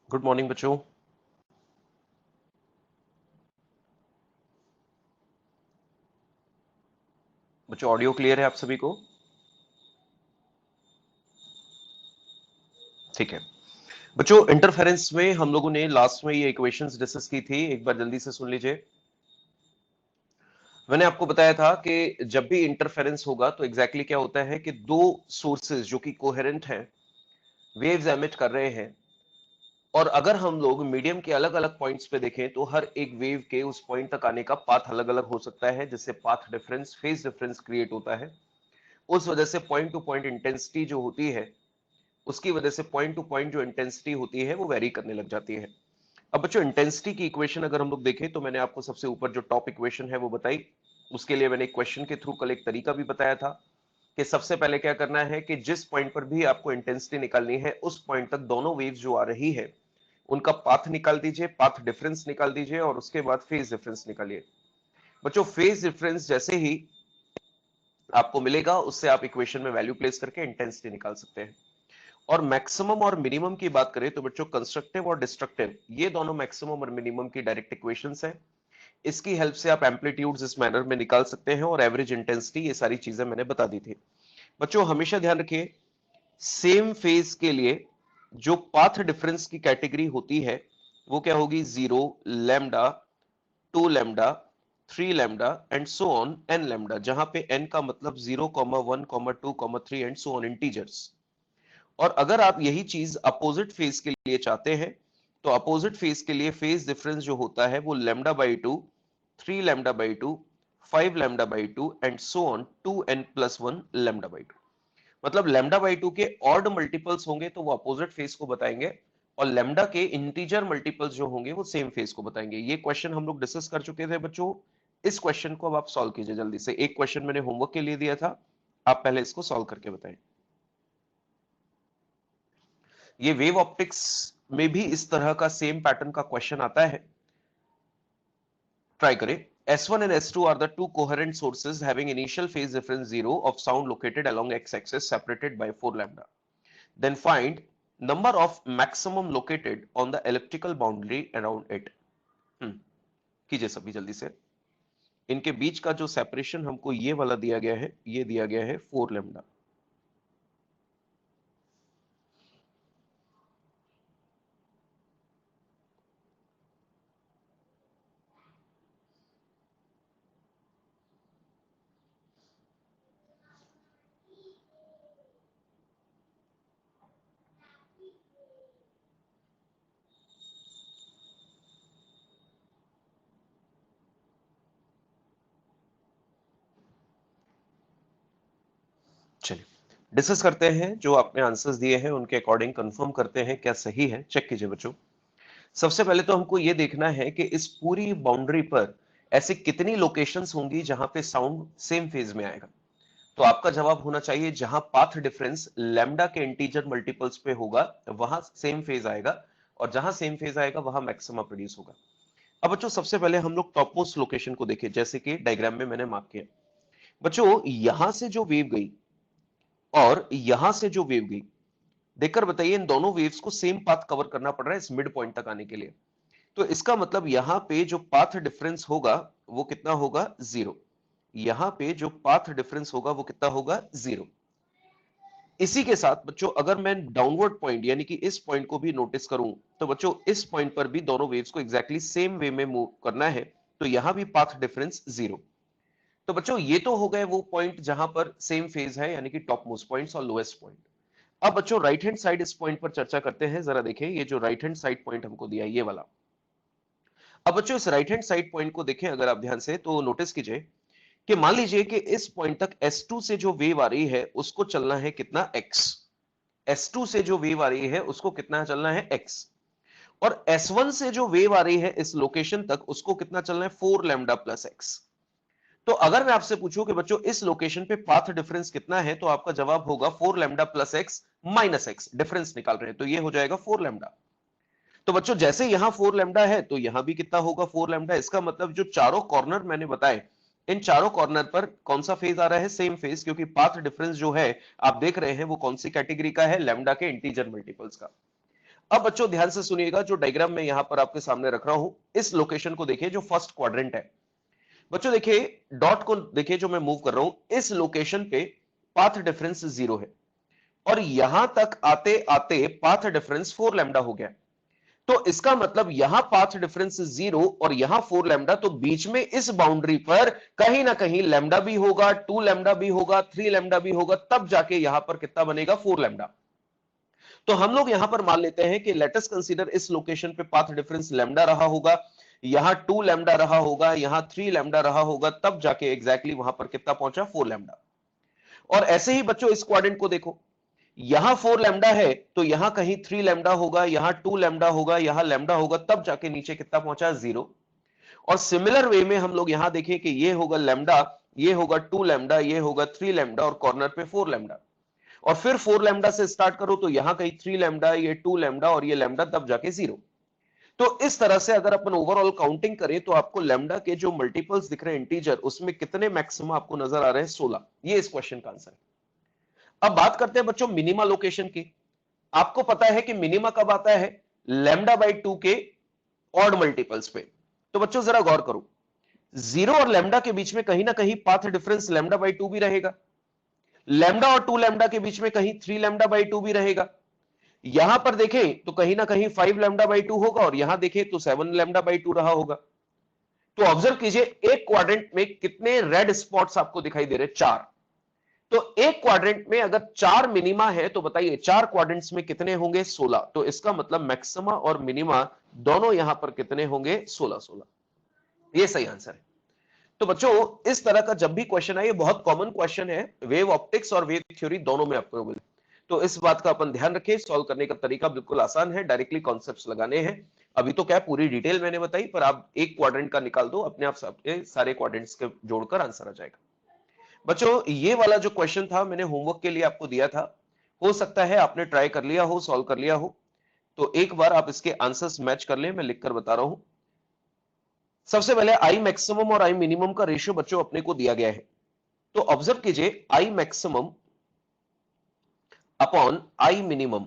Good morning बच्चों। बच्चों audio clear है आप सभी को? ठीक है बच्चों, इंटरफेरेंस में हम लोगों ने लास्ट में ये इक्वेशंस डिस्कस की थी, एक बार जल्दी से सुन लीजिए। मैंने आपको बताया था कि जब भी इंटरफेरेंस होगा तो एग्जैक्टली क्या होता है कि दो सोर्सेज जो कि कोहेरेंट हैं, वेव्स एमिट कर रहे हैं, और अगर हम लोग मीडियम के अलग अलग पॉइंट्स पे देखें तो हर एक वेव के उस पॉइंट तक आने का पाथ अलग अलग हो सकता है, जिससे path difference, phase difference create होता है। उस वजह से पॉइंट टू पॉइंट इंटेंसिटी जो होती है, उसकी वजह से पॉइंट टू पॉइंट जो इंटेंसिटी होती है वो वेरी करने लग जाती है। अब बच्चों इंटेंसिटी की इक्वेशन अगर हम लोग देखें तो मैंने आपको सबसे ऊपर जो टॉप इक्वेशन है वो बताई। उसके लिए मैंने एक क्वेश्चन के थ्रू कल एक तरीका भी बताया था कि सबसे पहले क्या करना है कि जिस पॉइंट पर भी आपको इंटेंसिटी निकालनी है उस पॉइंट तक दोनों वेव्स जो आ रही है उनका पाथ निकाल दीजिए, पाथ डिफरेंस निकाल दीजिए, और उसके बाद फेज डिफरेंस निकालिए। बच्चों फेज डिफरेंस जैसे ही आपको मिलेगा उससे आप इक्वेशन में वैल्यू प्लेस करके इंटेंसिटी निकाल सकते हैं। और मैक्सिमम और मिनिमम की बात करें तो बच्चों कंस्ट्रक्टिव और डिस्ट्रक्टिव ये दोनों मैक्सिमम और मिनिमम की डायरेक्ट इक्वेशंस हैं। इसकी हेल्प से आप एम्पलीट्यूड्स इस मैनर में निकाल सकते हैं और एवरेज इंटेंसिटी, ये सारी चीजें मैंने बता दी थी। बच्चों हमेशा ध्यान रखिए, सेम फेज के लिए जो पाथ डिफरेंस की कैटेगरी होती है वो क्या होगी? 0, lambda, 2 lambda, 3 lambda and so on n lambda, जहां पे n का मतलब 0, 1, 2, 3 एंड सो ऑन इंटीजर्स। और अगर आप यही चीज अपोजिट फेज के लिए चाहते हैं तो अपोजिट फेज के लिए फेज डिफरेंस जो होता है वो lambda by 2, 3 lambda by 2, 5 lambda by 2 and so on 2n+1 lambda by 2। मतलब लैम्डा बाई 2 के ऑड मल्टीपल्स होंगे तो वो अपोजिट फेज को बताएंगे, और लैम्डा के इंटीजर मल्टीपल्स जो होंगे वो सेम फेज को बताएंगे। ये क्वेश्चन हम लोग डिस्कस कर चुके थे बच्चों। इस क्वेश्चन को अब आप सॉल्व कीजिए जल्दी से। एक क्वेश्चन मैंने होमवर्क के लिए दिया था, आप पहले इसको सॉल्व करके बताएं। ये वेव ऑप्टिक्स में भी इस तरह का सेम पैटर्न का क्वेश्चन आता है, ट्राई करें। S1 and S2 are the two coherent sources having initial phase difference 0 of sound located along x-axis separated by 4 lambda. Then find number of maximum located on the elliptical boundary around it. कीजिए सभी जल्दी से। इनके बीच का जो separation हमको ये वाला दिया गया है, ये दिया गया है 4 लैम्डा। चलिए डिस्कस करते हैं, जो आपने आंसर्स दिए हैं उनके अकॉर्डिंग कंफर्म करते हैं क्या सही है। चेक कीजिए बच्चों। सबसे पहले तो हमको ये देखना है कि इस पूरी बाउंड्री पर ऐसे कितनी लोकेशंस होंगी जहां पे साउंड सेम फेज में आएगा। तो आपका जवाब होना चाहिए जहां पाथ डिफरेंस लैम्डा के इंटीजर मल्टीपल्स पे होगा वहां सेम फेज आएगा, और जहां सेम फेज आएगा वहां मैक्सिमा प्रोड्यूस होगा। अब बच्चों सबसे पहले हम लोग टॉप मोस्ट लोकेशन को देखें, जैसे कि डायग्राम में मैंने मार्क किया। बच्चों यहां से जो वेव गई और यहां से जो वेव गई, देखकर बताइए इन दोनों वेव्स को सेम पाथ कवर करना पड़ रहा है इस मिड पॉइंट तक आने के लिए। तो इसका मतलब यहां पे जो पाथ डिफरेंस होगा वो कितना होगा? 0। यहां पे जो पाथ डिफरेंस होगा वो कितना होगा? 0। इसी के साथ बच्चों अगर मैं डाउनवर्ड पॉइंट यानी कि इस पॉइंट को भी नोटिस करूं तो बच्चों इस पॉइंट पर भी दोनों वेव्स को एग्जैक्टली सेम वे में मूव करना है, तो यहां भी पाथ डिफरेंस 0। तो बच्चों ये तो हो गए वो पॉइंट जहां पर सेम फेज है, यानी कि टॉप मोस्ट पॉइंट्स और लोएस्ट पॉइंट। अब बच्चों राइट हैंड साइड इस पॉइंट पर चर्चा करते हैं। जरा देखिए ये जो राइट हैंड साइड पॉइंट हमको दिया है ये वाला। अब बच्चों इस राइट हैंड साइड पॉइंट को देखें अगर आप ध्यान से तो नोटिस कीजिए कि मान लीजिए कि इस पॉइंट तक S2 से जो वेव आ रही है उसको चलना है कितना? x। S2 से जो वेव आ रही है उसको कितना चलना है? x। और S1 से जो वेव आ रही है इस लोकेशन तक उसको कितना चलना है? 4 लैम्डा प्लस x। तो अगर मैं आपसे पूछूं कि बच्चों इस लोकेशन पे पाथ डिफरेंस कितना है, तो आपका जवाब होगा 4 lambda plus x minus x। Difference निकाल रहे हैं तो ये हो जाएगा 4 लैम्डा। तो बच्चों जैसे यहां 4 लैम्डा है तो यहां भी कितना होगा? 4 लैम्डा। इसका मतलब जो चारों कॉर्नर मैंने बताए, इन चारों कॉर्नर पर कौन सा फेज आ रहा है? सेम फेज, क्योंकि पाथ डिफरेंस जो है आप देख रहे हैं वो कौन सी कैटेगरी का है? लैम्डा के इंटीजर मल्टीपल्स का। अब बच्चों ध्यान से सुनिएगा, जो डायग्राम मैं यहां पर आपके सामने रख रहा हूं, इस लोकेशन को देखिए जो फर्स्ट क्वाड्रेंट है। बच्चों देखिए डॉट को देखिए जो मैं मूव कर रहा हूं, इस लोकेशन पे पाथ डिफरेंस 0 है और यहां तक आते आते पाथ डिफरेंस 4 लैम्डा हो गया। तो इसका मतलब यहां पाथ डिफरेंस 0 और यहां 4 लैम्डा, तो बीच में इस बाउंड्री पर कहीं ना कहीं लैम्डा भी होगा, 2 लैम्डा भी होगा, 3 लैम्डा भी होगा, तब जाके यहां पर कितना बनेगा, 4 लैम्डा। तो हम लोग यहां पर मान लेते हैं कि लेट अस कंसीडर इस लोकेशन पे पाथ डिफरेंस लैम्डा रहा होगा, यहां 2 लैम्डा रहा होगा, यहां 3 लैम्डा रहा होगा, तब जाके एग्जैक्टली वहां पर कितना पहुंचा, 4 लैम्डा। और ऐसे ही बच्चों इस क्वाड्रेंट को देखो, यहां 4 लैम्डा है तो यहां कहीं 3 लैम्डा होगा, यहां 2 लैम्डा होगा, यहां लैम्डा होगा, तब जाके नीचे कितना पहुंचा, 0। और सिमिलर वे में हम लोग यहां देखें कि ये होगा लैम्डा, ये होगा 2 लैम्डा, ये होगा 3 लैम्डा और कॉर्नर पे 4 लैम्डा। और फिर 4 लैम्डा से स्टार्ट करो तो यहां कहीं 3 लैम्डा, ये 2 लैम्डा और ये लैम्डा, तब जाके 0। तो इस तरह से अगर अपन ओवरऑल काउंटिंग करें तो आपको लैम्डा के जो मल्टीपल्स दिख रहे हैं इंटीजर, उसमें कितने मैक्सिमम आपको नजर आ रहे हैं, 16। ये इस क्वेश्चन का आंसर है। अब बात करते हैं बच्चों मिनिमा लोकेशन की। आपको पता है कि मिनिमा कब आता है, लैम्डा बाई 2 के ऑड मल्टीपल्स पे। तो बच्चों जरा गौर करो, 0 और लैम्डा के बीच में कहीं ना कहीं पाथ डिफरेंस लैम्डा बाई 2 भी रहेगा, लैम्डा और 2 लैम्डा के बीच में कहीं 3 लैम्डा बाई 2 भी रहेगा, यहां पर देखें तो कहीं ना कहीं 5 लैम्डा बाई 2 होगा और यहां देखें तो 7 लैम्डा बाई 2 रहा होगा। तो ऑब्जर्व कीजिए एक क्वाड्रेंट में कितने रेड स्पॉट्स आपको दिखाई दे रहे हैं, 4। तो एक क्वाड्रेंट में अगर 4 मिनिमा है तो बताइए 4 क्वाड्रेंट्स में कितने होंगे, 16। तो इसका मतलब मैक्सिमा और मिनिमा दोनों यहां पर कितने होंगे, 16 16। ये सही आंसर है। तो बच्चों इस तरह का जब भी क्वेश्चन आए, ये बहुत कॉमन क्वेश्चन है, वेव ऑप्टिक्स और वेव थ्योरी दोनों में आपको मिले। तो इस बात का अपन ध्यान रखें, सॉल्व करने का तरीका बिल्कुल आसान है, डायरेक्टली कॉन्सेप्ट्स लगाने हैं। अभी तो क्या पूरी डिटेल मैंने बताई, पर आप एक क्वाड्रेंट का निकाल दो, अपने आप सबके सारे क्वाड्रेंट्स के जोड़कर आंसर आ जाएगा। बच्चों ये वाला जो क्वेश्चन था मैंने होमवर्क के लिए आपको दिया था, हो सकता है आपने ट्राई कर लिया हो, सॉल्व कर लिया हो, तो एक बार आप इसके आंसर्स मैच कर लें, मैं लिखकर बता रहा हूं। सबसे पहले आई मैक्सिमम और आई मिनिमम का रेशियो बच्चों अपने को दिया गया है। तो ऑब्जर्व कीजिए, I maximum upon I minimum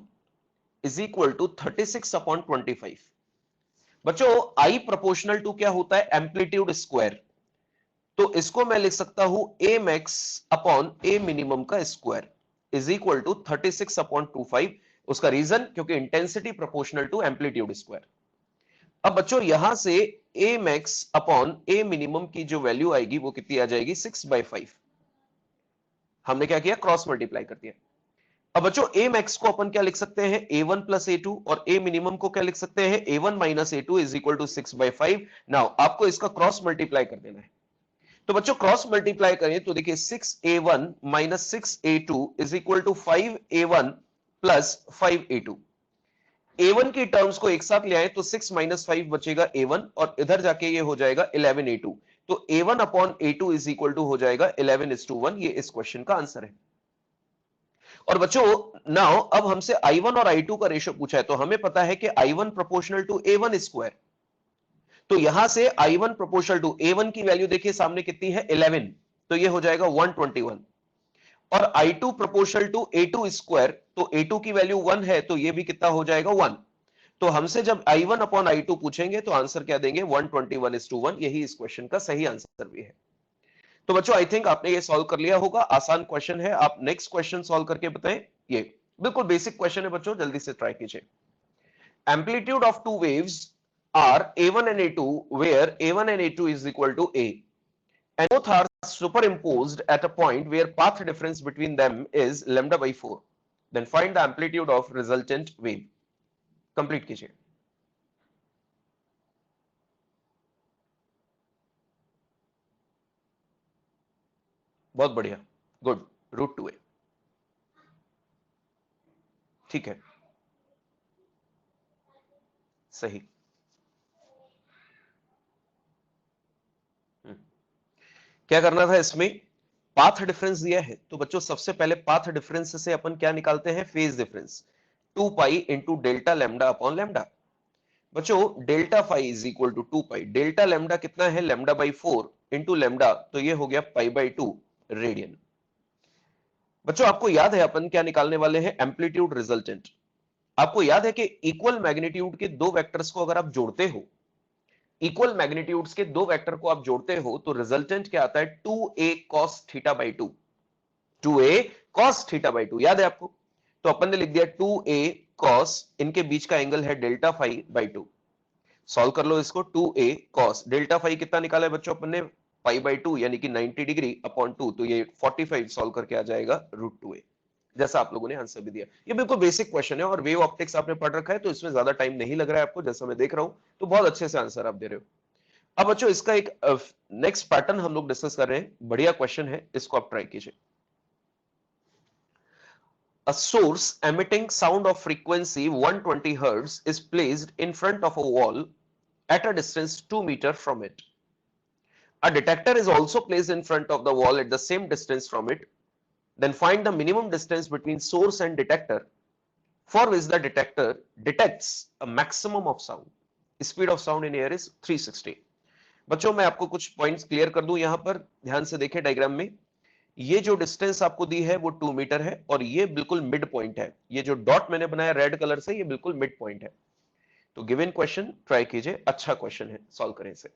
is equal to 36 upon 25। बच्चों आई प्रोपोर्शनल टू क्या होता है, एम्पलीट्यूड स्क्वायर। तो इसको मैं लिख सकता हूं A max upon A minimum का square is equal to 36 upon 25। उसका रीजन क्योंकि intensity proportional to amplitude square. अब बच्चों यहां से A max upon A minimum की जो वैल्यू आएगी वो कितनी आ जाएगी, 6/5। हमने क्या किया, क्रॉस मल्टीप्लाई कर दिया। अब बच्चों ए मैक्स को अपन क्या लिख सकते हैं, a1 प्लस a2, और ए मिनिमम को क्या लिख सकते हैं, a1 minus a2 is equal to 6/5। Now आपको इसका क्रॉस मल्टीप्लाई कर देना है। तो बच्चों क्रॉस मल्टीप्लाई करें तो देखिए 6a1 minus 6a2 is equal to 5a1 plus 5a2। a1 की टर्म्स को एक साथ ले आए तो 6 माइनस 5 बचेगा a1 और इधर जाके ये हो जाएगा 11a2। तो a1 upon a2 is equal to हो जाएगा 11:1। ये इस क्वेश्चन का आंसर है। और बच्चों नाउ अब हमसे i1 और i2 का रेशियो पूछा है, तो हमें पता है कि i1 proportional to a1 square. तो यहां से i1 प्रोपोर्शनल टू a1 की वैल्यू देखिए सामने कितनी है, 11। तो ये हो जाएगा 121। और i2 proportional to a2 square, तो a2 की वैल्यू 1 है तो ये भी कितना हो जाएगा, 1। तो हमसे जब i1 अपॉन i2 पूछेंगे तो आंसर क्या देंगे, 121:1। यही इस क्वेश्चन का सही आंसर भी है। तो बच्चों आई थिंक आपने ये सॉल्व कर लिया होगा, आसान क्वेश्चन है। आप नेक्स्ट क्वेश्चन सॉल्व करके बताएं। ये बिल्कुल बेसिक क्वेश्चन है बच्चों, जल्दी से ट्राई कीजिए। Amplitude of two waves are a1 and a2 where a1 and a2 is equal to a and both are superimposed at a point where path difference between them is lambda by 4, then find the amplitude of resultant wave। Complete कीजिए। बहुत बढ़िया, good, √2a। ठीक है, सही। क्या करना था इसमें, पाथ डिफरेंस दिया है तो बच्चों सबसे पहले पाथ डिफरेंस से अपन क्या निकालते हैं, phase difference. 2 pi into delta lambda upon lambda. बच्चों delta phi is equal to 2 pi, delta lambda कितना है, लैम्डा बाई 4 इंटू लैम्डा, तो ये हो गया π/2 रेडियन। बच्चों आपको याद है अपन क्या निकालने वाले हैं, एम्पलीट्यूड रिजल्टेंट। आपको याद है कि इक्वल मैग्नीट्यूड के दो वेक्टर्स को अगर आप जोड़ते हो, इक्वल मैग्नीट्यूड्स के दो वेक्टर को आप जोड़ते हो, तो रिजल्टेंट क्या आता है? 2a cos theta by 2, 2a cos theta by 2, याद है आपको? तो अपन ने लिख दिया 2a cos, इनके बीच का एंगल है डेल्टा फाई बाई 2। सॉल्व कर लो इसको। 2a cos डेल्टा फाई कितना निकाला है बच्चों अपन ने? पाई बाई 2, यानी कि 90 डिग्री अपॉन 2, तो ये 45 सॉल्व करके आ जाएगा √2a, जैसा आप लोगों ने आंसर भी दिया। ये बिल्कुल बेसिक क्वेश्चन है और वेव ऑप्टिक्स आपने पढ़ रखा है, तो इसमें ज्यादा टाइम नहीं लग रहा है आपको, जैसा मैं देख रहा हूं, तो बहुत अच्छे से आंसर आप दे रहे हो। अब बच्चों इसका एक नेक्स्ट पैटर्न हम लोग डिस्कस कर रहे हैं, बढ़िया क्वेश्चन है, इसको आप ट्राई कीजिए। A source emitting sound of frequency 120 Hz is placed in front of a wall at a distance 2 meter from it. A detector is also placed in front of the wall at the same distance from it. Then find the minimum distance between source and detector for which the detector detects a maximum of sound. Speed of sound in air is 360. बच्चों मैं आपको कुछ points clear कर दूं, यहां पर ध्यान से देखें डायग्राम में। ये जो डिस्टेंस आपको दी है वो 2 मीटर है और ये बिल्कुल मिड पॉइंट है। ये जो डॉट मैंने बनाया रेड कलर से, ये बिल्कुल मिड पॉइंट है। तो गिवन क्वेश्चन ट्राई कीजिए, अच्छा क्वेश्चन है, सॉल्व करें इसे।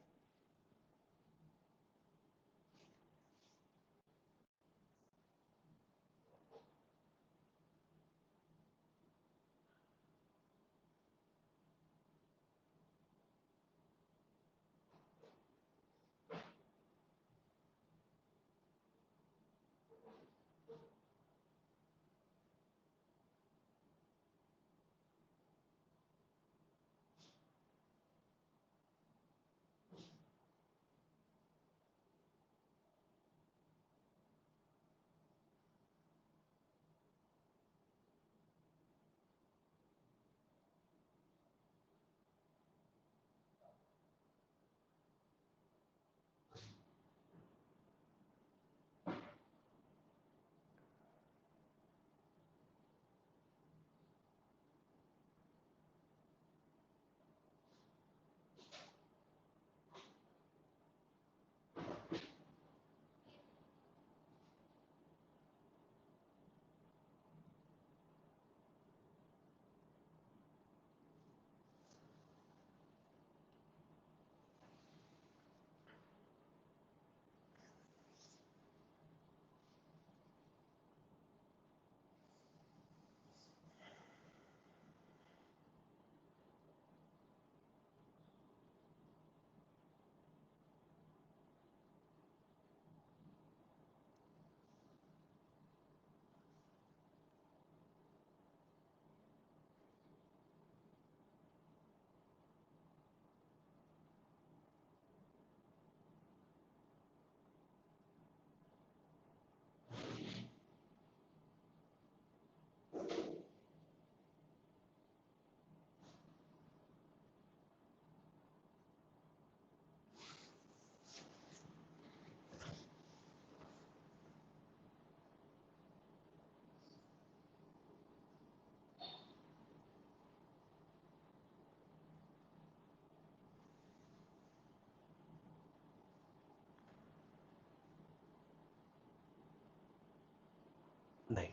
नहीं,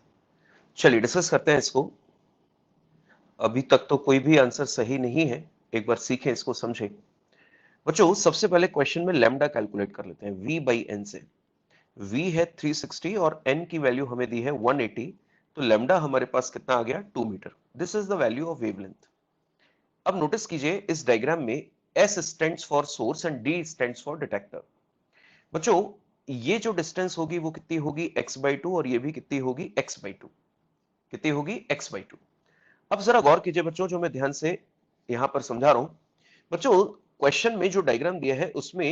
चलिए डिस्कस करते हैं इसको। अभी तक तो कोई भी आंसर सही नहीं है, एक बार सीखें इसको, समझें। बच्चों सबसे पहले क्वेश्चन में लैम्डा कैलकुलेट कर लेते हैं v बाई एन से। v है 360 और n की वैल्यू हमें दी है 180, तो लैम्डा हमारे पास कितना आ गया? 2 metre. This is the value of wavelength. अब नोटिस कीजिए इस डायग्राम में s stands for source and d stands for detector. बच्चों ये जो डिस्टेंस होगी वो कितनी होगी? x बाई 2, और ये भी कितनी होगी? x by 2। कितनी होगी? x by 2। अब जरा गौर कीजिए बच्चों, जो मैं ध्यान से यहां पर समझा रहा हूं। बच्चों क्वेश्चन में जो डायग्राम दिया है उसमें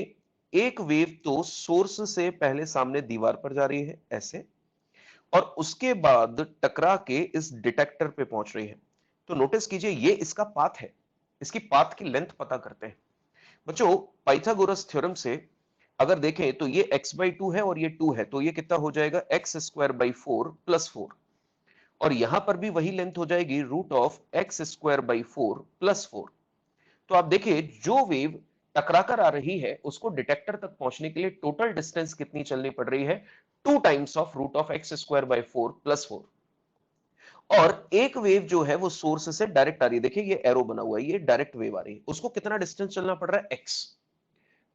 एक वेव तो सोर्स से पहले सामने दीवार पर जा रही है ऐसे, और उसके बाद टकरा के इस डिटेक्टर पे पहुंच रही है। तो नोटिस कीजिए ये इसका पाथ है, इसकी पाथ की लेंथ पता करते हैं। बच्चों पाइथागोरस थ्योरम से अगर देखें तो ये x बाई 2 है और ये 2 है, तो ये कितना हो जाएगा? X square by 4 plus 4। और यहां पर भी वही लेंथ हो जाएगी, root of x square by 4 plus 4। तो आप देखिए जो वेव टकरा कर आ रही है उसको डिटेक्टर तक पहुंचने के लिए टोटल डिस्टेंस कितनी चलनी पड़ रही है? 2 times of root of x square by 4 plus 4। और एक वेव जो है वो सोर्स से डायरेक्ट आ रही है। देखिए ये एरो बना हुआ है, ये डायरेक्ट वेव आ रही है, उसको कितना डिस्टेंस चलना पड़ रहा है, एक्स।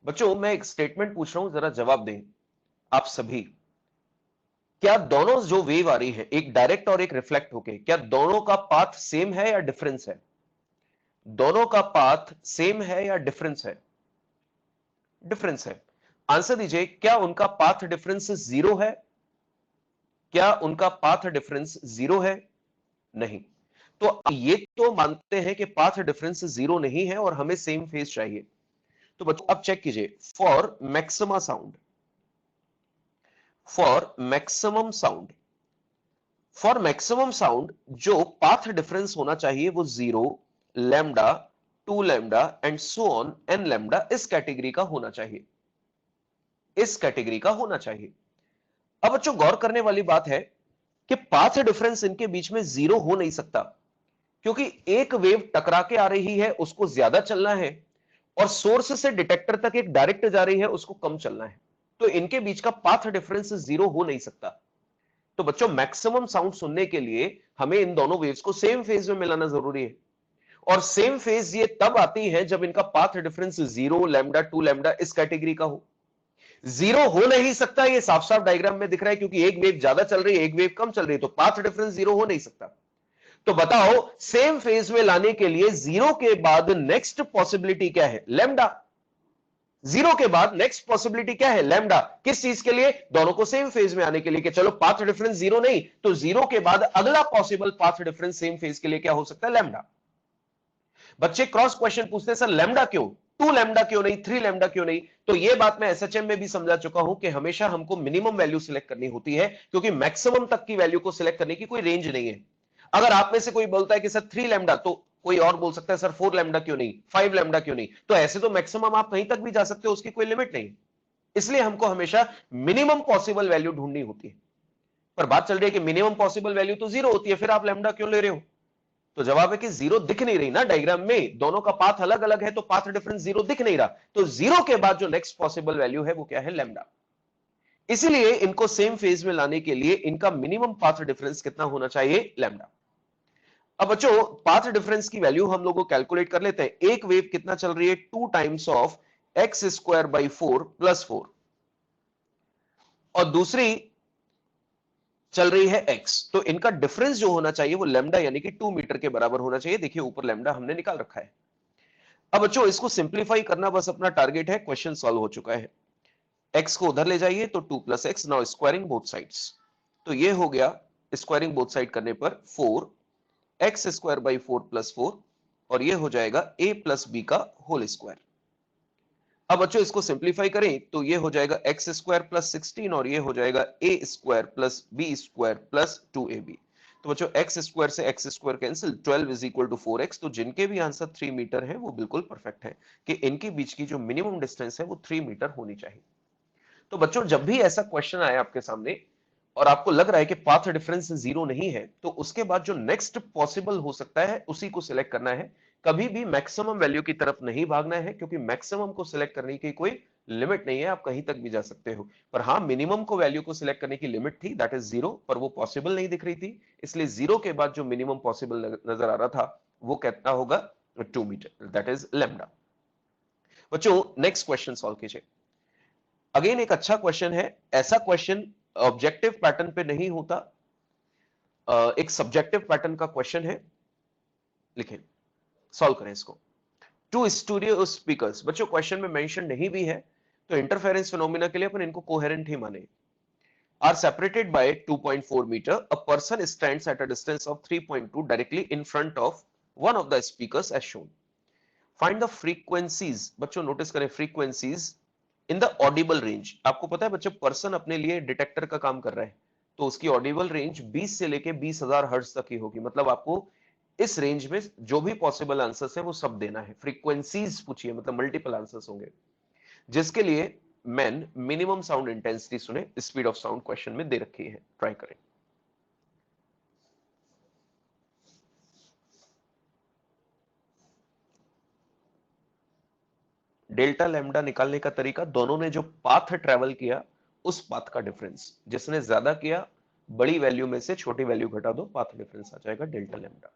बच्चों मैं एक स्टेटमेंट पूछ रहा हूं, जरा जवाब दें आप सभी। क्या दोनों जो वेव आ रही है, एक डायरेक्ट और एक रिफ्लेक्ट होके, क्या दोनों का पाथ सेम है या डिफरेंस है? दोनों का पाथ सेम है या डिफरेंस है? डिफरेंस है। आंसर दीजिए, क्या उनका पाथ डिफरेंस जीरो है? क्या उनका पाथ डिफरेंस जीरो है? नहीं। तो ये तो मानते हैं कि पाथ डिफरेंस जीरो नहीं है और हमें सेम फेज चाहिए। तो बच्चों अब चेक कीजिए, for maxima sound, for maximum sound, for maximum sound जो पाथ डिफरेंस होना चाहिए वो zero, lambda, two lambda and so on n lambda इस कैटेगरी का होना चाहिए, इस कैटेगरी का होना चाहिए। अब बच्चों गौर करने वाली बात है कि पाथ डिफरेंस इनके बीच में जीरो हो नहीं सकता, क्योंकि एक वेव टकरा के आ रही है उसको ज्यादा चलना है और सोर्स से डिटेक्टर तक एक डायरेक्ट जा रही है उसको कम चलना है। तो इनके बीच का पाथ डिफरेंस जीरो हो नहीं सकता। तो बच्चों मैक्सिमम साउंड सुनने के लिए हमें इन दोनों वेव्स को सेम फेज में मिलाना जरूरी है। और सेम फेज ये तब आती है जब इनका path difference zero, lambda, two lambda इस कैटेगरी का हो। जीरो हो नहीं सकता, ये साफ साफ डायग्राम में दिख रहा है, क्योंकि एक वेव ज्यादा चल रही है, एक वेव कम चल रही है, तो पाथ डिफरेंस जीरो हो नहीं सकता। तो बताओ सेम फेज में लाने के लिए जीरो के बाद नेक्स्ट पॉसिबिलिटी क्या है, लैम्डा। जीरो के बाद नेक्स्ट पॉसिबिलिटी क्या है, लैम्डा। किस चीज के लिए, दोनों को सेम फेज में आने के लिए, कि चलो पाथ डिफरेंस जीरो नहीं, तो जीरो के बाद अगला possible path difference same phase के लिए क्या हो सकता है, लैम्डा। बच्चे क्रॉस क्वेश्चन पूछते हैं, सर लैम्डा क्यों, टू लैम्डा क्यों नहीं, थ्री लैम्डा क्यों नहीं? तो यह बात मैं एसएचएम में भी समझा चुका हूं कि हमेशा हमको मिनिमम वैल्यू सिलेक्ट करनी होती है, क्योंकि मैक्सिमम तक की वैल्यू को सिलेक्ट करने की कोई रेंज नहीं है। अगर आप में से कोई बोलता है कि सर थ्री लैम्डा, तो कोई और बोल सकता है सर फोर लैम्डा क्यों नहीं, फाइव लैम्डा क्यों नहीं? तो ऐसे तो मैक्सिमम आप कहीं तक भी जा सकते हो, उसकी कोई लिमिट नहीं। इसलिए हमको हमेशा मिनिमम पॉसिबल वैल्यू ढूंढनी होती है। पर बात चल रही है कि मिनिमम पॉसिबल वैल्यू तो जीरो होती है, फिर आप लैम्डा क्यों ले रहे हो? तो जवाब है कि जीरो दिख नहीं रही ना डायग्राम में, दोनों का पाथ अलग अलग है, तो पाथ डिफरेंस जीरो दिख नहीं रहा। तो जीरो के बाद जो नेक्स्ट पॉसिबल वैल्यू है वो क्या है, लैम्डा। इसीलिए इनको सेम फेज में लाने के लिए इनका मिनिमम पाथ डिफरेंस कितना होना चाहिए, लैम्डा। अब बच्चों पाथ डिफरेंस की वैल्यू हम लोगों को कैलकुलेट कर लेते हैं। एक वेव कितना चल रही है, two times of x square by four plus four, और दूसरी चल रही है x। तो इनका डिफरेंस जो होना चाहिए वो लैम्डा यानी कि 2 मीटर के बराबर होना चाहिए। देखिए ऊपर लैम्डा हमने निकाल रखा है। अब बच्चों इसको सिंप्लीफाई करना बस अपना टारगेट है, क्वेश्चन सॉल्व हो चुका है। x को उधर ले जाइए तो 2 plus x, now squaring both sides. तो ये हो गया, स्क्वायरिंग बोथ साइड करने पर 4 x square by four plus four, और ये हो जाएगा a प्लस बी का होल स्क्वायर। अब बच्चों इसको सिंप्लीफाई करें तो ये हो जाएगा एक्स स्क्वायर प्लस 16, और ये हो जाएगा A square plus B square plus 2ab। तो बच्चों एक्स स्क्वायर से X square cancel, 12 is equal to 4x। तो जिनके भी आंसर 3 मीटर है वो बिल्कुल परफेक्ट है, कि इनके बीच की जो मिनिमम डिस्टेंस है वो 3 मीटर होनी चाहिए। तो बच्चों जब भी ऐसा क्वेश्चन आए आपके सामने और आपको लग रहा है कि पाथ डिफरेंस जीरो नहीं है, तो उसके बाद जो नेक्स्ट पॉसिबल हो सकता है उसी को सिलेक्ट करना है। कभी भी मैक्सिमम वैल्यू की तरफ नहीं भागना है, क्योंकि मैक्सिमम को सिलेक्ट करने की कोई लिमिट नहीं है, आप कहीं तक भी जा सकते हो। पर हाँ, मिनिमम को वैल्यू को सिलेक्ट करने की लिमिट थी, दैट इज जीरो, पर वो पॉसिबल नहीं दिख रही थी। इसलिए जीरो के बाद जो मिनिमम पॉसिबल नजर आ रहा था वो कितना होगा, 2 मीटर, दैट इज लैम्डा। बच्चों नेक्स्ट क्वेश्चन सॉल्व कीजिए। अगेन एक अच्छा क्वेश्चन है। ऐसा क्वेश्चन ऑब्जेक्टिव पैटर्न पे नहीं होता, एक सब्जेक्टिव पैटर्न का क्वेश्चन है। लिखें, सॉल्व करें इसको। टू स्टूडियो स्पीकर्स, बच्चों क्वेश्चन में मेंशन नहीं भी है, तो इंटरफेरेंस फिनोमिना के लिए अपन इनको कोहेरेंट ही माने। Are separated by 2.4 metre, a person stands at a distance of 3.2 directly in front of one of the speakers as shown. Find the frequencies, बच्चों नोटिस करें, frequencies in the audible range. आपको पता है बच्चों, person अपने लिए detector का काम कर रहा है, तो उसकी ऑडिबल रेंज 20 से लेके 20,000 हर्ट्ज तक की होगी। मतलब आपको इस रेंज में जो भी पॉसिबल आंसर्स है वो सब देना है। फ्रीक्वेंसीज पूछिए मतलब मल्टीपल आंसर्स होंगे, जिसके लिए मैन मिनिमम साउंड इंटेंसिटी सुने, स्पीड ऑफ साउंड क्वेश्चन में दे रखी है, ट्राई करें। डेल्टा लैम्डा निकालने का तरीका, दोनों ने जो पाथ ट्रेवल किया उस पाथ का डिफरेंस, जिसने ज्यादा किया बड़ी वैल्यू में से छोटी वैल्यू घटा दो, पाथ डिफरेंस आ जाएगा डेल्टा लैम्डा।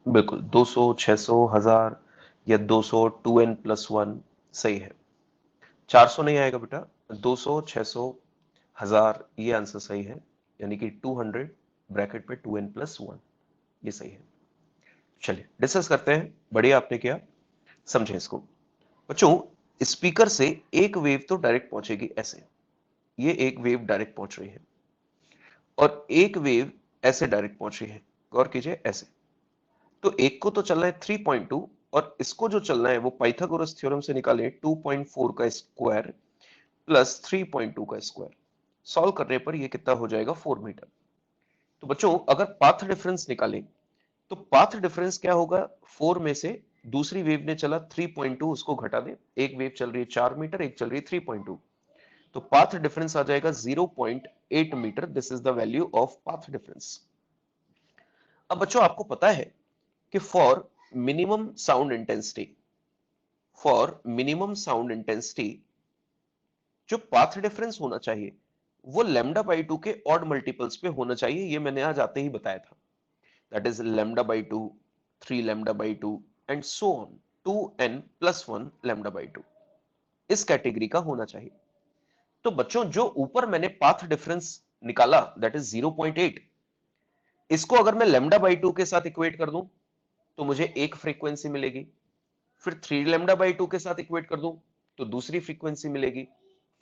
बिल्कुल 200, 600, 1000 या 200, 2n+1 सही है। 400 नहीं आएगा बेटा, 200, 600, 1000 ये आंसर सही है, यानी कि 200 ब्रैकेट पे 2n+1 ये सही है। चलिए डिस्कस करते हैं, बढ़िया आपने किया, समझे इसको। बच्चों स्पीकर से एक वेव तो डायरेक्ट पहुंचेगी ऐसे, ये एक वेव डायरेक्ट पहुंच रही है, और एक वेव ऐसे डायरेक्ट पहुंच रही है, गौर कीजिए ऐसे। तो एक को तो चलना है 3.2, और इसको जो चलना है वो पाइथागोरस थ्योरम से निकालें 2.4 का स्क्वायर प्लस 3.2 का स्क्वायर। सॉल्व करने पर ये कितना हो जाएगा, 4 मीटर। तो बच्चों अगर पाथ डिफरेंस निकालें तो पाथ डिफरेंस क्या होगा, 4 में से दूसरी वेव ने चला 3.2, उसको घटा दें, एक वेव चल रही है 4 मीटर, एक चल रही है 3.2, तो पाथ डिफरेंस आ जाएगा 0.8 metre. This is the value of path difference. अब बच्चों आपको पता है कि फॉर मिनिमम साउंड इंटेंसिटी जो पाथ डिफरेंस होना चाहिए वो लैम्डा बाई 2 के ऑड मल्टीपल्स पे होना चाहिए, ये मैंने आज आते ही बताया था। That is lambda by 2, 3 lambda by 2 and so on, 2n+1 lambda by 2 इस कैटेगरी का होना चाहिए। तो बच्चों जो ऊपर मैंने पाथ डिफरेंस निकाला दैट इज 0.8, इसको अगर मैं लैम्डा बाई 2 के साथ इक्वेट कर दूं तो मुझे एक फ्रीक्वेंसी मिलेगी, फिर 3 लैम्डा बाई 2 के साथ इक्वेट कर दूं तो दूसरी फ्रीक्वेंसी मिलेगी,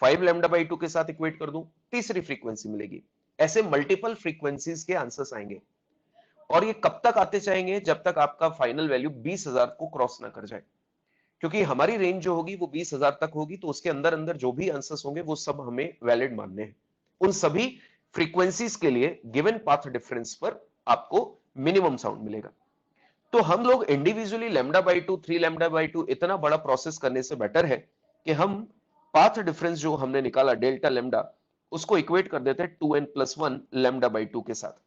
5 लैम्डा बाई 2 के साथ इक्वेट कर दूं तीसरी फ्रीक्वेंसी मिलेगी। ऐसे मल्टीपल फ्रीक्वेंसीज के आंसर्स आएंगे, और ये कब तक आते जाएंगे, जब तक आपका फाइनल वैल्यू 20,000 को क्रॉस ना कर जाए। क्योंकि हमारी रेंज जो होगी वो 20,000 तक होगी, तो उसके अंदर अंदर जो भी आंसर्स होंगे वो सब हमें वैलिड मानने हैं। उन सभी फ्रीक्वेंसीज के लिए गिवन पाथ डिफरेंस पर आपको मिनिमम साउंड मिलेगा। तो हम लोग individually lambda by 2, 3 lambda by 2 इतना बड़ा प्रोसेस करने से बेटर है कि हम पाथ डिफरेंस जो हमने निकाला डेल्टा लैम्डा, उसको इक्वेट कर देते हैं 2n+1 लैम्डा बाई 2 के साथ।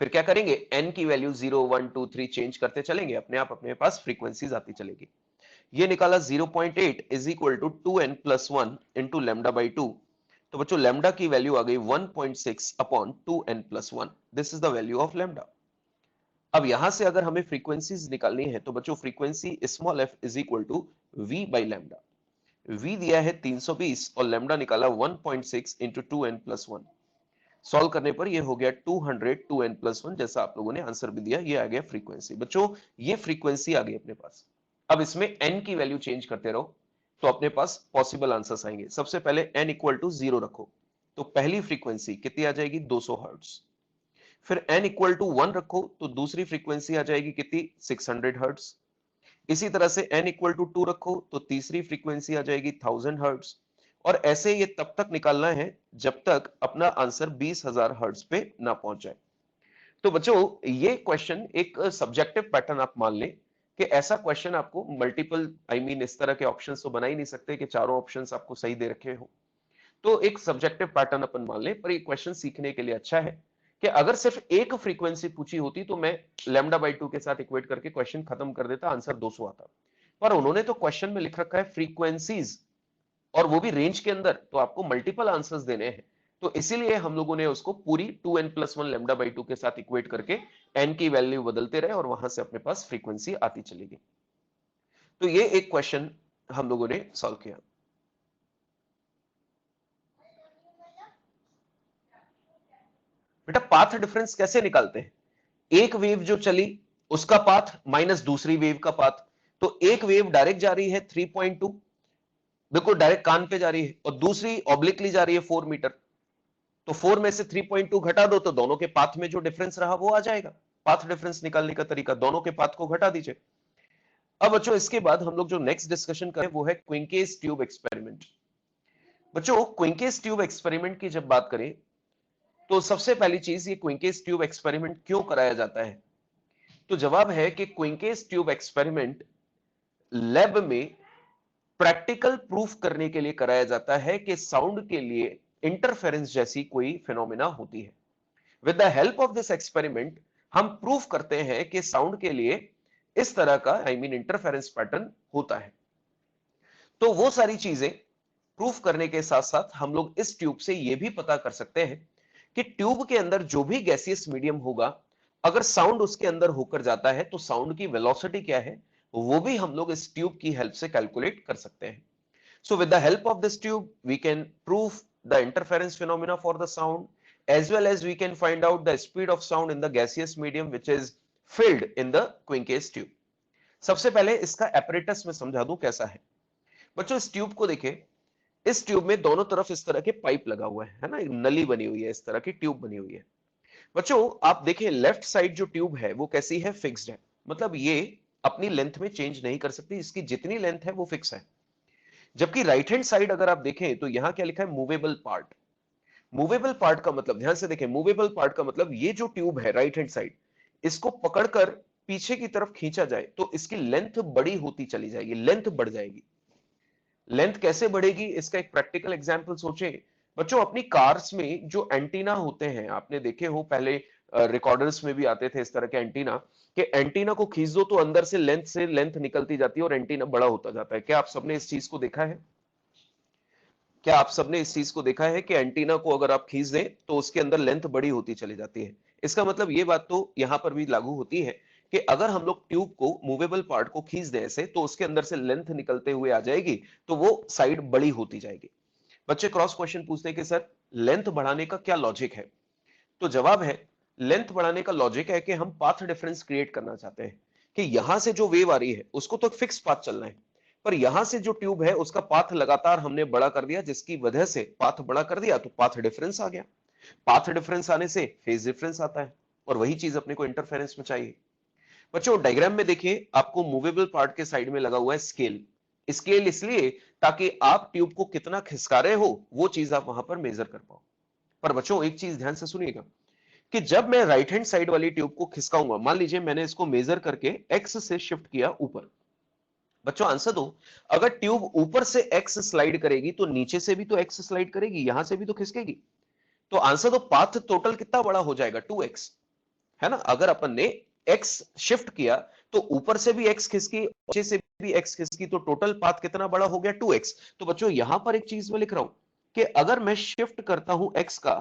फिर क्या करेंगे, n की वैल्यू 0, 1, 2, 3 चेंज करते चलेंगे, अपने आप अपने पास फ्रीक्वेंसीज आती चलेगी। ये निकाला 0.8 is equal to 2n+1 into lambda by 2। तो बच्चों लैम्डा की वैल्यू आ गई 1.6 upon 2n+1। This is the value of lambda. अब यहां से अगर हमें फ्रीक्वेंसीज निकालनी है तो बच्चों frequency small f is equal to v by lambda. v दिया है 320 और लैम्डा निकाला 1.6 इंटू 2n+1। सॉल्व करने पर ये हो गया 200 2n+1, जैसा आप लोगों ने आंसर भी दिया, ये आ गया फ्रीक्वेंसी। बच्चों ये फ्रीक्वेंसी आ गई अपने पास। अब इसमें n की वैल्यू चेंज करते रहो तो अपने पास पॉसिबल आंसर्स आएंगे। सबसे पहले n इक्वल टू 0 रखो, तो पहली फ्रीक्वेंसी कितनी आ जाएगी, 200 हर्ट्ज। फिर n इक्वल टू 1 रखो तो दूसरी फ्रीक्वेंसी आ जाएगी कितनी, 600 हर्ट्ज। इसी तरह से n इक्वल टू 2 रखो तो तीसरी फ्रीक्वेंसी आ जाएगी 1000 हर्ट्ज। और ऐसे ये तब तक निकालना है जब तक अपना आंसर 20,000 हर्ट्ज पे ना पहुंच जाए। तो बच्चों ये क्वेश्चन एक सब्जेक्टिव पैटर्न आप मान लें कि ऐसा क्वेश्चन आपको मल्टीपल इस तरह के ऑप्शंस तो बना ही नहीं सकते कि चारों ऑप्शंस आपको सही दे रखे हो। तो एक सब्जेक्टिव पैटर्न अपन मान लें, पर ये क्वेश्चन सीखने के लिए अच्छा है कि अगर सिर्फ एक फ्रीक्वेंसी पूछी होती तो मैं लैम्डा बाई 2 के साथ इक्वेट करके क्वेश्चन खत्म कर देता, आंसर 200 आता। पर उन्होंने तो क्वेश्चन में लिख रखा है फ्रीक्वेंसीज, और वो भी रेंज के अंदर, तो आपको मल्टीपल आंसर्स देने हैं। तो इसीलिए हम लोगों ने उसको पूरी 2n+1 लैम्डा बाई 2 के साथ इक्वेट करके n की वैल्यू बदलते रहे और वहां से अपने पास फ्रीक्वेंसी आती चली गई। तो ये एक क्वेश्चन हम लोगों ने सॉल्व किया। बेटा पाथ डिफरेंस कैसे निकालते हैं? एक वेव जो चली उसका पाथ माइनस दूसरी वेव का पाथ। तो एक वेव डायरेक्ट जा रही है 3.2, बिल्कुल डायरेक्ट कान पे जा रही है, और दूसरी ऑब्लिकली जा रही है 4 मीटर। तो 4 में से 3.2 घटा दो तो दोनों के पाथ में जो डिफरेंस रहा वो आ जाएगा। पाथ डिफरेंस निकालने का तरीका, दोनों के पाथ को घटा दीजिए। अब बच्चों इसके बाद हम लोग जो नेक्स्ट डिस्कशन करें वो है क्विंकेस ट्यूब एक्सपेरिमेंट। बच्चों क्विंकेस ट्यूब एक्सपेरिमेंट की जब बात करें तो सबसे पहली चीज, ये क्विंकेस ट्यूब एक्सपेरिमेंट क्यों कराया जाता है? तो जवाब है कि क्विंकेस ट्यूब एक्सपेरिमेंट लैब में प्रैक्टिकल प्रूफ करने के लिए कराया जाता है कि साउंड के लिए इंटरफेरेंस जैसी कोई फिनोमिना होती है। With the help of this experiment हम प्रूफ करते हैं कि साउंड के लिए इस तरह का इंटरफेरेंस पैटर्न होता है। तो वो सारी चीजें प्रूफ करने के साथ साथ हम लोग इस ट्यूब से यह भी पता कर सकते हैं कि ट्यूब के अंदर जो भी गैसियस मीडियम होगा, अगर साउंड उसके अंदर होकर जाता है तो साउंड की वेलोसिटी क्या है वो भी हम लोग इस ट्यूब की हेल्प से कैलकुलेट कर सकते हैं। So with the help of this tube, we can prove the interference phenomena for the sound, as well as we can find out the speed of sound in the gaseous medium which is filled in the Quincke tube. सबसे पहले इसका apparatus में समझा दूं कैसा है। बच्चों इस ट्यूब को देखिए, इस ट्यूब में दोनों तरफ इस तरह के पाइप लगा हुआ है ना, एक नली बनी हुई है, इस तरह की ट्यूब बनी हुई है। बच्चों आप देखिए लेफ्ट साइड जो ट्यूब है वो कैसी है, फिक्स्ड है, मतलब ये अपनी लेंथ में चेंज नहीं कर सकती, इसकी जितनी लेंथ है वो फिक्स है। जबकि राइट हैंड साइड अगर आप देखें तो यहां क्या लिखा है, मूवेबल पार्ट। मूवेबल पार्ट का मतलब, ध्यान से देखें, मूवेबल पार्ट का मतलब ये जो ट्यूब है राइट हैंड साइड, इसको पकड़कर पीछे की तरफ खींचा जाए तो इसकी लेंथ बड़ी होती चली जाएगी, लेंथ बढ़ जाएगी। लेंथ कैसे बढ़ेगी इसका एक प्रैक्टिकल एग्जांपल सोचें। बच्चों अपनी कार्स में जो एंटीना होते हैं, आपने देखे हो पहले रिकॉर्डर्स में भी आते थे इस तरह के एंटीना, कि एंटीना को खींच दो तो अंदर से लेंथ निकलती जाती है और एंटीना बड़ा होता जाता है। क्या आप सबने इस चीज को देखा है? क्या आप सबने इस चीज को देखा है कि एंटीना को अगर आप खींच दें तो उसके अंदर लेंथ बड़ी होती चली जाती है? इसका मतलब ये बात तो यहां पर भी लागू होती है कि अगर हम लोग ट्यूब को, मूवेबल पार्ट को खींच दें ऐसे, तो उसके अंदर से लेंथ निकलते हुए आ जाएगी, तो वो साइड बड़ी होती जाएगी। बच्चे क्रॉस क्वेश्चन पूछते हैं कि सर लेंथ बढ़ाने का क्या लॉजिक है? तो जवाब है, लेंथ बढ़ाने का लॉजिक है कि हम पाथ डिफरेंस क्रिएट करना चाहते हैं कि यहां से जो वेव आ रही है उसको तो फिक्स पाथ चलना है, पर यहां से जो ट्यूब है उसका पाथ लगातार हमने बड़ा कर दिया, जिसकी वजह से पाथ बड़ा कर दिया तो पाथ डिफरेंस आ गया। पाथ डिफरेंस आने से फेज डिफरेंस आता है, और वही चीज अपने को इंटरफेरेंस में चाहिए। बच्चों डायग्राम में देखिए, आपको मूवेबल पार्ट के साइड में लगा हुआ है स्केल। स्केल इसलिए ताकि आप ट्यूब को कितना खिसका रहे हो वो चीज आप वहां पर मेजर कर पाओ। पर बच्चों एक चीज ध्यान से सुनिएगा कि जब मैं राइट हैंड साइड वाली ट्यूब को खिसकाऊंगा, मान लीजिए मैंने इसको मेजर करके एक्स से शिफ्ट किया ऊपर। बच्चों आंसर दो, अगर ट्यूब ऊपर से एक्स स्लाइड करेगी तो नीचे से भी तो एक्स स्लाइड करेगी, यहां से भी तो खिसकेगी। तो आंसर दो, पाथ टोटल कितना बड़ा हो जाएगा, 2x, है ना। अगर अपन ने x शिफ्ट किया तो ऊपर से भी x खिसकी, नीचे से भी x खिसकी, तो टोटल पाथ कितना बड़ा हो गया, 2x। तो बच्चों यहां पर एक चीज मैं लिख रहा हूं कि अगर मैं शिफ्ट करता हूं x का,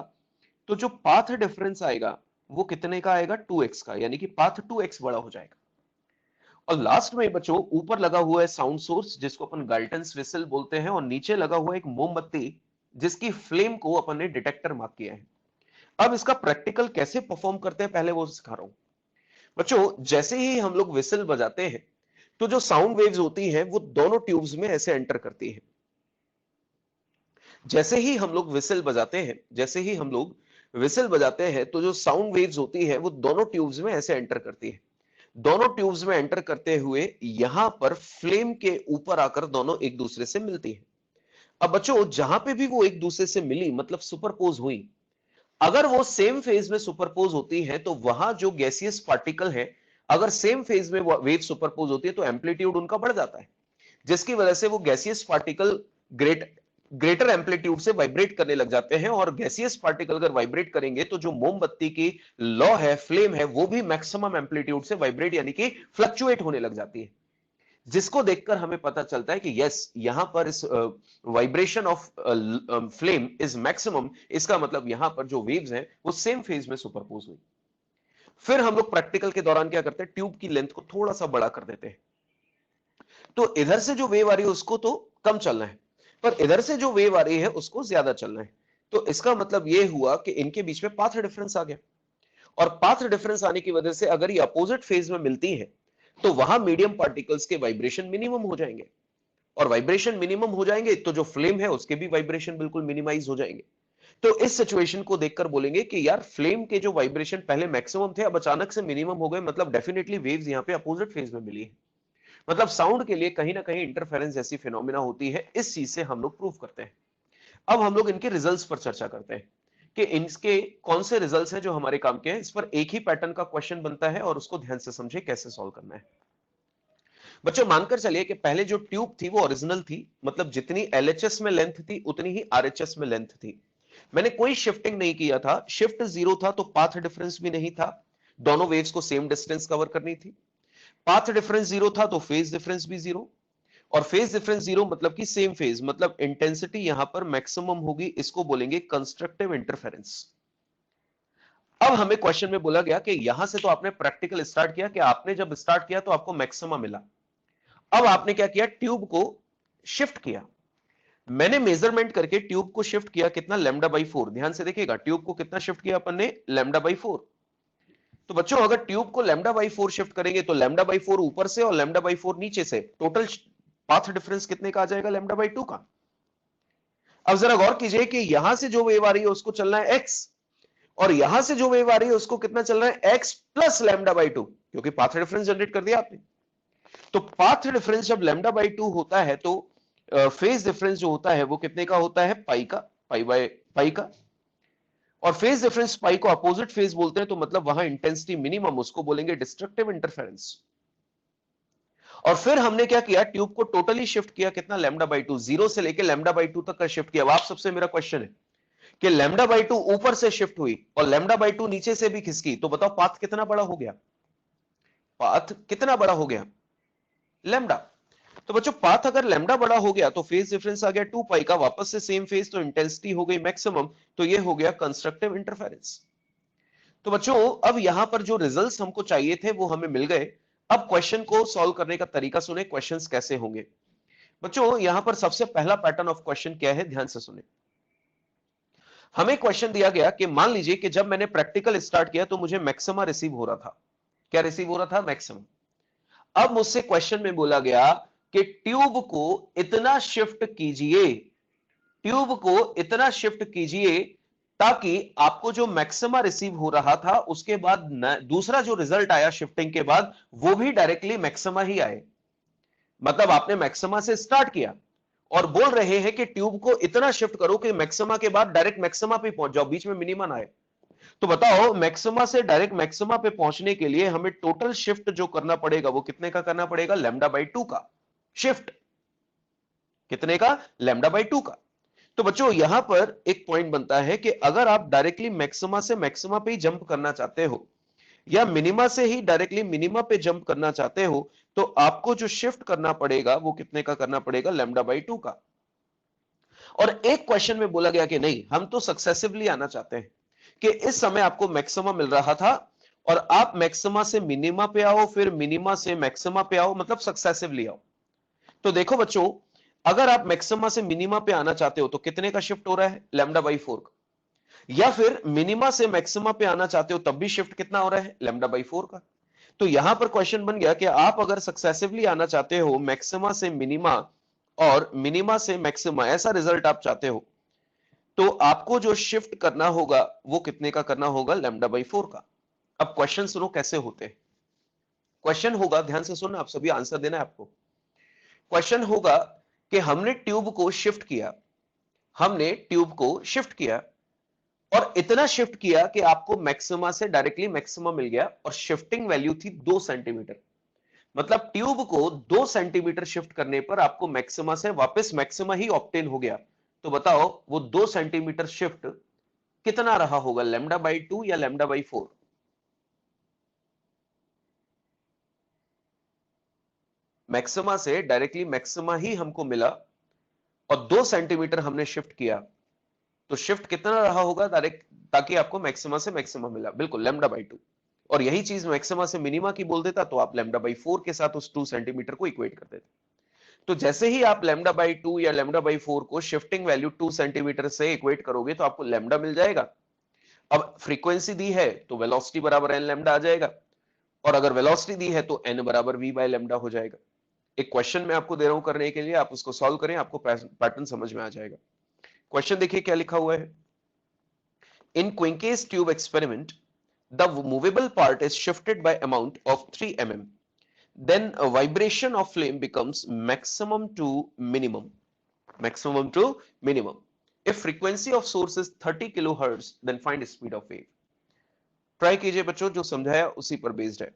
तो जो पाथ डिफरेंस आएगा वो कितने का आएगा, 2x का, यानी कि पाथ 2x बड़ा हो जाएगा। और लास्ट में बच्चों ऊपर लगा हुआ है साउंड सोर्स जिसको अपन गाल्टन्स व्हिसल बोलते हैं, और नीचे लगा हुआ एक मोमबत्ती जिसकी फ्लेम को अपन ने डिटेक्टर मार्क किया है। अब इसका प्रैक्टिकल कैसे परफॉर्म करते हैं पहले वो सिखा रहा हूं। बच्चों जैसे ही हम लोग व्हिसल बजाते हैं तो जो साउंड वेव्स होती हैं वो दोनों ट्यूब्स में ऐसे एंटर करती है। जैसे ही हम लोग व्हिसल बजाते हैं, जैसे ही हम लोग व्हिसल बजाते हैं तो जो साउंड वेव्स होती है वो दोनों ट्यूब्स में ऐसे एंटर करती है। दोनों ट्यूब्स में एंटर करते हुए यहां पर फ्लेम के ऊपर आकर दोनों एक दूसरे से मिलती है। अब बच्चों जहां पे भी वो एक दूसरे से मिली, मतलब सुपरपोज हुई, अगर वो सेम फेज में सुपरपोज होती है तो वहां जो गैसियस पार्टिकल है, अगर सेम फेज में वेव सुपरपोज होती है तो एम्पलीट्यूड उनका बढ़ जाता है, जिसकी वजह से वो गैसियस पार्टिकल ग्रेटर एम्पलीट्यूड से वाइब्रेट करने लग जाते हैं। और गैसियस पार्टिकल अगर वाइब्रेट करेंगे तो जो मोमबत्ती की लॉ है, फ्लेम है, वो भी मैक्सिमम एम्पलीट्यूड से वाइब्रेट यानी कि फ्लक्चुएट होने लग जाती है। जिसको देखकर हमें पता चलता है कि यस, यहां पर इस vibration of flame is maximum, इसका मतलब यहां पर जो वेव्स हैं वो सेम फेज में सुपरपोज हुई। फिर हम लोग प्रैक्टिकल के दौरान क्या करते हैं, ट्यूब की लेंथ को थोड़ा सा बड़ा कर देते हैं। तो इधर से जो वेव आ रही है उसको तो कम चलना है, पर इधर से जो वेव आ रही है उसको ज्यादा चलना है। तो इसका मतलब यह हुआ कि इनके बीच में पाथ डिफरेंस आ गया, और पाथ डिफरेंस आने की वजह से अगर ये अपोजिट फेज में मिलती है तो वहां मीडियम पार्टिकल्स के वाइब्रेशन मिनिमम हो जाएंगे, और वाइब्रेशन मिनिमम हो जाएंगे तो जो फ्लेम है उसके भी वाइब्रेशन बिल्कुल मिनिमाइज हो जाएंगे। तो इस सिचुएशन को देखकर बोलेंगे कि यार फ्लेम के जो वाइब्रेशन पहले मैक्सिमम थे अब अचानक से मिनिमम हो गए, मतलब डेफिनेटली वेव्स यहां पे अपोजिट फेज में मिली है। मतलब साउंड के लिए कहीं ना कहीं इंटरफेरेंस जैसी फिनोमिना होती है, इस चीज से हम लोग प्रूव करते हैं। अब हम लोग इनके रिजल्ट्स पर चर्चा करते हैं कि इनके कौन से रिजल्ट्स हैं जो हमारे काम के हैं। इस पर एक ही पैटर्न का क्वेश्चन बनता है और उसको ध्यान से समझे कैसे सॉल्व करना है। बच्चों मानकर चलिए कि पहले जो ट्यूब थी वो ओरिजिनल थी, मतलब जितनी एलएचएस में लेंथ थी उतनी ही आरएचएस में लेंथ थी। मैंने कोई शिफ्टिंग नहीं किया था, शिफ्ट जीरो था तो पाथ डिफरेंस भी नहीं था, दोनों वेव्स को सेम डिस्टेंस कवर करनी थी। पाथ डिफरेंस जीरो था तो फेज डिफरेंस भी जीरो, और फेज डिफरेंस जीरो मतलब कि सेम फेज, मतलब इंटेंसिटी यहां पर मैक्सिमम होगी, इसको बोलेंगे कंस्ट्रक्टिव इंटरफेरेंस। अब हमें क्वेश्चन में बोला गया कि यहां से तो आपने प्रैक्टिकल स्टार्ट किया कि आपने जब स्टार्ट किया तो आपको मैक्सिमम मिला। अब आपने क्या किया, ट्यूब को शिफ्ट किया। मैंने मेजरमेंट करके ट्यूब को शिफ्ट किया कितना, लैम्डा बाई 4। ध्यान से देखिएगा, ट्यूब को कितना शिफ्ट किया अपन ने, लैम्डा बाई 4। तो बच्चों अगर ट्यूब को लैम्डा बाई 4 शिफ्ट करेंगे तो लैम्डा बाई 4 ऊपर से और लैम्डा बाई 4 नीचे से, टोटल पाथ डिफरेंस कितने का आ जाएगा, लैम्डा बाई 2 का। अब जरा गौर कीजिए कि यहां से जो वेव आ रही है उसको चलना है एक्स, और यहां से जो वेव आ रही है उसको कितना चलना है, एक्स प्लस लैम्डा बाई 2, क्योंकि पाथ डिफरेंस जनरेट कर दिया आपने। तो पाथ डिफरेंस जब लैम्डा बाई 2 होता है तो फेज डिफरेंस जो होता है वो कितने का होता है, पाई का, पाई बाय पाई का। और फेज डिफरेंस पाई को अपोजिट फेज बोलते हैं, तो मतलब वहां इंटेंसिटी मिनिमम, उसको बोलेंगे डिस्ट्रक्टिव इंटरफेरेंस। और फिर हमने क्या किया, ट्यूब को टोटली शिफ्ट किया कितना, लैम्डा बाई 2, जीरो से लेकर लैम्डा बाई 2 तक का शिफ्ट किया। अब आप सबसे मेरा क्वेश्चन है कि लैम्डा बाई 2 ऊपर से शिफ्ट हुई और लैम्डा बाई 2 नीचे से भी खिसकी, तो बताओ पाथ कितना बड़ा हो गया, पाथ कितना बड़ा हो गया, लैम्डा। तो बच्चों पाथ अगर लैम्डा बड़ा हो गया तो फेज डिफरेंस आ गया 2 पाई का, वापस से सेम फेज, तो इंटेंसिटी हो गई मैक्सिमम, तो ये हो गया कंस्ट्रक्टिव इंटरफेरेंस। तो बच्चों अब यहां पर जो रिजल्ट्स हमको चाहिए थे वो हमें मिल गए। अब क्वेश्चन को सॉल्व करने का तरीका सुने, क्वेश्चंस कैसे होंगे। बच्चों यहां पर सबसे पहला पैटर्न ऑफ क्वेश्चन क्या है, ध्यान से सुने। हमें क्वेश्चन दिया गया कि मान लीजिए कि जब मैंने प्रैक्टिकल स्टार्ट किया तो मुझे मैक्सिमा रिसीव हो रहा था। क्या रिसीव हो रहा था, मैक्सिमम। अब मुझसे क्वेश्चन में बोला गया कि ट्यूब को इतना शिफ्ट कीजिए, ट्यूब को इतना शिफ्ट कीजिए ताकि आपको जो मैक्सिमा रिसीव हो रहा था उसके बाद दूसरा जो रिजल्ट आया शिफ्टिंग के बाद वो भी डायरेक्टली मैक्सिमा ही आए। मतलब आपने मैक्सिमा से स्टार्ट किया और बोल रहे हैं कि ट्यूब को इतना शिफ्ट करो कि मैक्सिमा के बाद डायरेक्ट मैक्सिमा पे पहुंच जाओ, बीच में मिनिमा ना आए। तो बताओ मैक्सिमा से डायरेक्ट मैक्सिमा पे पहुंचने के लिए हमें टोटल शिफ्ट जो करना पड़ेगा वो कितने का करना पड़ेगा, लैम्डा बाई 2 का शिफ्ट। कितने का, लैम्डा बाई 2 का। तो बच्चों यहां पर एक पॉइंट बनता है कि अगर आप डायरेक्टली मैक्सिमा से मैक्सिमा पे ही जंप करना चाहते हो या मिनिमा से ही डायरेक्टली मिनिमा पे जंप करना चाहते हो तो आपको जो शिफ्ट करना पड़ेगा वो कितने का करना पड़ेगा, लैम्डा बाई 2 का। और एक क्वेश्चन में बोला गया कि नहीं, हम तो सक्सेसिवली आना चाहते हैं कि इस समय आपको मैक्सिमा मिल रहा था और आप मैक्सिमा से मिनिमा पे आओ, फिर मिनिमा से मैक्सिमा पे आओ, मतलब सक्सेसिवली आओ। तो देखो बच्चों, अगर आप मैक्सिमा से मिनिमा पे आना चाहते हो तो कितने का शिफ्ट हो रहा है, लैम्डा बाई 4 का। या फिर मिनिमा से मैक्सिमा पे आना चाहते हो तब भी शिफ्ट कितना हो रहा है, लैम्डा बाई 4 का। तो यहां पर क्वेश्चन बन गया कि आप अगर सक्सेसिवली आना चाहते हो मैक्सिमा से मिनिमा और मिनिमा से मैक्सिमा, ऐसा रिजल्ट आप चाहते हो, तो आपको जो शिफ्ट करना होगा वो कितने का करना होगा, लैम्डा बाई 4 का। अब क्वेश्चन सुनो कैसे होते हैं। क्वेश्चन होगा, ध्यान से सुनना, आप सभी आंसर देना है आपको। क्वेश्चन होगा कि हमने ट्यूब को शिफ्ट किया, हमने ट्यूब को शिफ्ट किया और इतना शिफ्ट किया कि आपको मैक्सिमा से डायरेक्टली मैक्सिमा मिल गया और शिफ्टिंग वैल्यू थी 2 सेंटीमीटर। मतलब ट्यूब को 2 सेंटीमीटर शिफ्ट करने पर आपको मैक्सिमा से वापस मैक्सिमा ही ऑब्टेन हो गया। तो बताओ वो 2 सेंटीमीटर शिफ्ट कितना रहा होगा, लैम्डा बाई 2 या लैम्डा बाई 4। मैक्सिमा से डायरेक्टली मैक्सिमा ही हमको मिला और 2 सेंटीमीटर हमने शिफ्ट किया, तो शिफ्ट कितना रहा होगा डायरेक्ट, ताकि आपको मैक्सिमा से मैक्सिमा मिला, बिल्कुल लैम्डा बाई 2। और यही चीज मैक्सिमा से मिनिमा की बोल देता तो आप लैम्डा बाई 4 के साथ उस 2 सेंटीमीटर को इक्वेट कर देते। तो जैसे ही आप लैम्डा बाई 2 या लैम्डा बाई 4 को शिफ्टिंग वैल्यू 2 सेंटीमीटर से इक्वेट करोगे तो आपको लैम्डा मिल जाएगा। अब फ्रीक्वेंसी दी है तो वेलोसिटी बराबर एन लैम्डा आ जाएगा, और अगर वेलोसिटी दी है तो एन बराबर वी बाय लैम्डा हो जाएगा। एक क्वेश्चन मैं आपको दे रहा हूं करने के लिए, आप उसको सॉल्व करें, आपको पैटर्न समझ में आ जाएगा। क्वेश्चन देखिए क्या लिखा हुआ है। In Quincke's tube experiment the movable part is shifted by amount of 3 mm, then a vibration of flame becomes maximum to minimum, maximum to minimum. If frequency of source is 30 kilohertz, then find speed of wave. Try कीजिए बच्चों, जो समझाया उसी पर based है।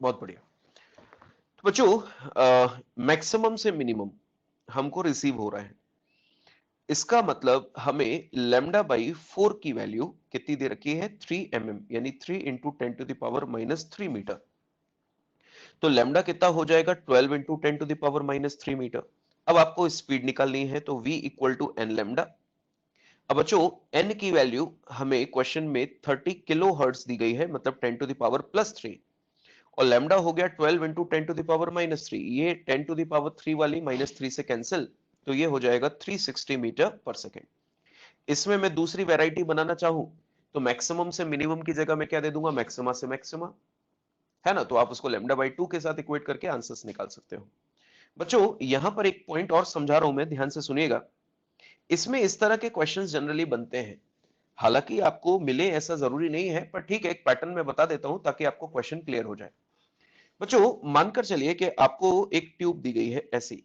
बहुत बढ़िया। तो बच्चों मैक्सिमम से मिनिमम हमको रिसीव हो रहा है, इसका मतलब हमें लैम्डा बाई 4 की वैल्यू कितनी दे रखी है, 3 mm, यानी 3 into 10 to the power -3 metre. तो लैम्डा कितना हो जाएगा, 12 into 10 to the power -3 metre. अब आपको स्पीड निकालनी है तो v equal to n lambda. अब बच्चों n की वैल्यू हमें क्वेश्चन में 30 किलो हर्ट्ज दी गई है, मतलब 10 टू द पावर +3, और लैम्डा हो गया 12 इंटू 10 टू द पावर -3। ये 10 टू द पावर 3 वाली -3 से कैंसिल, तो ये हो जाएगा 360 मीटर पर सेकेंड। इसमें मैं दूसरी वैरायटी बनाना चाहूं तो मैक्सिमम से मिनिमम की जगह मैं क्या दे दूंगा, मैक्सिमा से मैक्सिमा, है ना। तो आप उसको लैम्डा बाई 2 के साथ इक्वेट करके आंसर्स निकाल सकते हो। बच्चों यहां पर एक पॉइंट और समझा रहा हूं मैं, ध्यान से सुनिएगा। इसमें इस तरह के क्वेश्चंस जनरली बनते हैं, हालांकि आपको मिले ऐसा जरूरी नहीं है, पर ठीक है एक पैटर्न में बता देता हूं ताकि आपको क्वेश्चन क्लियर हो जाए। बच्चों मानकर चलिए कि आपको एक ट्यूब दी गई है, ऐसी,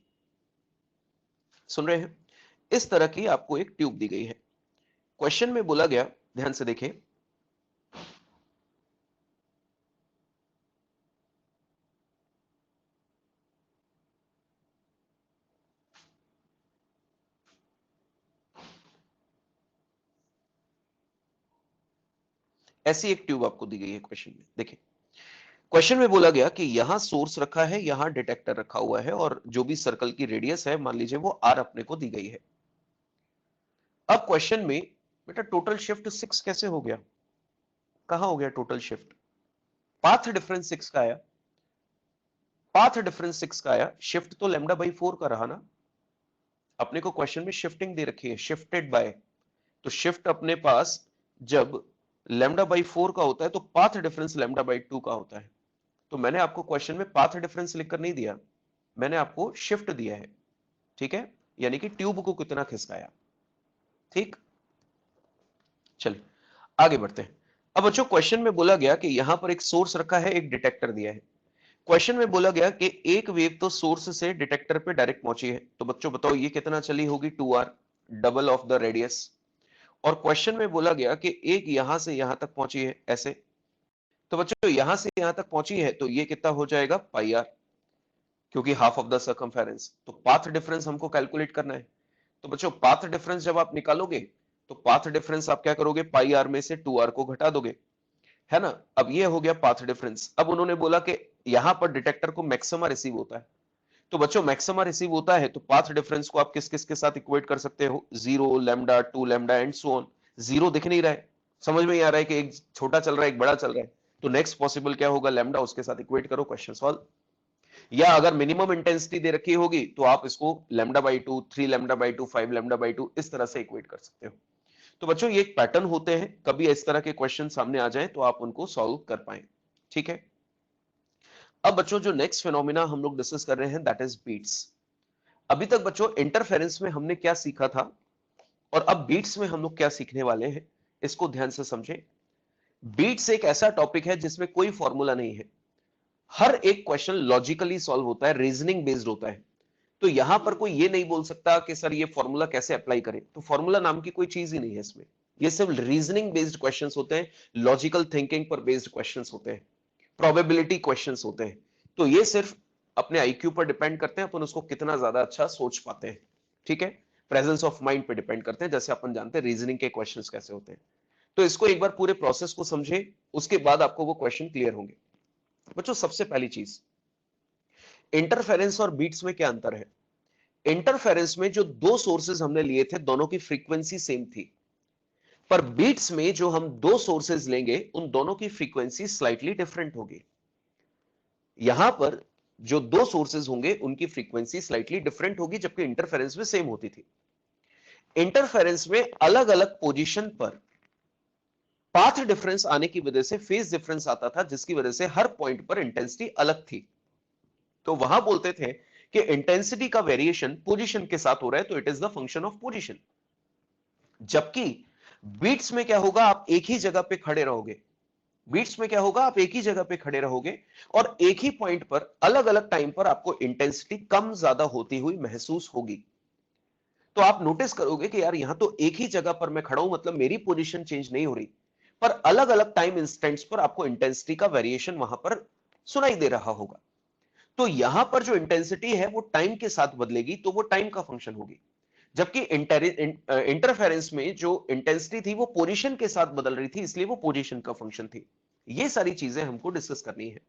सुन रहे हैं, इस तरह की आपको एक ट्यूब दी गई है। क्वेश्चन में बोला गया, ध्यान से देखें, ऐसी एक ट्यूब आपको दी गई है क्वेश्चन में। देखिए क्वेश्चन में बोला गया कि यहां सोर्स रखा है, यहां डिटेक्टर रखा हुआ है, और जो भी सर्कल की रेडियस है मान लीजिए वो आर अपने को दी गई है। अब क्वेश्चन में बेटा टोटल शिफ्ट 6 कैसे हो गया, कहां हो गया टोटल शिफ्ट, पाथ डिफरेंस 6 का आया, पाथ डिफरेंस 6 का आया, शिफ्ट तो लैम्डा बाई 4 का रहा ना। अपने को क्वेश्चन में शिफ्टिंग दे रखी है, शिफ्टेड बाय, तो शिफ्ट अपने पास जब लैम्डा बाई 4 का होता है तो पाथ डिफरेंस लैम्डा बाई 2 का होता है। तो मैंने आपको क्वेश्चन में पाथ डिफरेंस लिखकर नहीं दिया, मैंने आपको शिफ्ट दिया है, ठीक है, यानी कि ट्यूब को कितना खिसकाया। ठीक, चलिए आगे बढ़ते हैं। अब बच्चों क्वेश्चन में बोला गया कि यहां पर एक सोर्स रखा है, एक डिटेक्टर दिया है। क्वेश्चन में बोला गया कि एक वेव तो सोर्स से डिटेक्टर पे डायरेक्ट पहुंची है, तो बच्चों बताओ ये कितना चली होगी, 2r, double of the radius. और क्वेश्चन में बोला गया कि एक यहां से यहां तक पहुंची है, ऐसे, तो बच्चों यहां से यहां तक पहुंची है तो ये कितना हो जाएगा, पाई आर, क्योंकि हाफ ऑफ द सर्कमफेरेंस। तो पाथ डिफरेंस हमको कैलकुलेट करना है, तो बच्चों पाथ डिफरेंस जब आप निकालोगे तो पाथ डिफरेंस आप क्या करोगे, पाई आर में से 2r को घटा दोगे, है ना। अब ये हो गया पाथ डिफरेंस। अब उन्होंने बोला कि यहां पर डिटेक्टर को मैक्सिमा रिसीव होता है, तो बच्चों मैक्सिमा रिसीव होता है तो पाथ डिफरेंस को आप किस किस के साथ इक्वेट कर सकते हो, 0, lambda, 2 lambda and so on. 0 दिख नहीं रहा है, समझ में ही आ रहा है कि एक छोटा चल रहा है एक बड़ा चल रहा है, तो नेक्स्ट पॉसिबल क्या होगा, लैम्डा, उसके साथ इक्वेट करो, क्वेश्चन सॉल्व। या अगर मिनिमम इंटेंसिटी दे रखी होगी तो आप इसको lambda by 2, 3 lambda by 2, 5 lambda by 2 इस तरह से इक्वेट कर सकते हो। तो बच्चों ये एक पैटर्न होते हैं, कभी इस तरह के क्वेश्चन सामने आ जाए तो आप उनको सॉल्व कर पाए, ठीक है। अब बच्चों जो नेक्स्ट फिनोमिना हम लोग डिस्कस कर रहे हैं दैट इज बीट्स। अभी तक बच्चों इंटरफेरेंस में हमने क्या सीखा था, और अब बीट्स में हम लोग क्या सीखने वाले हैं, इसको ध्यान से समझे। बीट्स एक ऐसा टॉपिक है जिसमें कोई फॉर्मूला नहीं है, हर एक क्वेश्चन लॉजिकली सॉल्व होता है, रीजनिंग बेस्ड होता है। तो यहां पर कोई ये नहीं बोल सकता कि सर ये फॉर्मूला कैसे अप्लाई करें, तो फॉर्मूला नाम की कोई चीज ही नहीं है इसमें। ये सिर्फ रीजनिंग बेस्ड क्वेश्चंस होते हैं, लॉजिकल थिंकिंग पर बेस्ड क्वेश्चंस होते हैं, प्रोबेबिलिटी क्वेश्चंस होते हैं। तो ये सिर्फ अपने आईक्यू पर डिपेंड करते हैं, अपन उसको कितना ज्यादा अच्छा सोच पाते हैं। ठीक है, प्रेजेंस ऑफ माइंड पे डिपेंड करते हैं, जैसे अपन जानते हैं रीजनिंग के क्वेश्चंस कैसे होते हैं। तो इसको एक बार पूरे प्रोसेस को समझे, उसके बाद आपको वो क्वेश्चन क्लियर होंगे। बच्चों, सबसे पहली चीज, इंटरफेरेंस और बीट्स में क्या अंतर है? इंटरफेरेंस में जो दो सोर्सेज हमने लिए थे, दोनों की फ्रीक्वेंसी सेम थी, पर बीट्स में जो हम दो सोर्सेज लेंगे, उन दोनों की फ्रीक्वेंसी स्लाइटली डिफरेंट होगी। यहां पर जो दो सोर्सेज होंगे, उनकी फ्रीक्वेंसी स्लाइटली डिफरेंट होगी, जबकि इंटरफेरेंस में सेम होती थी। इंटरफेरेंस में अलग अलग पोजीशन पर पाथ डिफरेंस आने की वजह से फेज डिफरेंस आता था, जिसकी वजह से हर पॉइंट पर इंटेंसिटी अलग थी। तो वहां बोलते थे कि इंटेंसिटी का वेरिएशन पोजीशन के साथ हो रहा है, तो it is the function of position. जबकि बीट्स में क्या होगा, आप एक ही जगह पे खड़े रहोगे। बीट्स में क्या होगा, आप एक ही जगह पे खड़े रहोगे और एक ही पॉइंट पर अलग अलग टाइम पर आपको इंटेंसिटी कम ज्यादा होती हुई महसूस होगी। तो आप नोटिस करोगे कि यार यहां तो एक ही जगह पर मैं खड़ा हूं, मतलब मेरी पोजीशन चेंज नहीं हो रही, पर अलग अलग टाइम इंस्टेंट्स पर आपको इंटेंसिटी का वेरिएशन वहां पर सुनाई दे रहा होगा। तो यहां पर जो इंटेंसिटी है वो टाइम के साथ बदलेगी, तो वो टाइम का फंक्शन होगी। जबकि इंटरफेरेंस में जो इंटेंसिटी थी वो पोजीशन के साथ बदल रही थी, इसलिए वो पोजीशन का फंक्शन थी। ये सारी चीजें हमको डिस्कस करनी है।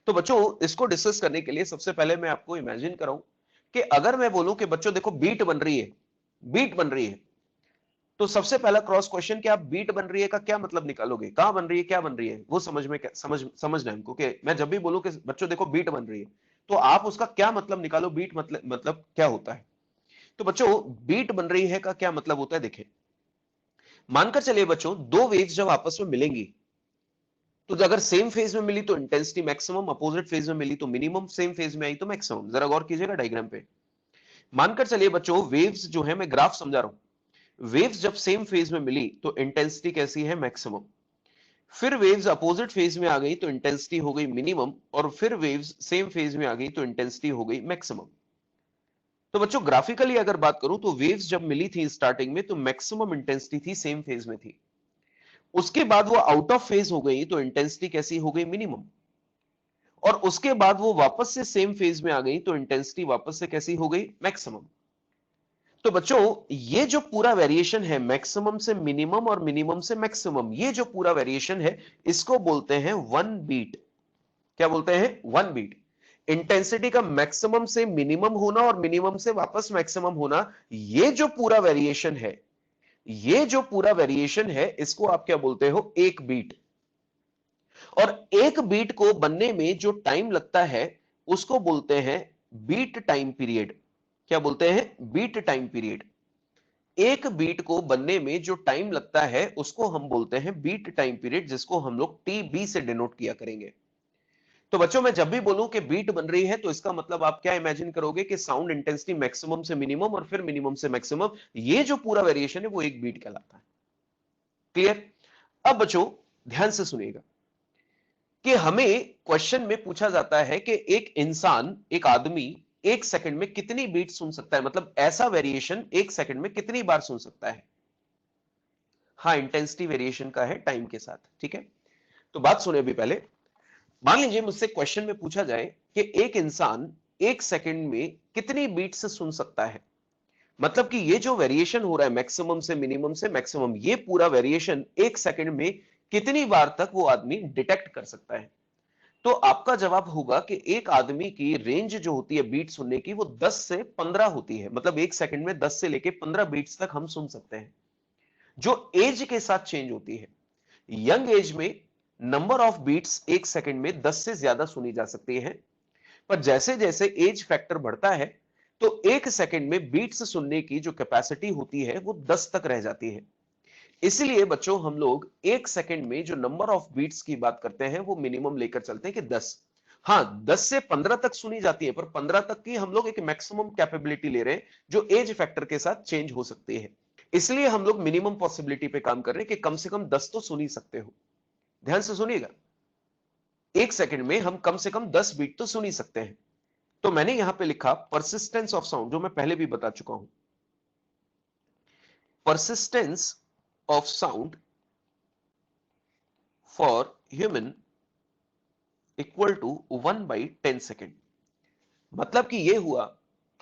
तो बच्चों, इसको डिस्कस करने के लिए सबसे पहले मैं आपको इमेजिन कराऊं कि अगर मैं बोलूं कि बच्चों देखो बीट बन रही है, बीट बन रही है, तो सबसे पहला क्रॉस क्वेश्चन कि आप बीट बन रही है का क्या मतलब निकालोगे? कहां बन रही है, क्या बन रही है, वो समझना है हमको। कि मैं जब भी बोलूं कि बच्चों देखो बीट बन रही है, तो आप उसका क्या मतलब निकालो। बीट मतलब क्या होता है? तो बच्चों, बीट बन रही है का क्या मतलब होता है, देखें। मानकर चलिए बच्चों, दो वेव्स जब आपस में मिलेंगी, तो अगर सेम फेज में मिली तो इंटेंसिटी मैक्सिमम, अपोजिट फेज में मिली तो मिनिमम, सेम फेज में आई तो मैक्सिमम। जरा गौर कीजिएगा डायग्राम पे। मानकर चलिए बच्चों, वेव्स जो है, मैं ग्राफ समझा रहा हूं, वेव्स जब सेम फेज में मिली तो इंटेंसिटी कैसी है, मैक्सिमम। फिर वेव्स अपोजिट फेज में आ गई तो इंटेंसिटी हो गई मिनिमम, और फिर वेव्स सेम फेज में आ गई तो इंटेंसिटी हो गई मैक्सिमम। तो बच्चों, ग्राफिकली अगर बात करूं तो वेव्स जब मिली थी स्टार्टिंग में तो मैक्सिमम इंटेंसिटी थी, सेम फेज में थी। उसके बाद वो आउट ऑफ फेज हो गई तो इंटेंसिटी कैसी हो गई, मिनिमम। और उसके बाद वो वापस से सेम फेज में आ गई तो इंटेंसिटी वापस से कैसी हो गई, मैक्सिमम। तो बच्चों, ये जो पूरा वेरिएशन है, मैक्सिमम से मिनिमम और मिनिमम से मैक्सिमम, ये जो पूरा वेरिएशन है, इसको बोलते हैं वन बीट। क्या बोलते हैं, वन बीट। इंटेंसिटी का मैक्सिमम से मिनिमम होना और मिनिमम से वापस मैक्सिमम होना, ये जो पूरा वेरिएशन है, ये जो पूरा वेरिएशन है, इसको आप क्या बोलते हो, एक बीट। और एक बीट को बनने में जो टाइम लगता है, उसको बोलते हैं बीट टाइम पीरियड। क्या बोलते हैं, बीट टाइम पीरियड। एक बीट को बनने में जो टाइम लगता है, उसको हम बोलते हैं बीट टाइम पीरियड, जिसको हम लोग टीबी से डिनोट किया करेंगे। तो बच्चों, मैं जब भी बोलूं कि बीट बन रही है, तो इसका मतलब आप क्या इमेजिन करोगे कि साउंड इंटेंसिटी मैक्सिमम से मिनिमम और फिर मिनिमम से मैक्सिमम, ये जो पूरा वेरिएशन है वो एक बीट कहलाता है। क्लियर? अब बच्चों, ध्यान से सुनिएगा कि हमें क्वेश्चन में पूछा जाता है कि एक इंसान, एक आदमी एक सेकंड में कितनी बीट सुन सकता है, मतलब ऐसा वेरिएशन एक सेकंड में कितनी बार सुन सकता है। हाँ, इंटेंसिटी वेरिएशन का है टाइम के साथ। ठीक है, तो बात सुने अभी पहले। मान लीजिए मुझसे क्वेश्चन में पूछा जाए कि एक इंसान एक सेकंड में कितनी बीट से सुन सकता है, मतलब कि ये जो वेरिएशन हो रहा है मैक्सिमम से मिनिमम से मैक्सिमम, ये पूरा वेरिएशन एक सेकंड में कितनी बार तक वो आदमी डिटेक्ट कर सकता है। तो आपका जवाब होगा कि एक आदमी की रेंज जो होती है बीट सुनने की, वो 10 से 15 होती है, मतलब एक सेकंड में 10 से लेके 15 बीट्स तक हम सुन सकते हैं, जो एज के साथ चेंज होती है। यंग एज में नंबर ऑफ बीट्स एक सेकंड में 10 से ज्यादा सुनी जा सकती है, पर जैसे जैसे एज फैक्टर बढ़ता है, तो एक सेकंड में बीट्स सुनने की जो कैपेसिटी होती है वो 10 तक रह जाती है। इसलिए बच्चों, हम लोग एक सेकंड में जो नंबर ऑफ बीट्स की बात करते हैं, वो मिनिमम लेकर चलते हैं कि 10। हाँ, 10 से 15 तक सुनी जाती है, पर 15 तक की हम लोग एक मैक्सिमम कैपेबिलिटी ले रहे हैं, जो एज फैक्टर के साथ चेंज हो सकती है। इसलिए हम लोग मिनिमम पॉसिबिलिटी पे काम कर रहे हैं कि कम से कम 10 तो सुन ही सकते हो। ध्यान से सुनिएगा, एक सेकंड में हम कम से कम 10 बीट तो सुन ही सकते हैं। तो मैंने यहां पे लिखा परसिस्टेंस ऑफ साउंड, जो मैं पहले भी बता चुका हूं। Persistence of sound for human equal to 1/10 second. मतलब कि यह हुआ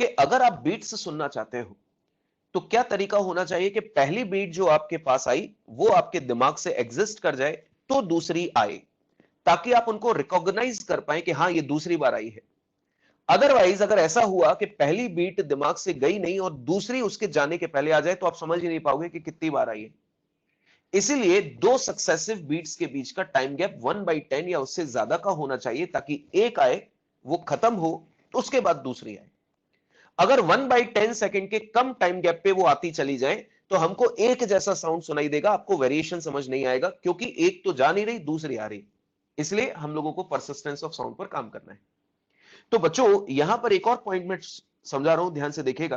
कि अगर आप बीट्स सुनना चाहते हो तो क्या तरीका होना चाहिए कि पहली बीट जो आपके पास आई वो आपके दिमाग से एग्जिस्ट कर जाए तो दूसरी आए, ताकि आप उनको रिकॉग्नाइज कर पाए कि हाँ ये दूसरी बार आई है। अदरवाइज अगर ऐसा हुआ कि पहली बीट दिमाग से गई नहीं और दूसरी उसके जाने के पहले आ जाए तो आप समझ ही नहीं पाओगे कि कितनी बार आई है। इसीलिए दो सक्सेसिव बीट्स के बीच का टाइम गैप 1/10 या उससे ज्यादा का होना चाहिए, ताकि एक आए वो खत्म हो तो उसके बाद दूसरी आए। अगर 1/10 सेकंड के कम टाइम गैप पे वो आती चली जाए तो हमको एक जैसा साउंड सुनाई देगा, आपको वेरिएशन समझ नहीं आएगा, क्योंकि एक तो जा नहीं रही दूसरी आ रही। इसलिए हम लोगों को परसिस्टेंस ऑफ साउंड पर काम करना है। तो बच्चों यहां पर एक और पॉइंट मैं समझा रहा हूं, ध्यान से देखिएगा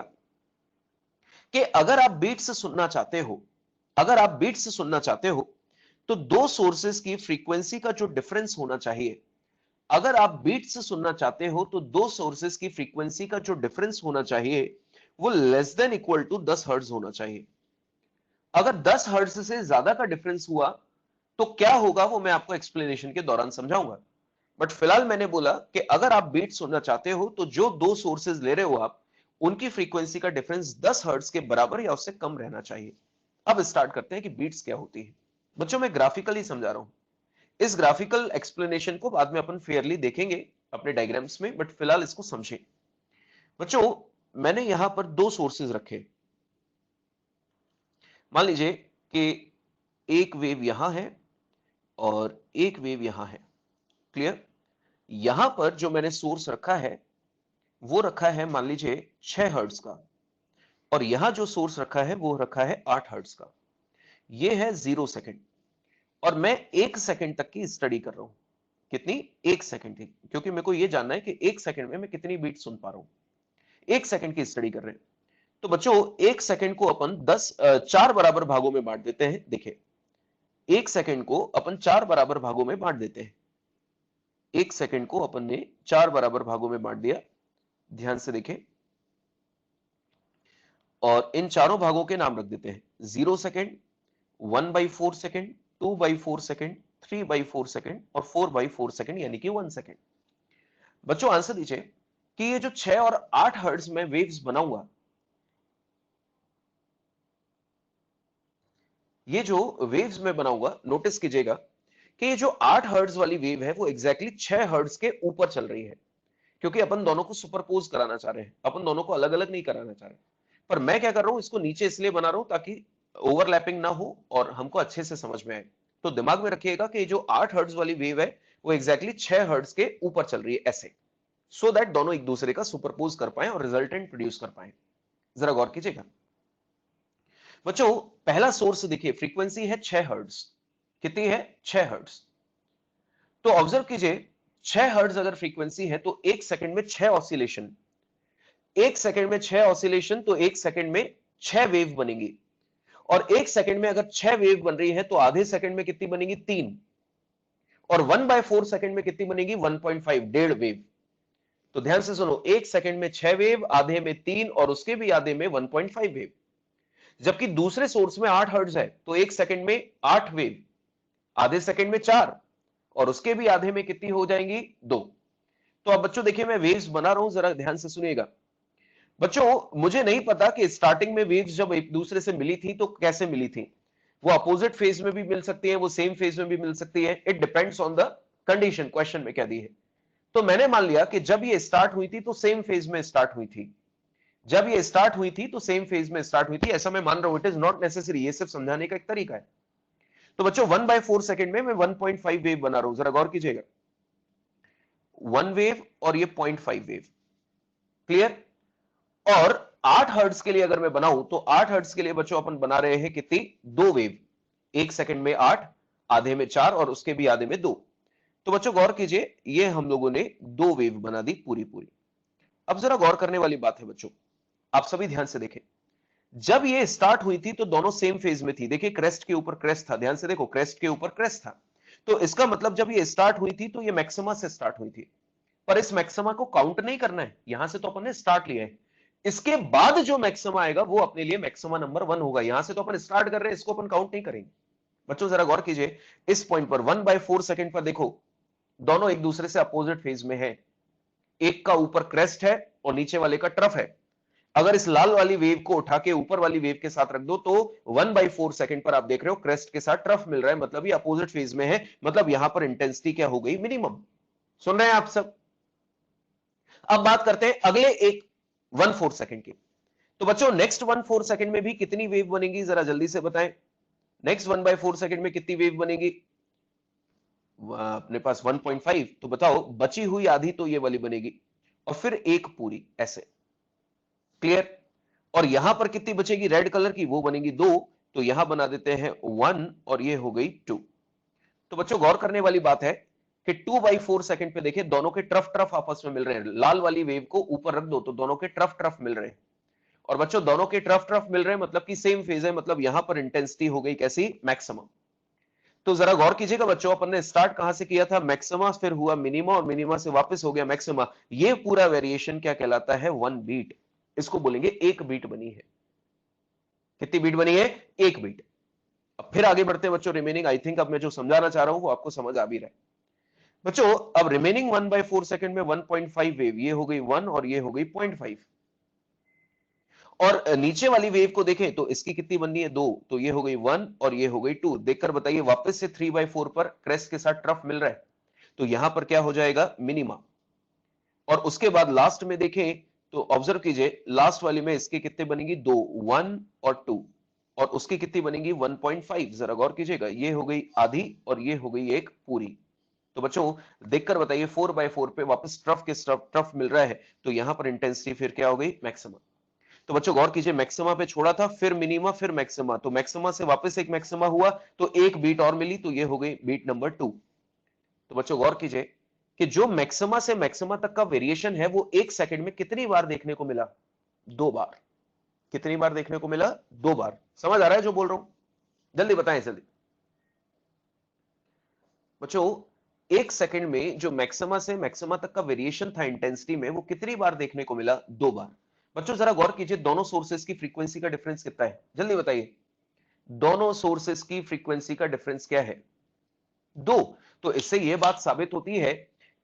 कि अगर आप बीट्स सुनना चाहते हो, अगर आप बीट्स सुनना चाहते हो तो दो सोर्सेस की फ्रीक्वेंसी का जो डिफरेंस होना चाहिए, अगर आप बीट्स सुनना चाहते हो तो दो सोर्सेस की फ्रीक्वेंसी का जो डिफरेंस होना चाहिए वो less than equal to 10 hertz होना चाहिए। अगर 10 हर्ट्ज से ज्यादा का डिफरेंस हुआ तो क्या होगा वो मैं आपको एक्सप्लेनेशन के दौरान समझाऊंगा। बट फिलहाल मैंने बोला कि अगर आप बीट सुनना चाहते हो तो जो दो सोर्सेज ले रहे हो आप, उनकी फ्रीक्वेंसी का डिफरेंस 10 हर्ट्ज के बराबर या उससे कम रहना चाहिए। अब स्टार्ट करते हैं कि बीट्स क्या होती है। बच्चों मैं ग्राफिकली समझा रहा हूं, इस ग्राफिकल एक्सप्लेनेशन को बाद में अपन फेयरली देखेंगे अपने डायग्राम्स में, बट फिलहाल इसको समझें। बच्चों मैंने यहां पर दो सोर्सेज रखे। मान लीजिए कि एक वेव यहां है और एक वेव यहां है। क्लियर? यहां पर जो मैंने सोर्स रखा है वो रखा है मान लीजिए 6 हर्ट्ज का, और यहां जो सोर्स रखा है वो रखा है 8 हर्ट्ज का। ये है 0 सेकंड, और मैं 1 सेकंड तक की स्टडी कर रहा हूं। कितनी? 1 सेकंड की, क्योंकि मेरे को ये जानना है कि 1 सेकंड में मैं कितनी बीट सुन पा रहा हूं। 1 सेकंड की स्टडी कर रहे हैं। तो बच्चों 1 सेकंड को अपन 4 बराबर भागों में बांट देते हैं। देखिए 1 सेकंड को अपन 4 बराबर भागों में बांट देते हैं। 1 सेकंड को अपन ने 4 बराबर भागों में बांट दिया। ध्यान से देखें, और इन चारों भागों के नाम रख देते हैं। 0 सेकंड, 1/4 सेकंड, 2/4 सेकंड, 3/4 सेकंड और 4/4 सेकंड, यानी कि 1 सेकंड। बच्चों आंसर दीजिए कि ये जो 6 और 8 हर्ट्ज में वेव्स बनाऊंगा, ये जो वेव्स में बनाऊंगा, नोटिस कीजिएगा कि ये जो 8 हर्ट्ज वाली वेव है वो एग्जैक्टली 6 हर्ट्ज के ऊपर चल रही है, क्योंकि अपन दोनों को सुपरपोज कराना चाह रहे हैं, अपन दोनों को अलग अलग नहीं कराना चाह रहे। पर मैं क्या कर रहा हूं, इसको नीचे इसलिए बना रहा हूं ताकि ओवरलैपिंग ना हो और हमको अच्छे से समझ में आए। तो दिमाग में रखिएगा कि जो 8 हर्ट्ज वाली वेव है वो एग्जैक्टली 6 हर्ट्ज के ऊपर चल रही है, ऐसे, सो दैट दोनों एक दूसरे का सुपरपोज कर पाए और रिजल्टेंट प्रोड्यूस कर पाए। जरा गौर कीजिएगा बच्चों, पहला सोर्स देखिए, फ्रीक्वेंसी है 6 हर्ट्ज। कितनी है? 6 हर्ट्ज। तो ऑब्जर्व कीजिए, 6 हर्ट्ज अगर फ्रीक्वेंसी है तो 1 सेकंड में 6 ऑसिलेशन, 1 सेकंड में 6 ऑसिलेशन, तो 1 सेकंड में 6 वेव बनेंगी। और 1 सेकंड में अगर 6 वेव बन रही है तो आधे सेकंड में कितनी बनेगी? 3। और 1/4 सेकंड में कितनी बनेगी? 1.5, 1.5 वेव। तो ध्यान से सुनो, 1 सेकंड में 6 वेव, आधे में 3 और उसके भी आधे में 1.5 वेव। जबकि दूसरे सोर्स में 8 हर्ट्ज है तो 1 सेकंड में 8 वेव, आधे सेकंड में 4 और उसके भी आधे में कितनी हो जाएंगी? 2। तो अब बच्चों देखिए मैं वेव्स बना रहा हूं, जरा ध्यान से सुनिएगा। बच्चों मुझे नहीं पता कि स्टार्टिंग में वेव्स जब एक दूसरे से मिली थी तो कैसे मिली थी। वो अपोजिट फेज में भी मिल सकती है, वो सेम फेज में भी मिल सकती है। It depends on the condition, question में क्या दी है। तो मैंने मान लिया कि जब ये स्टार्ट हुई थी तो सेम फेज में स्टार्ट हुई थी, जब ये स्टार्ट हुई थी तो सेम फेज में स्टार्ट हुई थी, ऐसा मैं मान रहा हूं। इट इज नॉट नेसेसरी, ये सिर्फ समझाने का एक तरीका है। तो बच्चों 1/4 सेकंड में मैं 1.5 वेव बना रहा हूं, जरा गौर कीजिएगा। 1 वेव और ये 0.5 वेव। क्लियर? और 8 हर्ट्ज के लिए अगर मैं बनाऊं तो 8 हर्ट्ज के लिए बच्चों अपन बना रहे हैं कितनी? 2 वेव। 1 सेकंड में 8, आधे में 4 और उसके भी आधे में 2। तो बच्चों गौर कीजिए, ये हम लोगों ने 2 वेव बना दी पूरी पूरी। अब जरा गौर करने वाली बात है बच्चों, आप सभी ध्यान से देखें। जब ये स्टार्ट हुई थी तो दोनों सेम फेज में थी। देखिए क्रेस्ट के ऊपर क्रेस्ट था, ध्यान से देखो, क्रेस्ट के ऊपर क्रेस्ट था। तो इसका मतलब जब ये स्टार्ट हुई थी तो ये मैक्सिमा से स्टार्ट हुई थी। पर इस मैक्सिमा को काउंट नहीं करना है, यहां से तो अपन ने स्टार्ट लिया है। इसके बाद जो मैक्सिमा आएगा वो अपने लिए मैक्सिमा नंबर 1 होगा। यहां से तो अपन स्टार्ट कर रहे हैं, इसको अपन काउंट नहीं करेंगे। बच्चों जरा गौर कीजिए, इस पॉइंट पर 1/4 सेकंड पर देखो, दोनों एक दूसरे से अपोजिट फेज में है। एक का ऊपर क्रेस्ट है और नीचे वाले का ट्रफ है। अगर इस लाल वाली वेव को उठा के ऊपर वाली वेव के साथ रख दो तो 1/4 सेकंड पर आप देख रहे हो क्रेस्ट के साथ ट्रफ मिल रहा है, मतलब ये अपोजिट फेज में है, मतलब यहां पर इंटेंसिटी क्या हो गई, मिनिमम। सुन रहे हैं आप सब? अब बात करते हैं अगले एक 1/4 सेकंड की। तो बच्चों नेक्स्ट 1/4 सेकंड में भी कितनी वेव बनेगी, जरा जल्दी से बताएं। नेक्स्ट 1/4 सेकंड में कितनी वेव बनेगी? अपने पास 1.5, तो बताओ बची हुई आधी तो ये वाली बनेगी और फिर एक पूरी, ऐसे। क्लियर? और यहां पर कितनी बचेगी रेड कलर की, वो बनेगी 2, तो यहां बना देते हैं 1 और ये हो गई 2। तो बच्चों गौर करने वाली बात है कि 2/4 सेकंड पे देखिए दोनों के ट्रफ ट्रफ आपस में मिल रहे हैं। लाल वाली वेव को ऊपर रख दो तो दोनों के ट्रफ ट्रफ मिल रहे हैं। और बच्चों दोनों के ट्रफ ट्रफ मिल रहे हैं मतलब कि सेम फेज है, मतलब यहां पर इंटेंसिटी हो गई कैसी, मैक्सिमम। तो जरा गौर कीजिएगा बच्चों, अपन ने स्टार्ट कहां से किया था, मैक्सिमा, फिर हुआ मिनिमा और मिनिमा से वापस हो गया मैक्सिमा। ये पूरा वेरिएशन क्या कहलाता है, 1 बीट। इसको बोलेंगे एक बीट बनी है। कितनी बीट बनी है, एक बीट। अब फिर आगे बढ़ते हैं बच्चों, रिमेनिंग आई थिंक अब मैं जो समझाना चाह रहा हूं वो आपको समझ आ भी रहा है। बच्चों अब रिमेनिंग 1/4 सेकंड में 1.5 वेव, ये हो गई 1 और ये हो गई 0.5। और नीचे वाली वेव को देखें तो इसकी कितनी बननी है, 2, तो ये हो गई 1 और ये हो गई 2। देखकर बताइए वापस से 3/4 पर क्रेस्ट के साथ ट्रफ मिल रहा है, तो यहां पर क्या हो जाएगा, मिनिमा। और उसके बाद लास्ट में देखें तो ऑब्जर्व कीजिए, लास्ट वाली में इसकी कितने बनेगी, 2, 1 और 2, और उसकी कितनी बनेगी 1.5। जरा गौर कीजिएगा, ये हो गई आधी और ये हो गई एक पूरी। तो बच्चों देखकर बताइए 4/4 पे वापस ट्रफ के ट्रफ मिल रहा है, तो यहां पर इंटेंसिटी फिर क्या हो गई, मैक्सिमम। तो बच्चों गौर कीजिए, मैक्सिमा पे छोड़ा था, फिर मिनिमा, फिर मैक्सिमा, तो मैक्सिमा से वापस एक मैक्सिमा हुआ, तो एक बीट और मिली, तो ये हो गई बीट नंबर 2। तो बच्चों गौर कीजिए कि जो मैक्सिमा से मैक्सिमा तक का वेरिएशन है वो एक सेकंड में कितनी बार देखने को मिला, 2 बार। कितनी बार देखने को मिला, 2 बार। समझ आ रहा है जो बोल रहा हूं, जल्दी बताएं जल्दी। बच्चों एक सेकंड में जो मैक्सिमा से मैक्सिमा तक का वेरिएशन था इंटेंसिटी में, वो कितनी बार देखने को मिला, 2 बार। बच्चों जरा गौर कीजिए, दोनों सोर्सेस की फ्रीक्वेंसी का डिफरेंस कितना है, जल्दी बताइए। दोनों सोर्सेस की फ्रीक्वेंसी का डिफरेंस क्या है, 2। तो इससे यह बात साबित होती है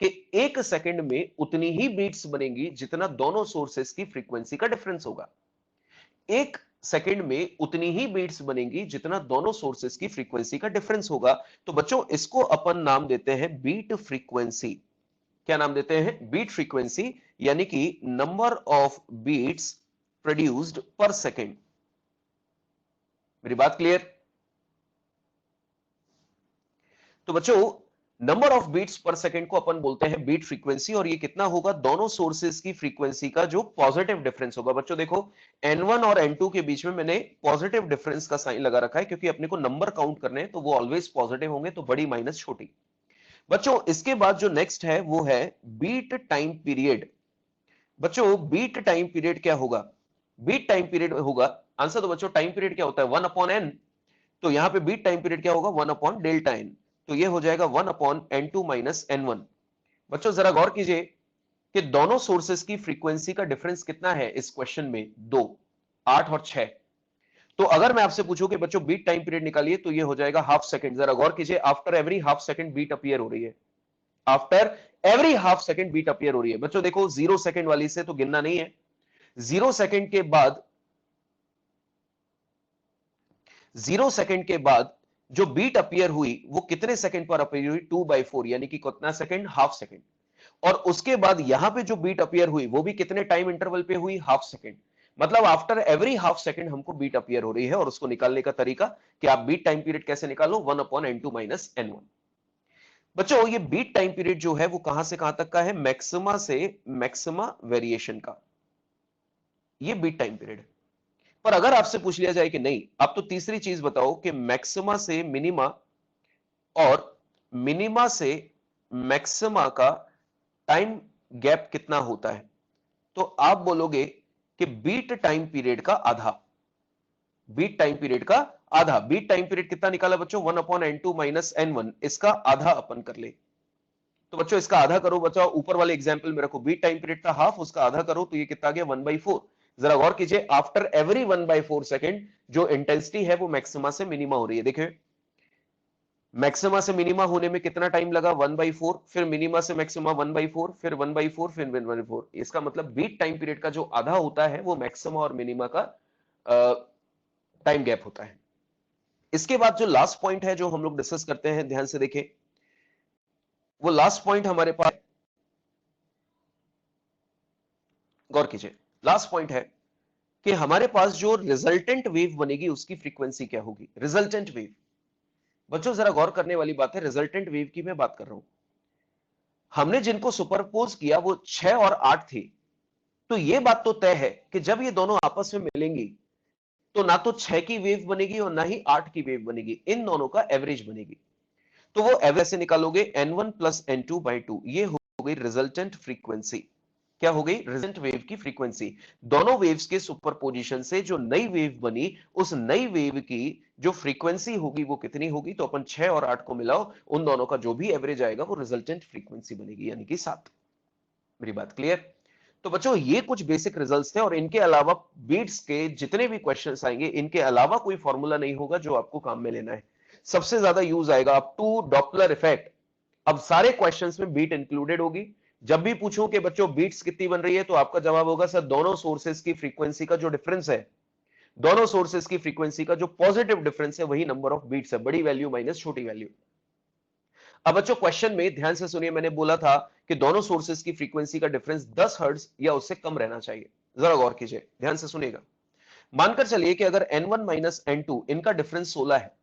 कि एक सेकंड में उतनी ही बीट्स बनेंगी जितना दोनों सोर्सेस की फ्रीक्वेंसी का डिफरेंस होगा। एक सेकंड में उतनी ही बीट्स बनेंगी जितना दोनों सोर्सेस की फ्रीक्वेंसी का डिफरेंस होगा। तो बच्चों इसको अपन नाम देते हैं बीट फ्रीक्वेंसी। क्या नाम देते हैं, बीट फ्रीक्वेंसी, यानी कि नंबर ऑफ बीट्स प्रोड्यूस्ड पर सेकंड। मेरी बात क्लियर? तो बच्चों नंबर ऑफ बीट्स पर सेकंड को अपन बोलते हैं बीट फ्रीक्वेंसी, और ये कितना होगा, दोनों सोर्सेस की फ्रीक्वेंसी का जो पॉजिटिव डिफरेंस होगा। बच्चों देखो N1 और N2 के बीच में मैंने पॉजिटिव डिफरेंस का साइन लगा रखा है, क्योंकि अपने को नंबर काउंट करने हैं तो वो ऑलवेज पॉजिटिव होंगे, तो बड़ी माइनस छोटी। बच्चों इसके बाद जो नेक्स्ट है वो है बीट टाइम पीरियड। बच्चों बीट टाइम पीरियड क्या होगा, बीट टाइम पीरियड होगा, आंसर तो बच्चों टाइम पीरियड क्या होता है, 1/n। तो यहां पे बीट टाइम पीरियड क्या होगा, 1/Δn। तो ये हो जाएगा 1/N2 माइनस N1। बच्चों जरा गौर कीजिए कि दोनों सोर्सेस की फ्रीक्वेंसी का डिफरेंस कितना है इस क्वेश्चन में, 2, 8 और 6। तो अगर मैं आपसे पूछूं कि बच्चों बीट टाइम पीरियड निकालिए, तो ये हो जाएगा हाफ सेकंड। जरा गौर कीजिए, after every half second beat appear हो रही है, after every half second beat appear हो रही है। बच्चों देखो 0 सेकंड वाली से तो गिनना नहीं है, 0 सेकंड के बाद, 0 सेकंड के बाद जो बीट अपीयर हुई वो कितने सेकंड पर अपीयर हुई, 2/4, यानी कि कितना सेकंड, हाफ सेकंड। और उसके बाद यहां पे जो बीट अपीयर हुई वो भी कितने टाइम इंटरवल पे हुई, हाफ सेकंड। मतलब आफ्टर एवरी हाफ सेकंड हमको बीट अपीयर हो रही है, और उसको निकालने का तरीका कि आप बीट टाइम पीरियड कैसे निकालो, 1/N2 माइनस N1। बच्चों ये बीट टाइम पीरियड जो है वो कहां से कहां तक का है, मैक्सिमा से मैक्सिमा वेरिएशन का, ये बीट टाइम पीरियड। पर अगर आपसे पूछ लिया जाए कि नहीं आप तो तीसरी चीज बताओ कि मैक्सिमा से मिनिमा और मिनिमा से मैक्सिमा का टाइम गैप कितना होता है, तो आप बोलोगे कि बीट टाइम पीरियड का आधा, बीट टाइम पीरियड का आधा। बीट टाइम पीरियड कितना निकाला बच्चों, 1/N2 माइनस N1, इसका आधा अपन कर ले। तो बच्चों इसका आधा करो, बच्चों ऊपर वाले एग्जांपल में रखो, बीट टाइम पीरियड था हाफ, उसका आधा करो तो ये कितना आ गया, 1/4। जरा गौर कीजिए, आफ्टर एवरी 1/4 सेकेंड जो इंटेंसिटी है वो मैक्सिमा से मिनिमा हो रही है। देखिए मैक्सिमा से मिनिमा होने में कितना टाइम लगा, 1/4, फिर मिनिमा से मैक्सिमा 1/4, फिर 1/4, फिर 1/4। इसका मतलब बीट टाइम पीरियड का जो आधा होता है वो मैक्सिमा और मिनिमा का टाइम गैप होता है। इसके बाद जो लास्ट पॉइंट है जो हम लोग डिस्कस करते हैं, ध्यान से देखें, वो लास्ट पॉइंट हमारे पास, गौर कीजिए, लास्ट पॉइंट है कि हमारे पास जो रिजल्टेंट वेव बनेगी उसकी फ्रीक्वेंसी क्या होगी। रिजल्टेंट वेव, बच्चों जरा गौर करने वाली बात है, रिजल्टेंट वेव की मैं बात कर रहा हूं। हमने जिनको सुपरपोज किया वो 6 और 8 थी, तो ये बात तो तय है कि जब ये दोनों आपस में मिलेंगी तो ना तो 6 की वेव बनेगी और ना ही 8 की वेव बनेगी, इन दोनों का एवरेज बनेगी। तो वो एवरेज से निकालोगे n1 प्लस n2/2, ये हो गई रिजल्टेंट फ्रीक्वेंसी। क्या हो गई, रिजल्टेंट वेव की फ्रीक्वेंसी। दोनों वेव्स के सुपरपोजिशन से जो नई वेव बनी, उस नई वेव की जो फ्रीक्वेंसी होगी वो कितनी होगी, तो अपन 6 और 8 को मिलाओ, उन दोनों का जो भी एवरेज आएगा वो रिजल्टेंट फ्रीक्वेंसी बनेगी, यानी कि 7। मेरी बात क्लियर। तो बच्चों ये कुछ बेसिक रिजल्ट्स थे, और इनके अलावा बीट्स के जितने भी क्वेश्चंस आएंगे, इनके अलावा कोई फॉर्मूला नहीं होगा जो आपको काम में लेना है। सबसे ज्यादा यूज आएगा अप टू डॉपलर इफेक्ट। अब सारे क्वेश्चंस में बीट इंक्लूडेड होगी। जब भी पूछूं कि बच्चों बीट्स कितनी बन रही है, तो आपका जवाब होगा सर दोनों सोर्सेस की फ्रीक्वेंसी का जो डिफरेंस है, दोनों सोर्सेस की फ्रीक्वेंसी का जो पॉजिटिव डिफरेंस है वही नंबर ऑफ बीट्स है, बड़ी वैल्यू माइनस छोटी वैल्यू। अब बच्चों क्वेश्चन में ध्यान से सुनिए, मैंने बोला था कि दोनों सोर्सेस की फ्रीक्वेंसी का डिफरेंस 10 हर्ट्ज या उससे कम रहना चाहिए। जरा गौर कीजिए, ध्यान से सुनिएगा। मानकर चलिए कि अगर n1 माइनस n2 इनका डिफरेंस 16 है,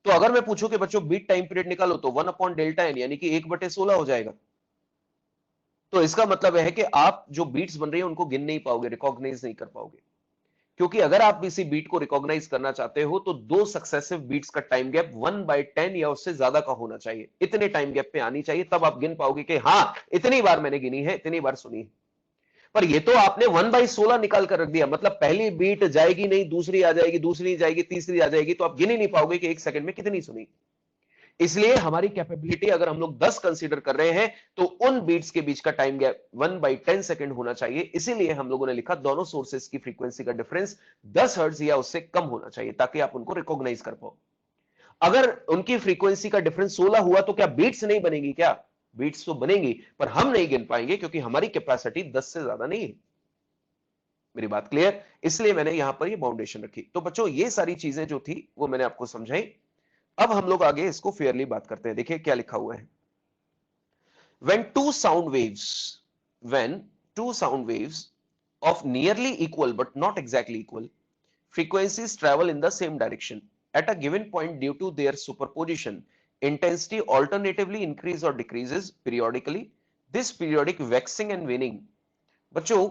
तो अगर मैं पूछूं कि बच्चों बीट टाइम पीरियड निकालो, तो 1/डेल्टा n यानी कि 1/16 हो जाएगा। तो इसका मतलब है कि आप जो बीट्स बन रही है उनको गिन नहीं पाओगे, रिकॉग्नाइज नहीं कर पाओगे। क्योंकि अगर आप इसी बीट को रिकॉग्नाइज करना चाहते हो तो दो सक्सेसिव बीट्स का टाइम गैप 1/10 या उससे ज्यादा का होना चाहिए, इतने टाइम गैप पे आनी चाहिए, तब आप गिन पाओगे कि हाँ इतनी बार मैंने गिनी है, इतनी बार सुनी है। पर ये तो आपने 1/16 निकाल कर रख दिया, मतलब पहली बीट जाएगी नहीं, दूसरी आ जाएगी, दूसरी जाएगी, तीसरी आ जाएगी, तो आप गिन ही नहीं पाओगे कि एक सेकंड में कितनी सुनी। इसलिए हमारी कैपेबिलिटी अगर हम लोग 10 कंसीडर कर रहे हैं, तो उन बीट्स के बीच का टाइम गैप 1/10 सेकंड होना चाहिए। इसीलिए हम लोगों ने लिखा दोनों सोर्सेस की फ्रीक्वेंसी का डिफरेंस 10 हर्ट्ज या उससे कम होना चाहिए, ताकि आप उनको रिकॉग्नाइज कर पाओ। अगर उनकी फ्रीक्वेंसी का डिफरेंस 16 हुआ तो क्या बीट्स नहीं बनेगी क्या? बीट्स तो बनेंगी, पर हम नहीं गिन पाएंगे क्योंकि हमारी कैपेसिटी 10 से ज्यादा नहीं है। मेरी बात क्लियर? इसलिए मैंने यहां पर ये बाउंडेशन रखी। तो बच्चों ये सारी चीजें जो थी वो मैंने आपको समझाई। अब हम लोग आगे इसको फेयरली बात करते हैं। देखिए क्या लिखा हुआ है, when two sound waves when two sound waves of nearly equal but not exactly equal frequencies travel in the same direction at a given point, due to their superposition, intensity alternatively increases or decreases periodically. This periodic waxing and waning, बच्चों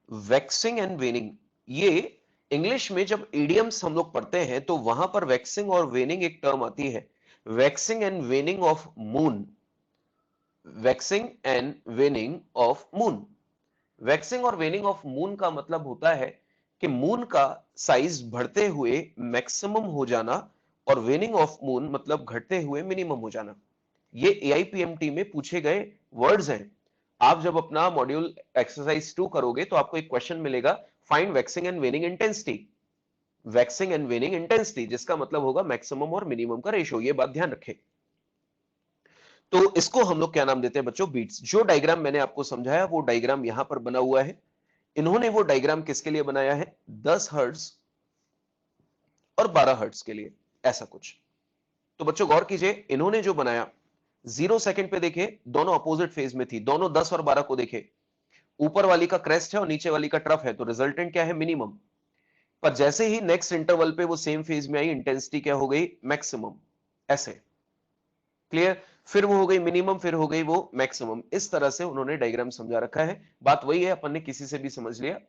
waxing and वेनिंग, ये English में जब idioms हम लोग पढ़ते हैं तो वहां पर वैक्सिंग और वेनिंग एक टर्म आती है, waxing and वेनिंग of moon. Waxing and वेनिंग of moon, waxing और वेनिंग ऑफ मून का मतलब होता है कि मून का साइज बढ़ते हुए मैक्सिमम हो जाना, और वेनिंग ऑफ मून मतलब घटते हुए मिनिमम हो जाना। ये एआईपीएमटी में पूछे गए वर्ड्स हैं। आप जब अपना मॉड्यूल एक्सरसाइज 2 करोगे तो आपको एक क्वेश्चन मिलेगा, find waxing and वेनिंग intensity. Waxing and वेनिंग intensity जिसका मतलब होगा मैक्सिमम और मिनिमम का रेशियो, ये बात ध्यान रखें। तो इसको हम लोग क्या नाम देते हैं बच्चों, बीट्स। जो डायग्राम मैंने आपको समझाया वो डायग्राम यहां पर बना हुआ है। इन्होंने वो डायग्राम किसके लिए बनाया है, 10 हर्ट्ज और 12 हर्ट्ज के लिए, ऐसा कुछ। तो बच्चों गौर कीजिए, इन्होंने जो बनाया 0 सेकंड पे देखे, दोनों अपोजिट फेज में थी, दोनों 10 और 12 को देखे, ऊपर वाली का क्रेस्ट है और नीचे वाली का ट्रफ है, तो रिजल्टेंट क्या है, मिनिमम। पर जैसे ही नेक्स्ट इंटरवल पे वो सेम फेज में आई, इंटेंसिटी क्या हो गई, मैक्सिमम। ऐसे क्लियर, फिर वो हो गई मिनिमम, फिर हो गई वो मैक्सिमम। इस तरह से उन्होंने डायग्राम समझा रखा है। बात वही है, अपन ने किसी से भी समझ लिया,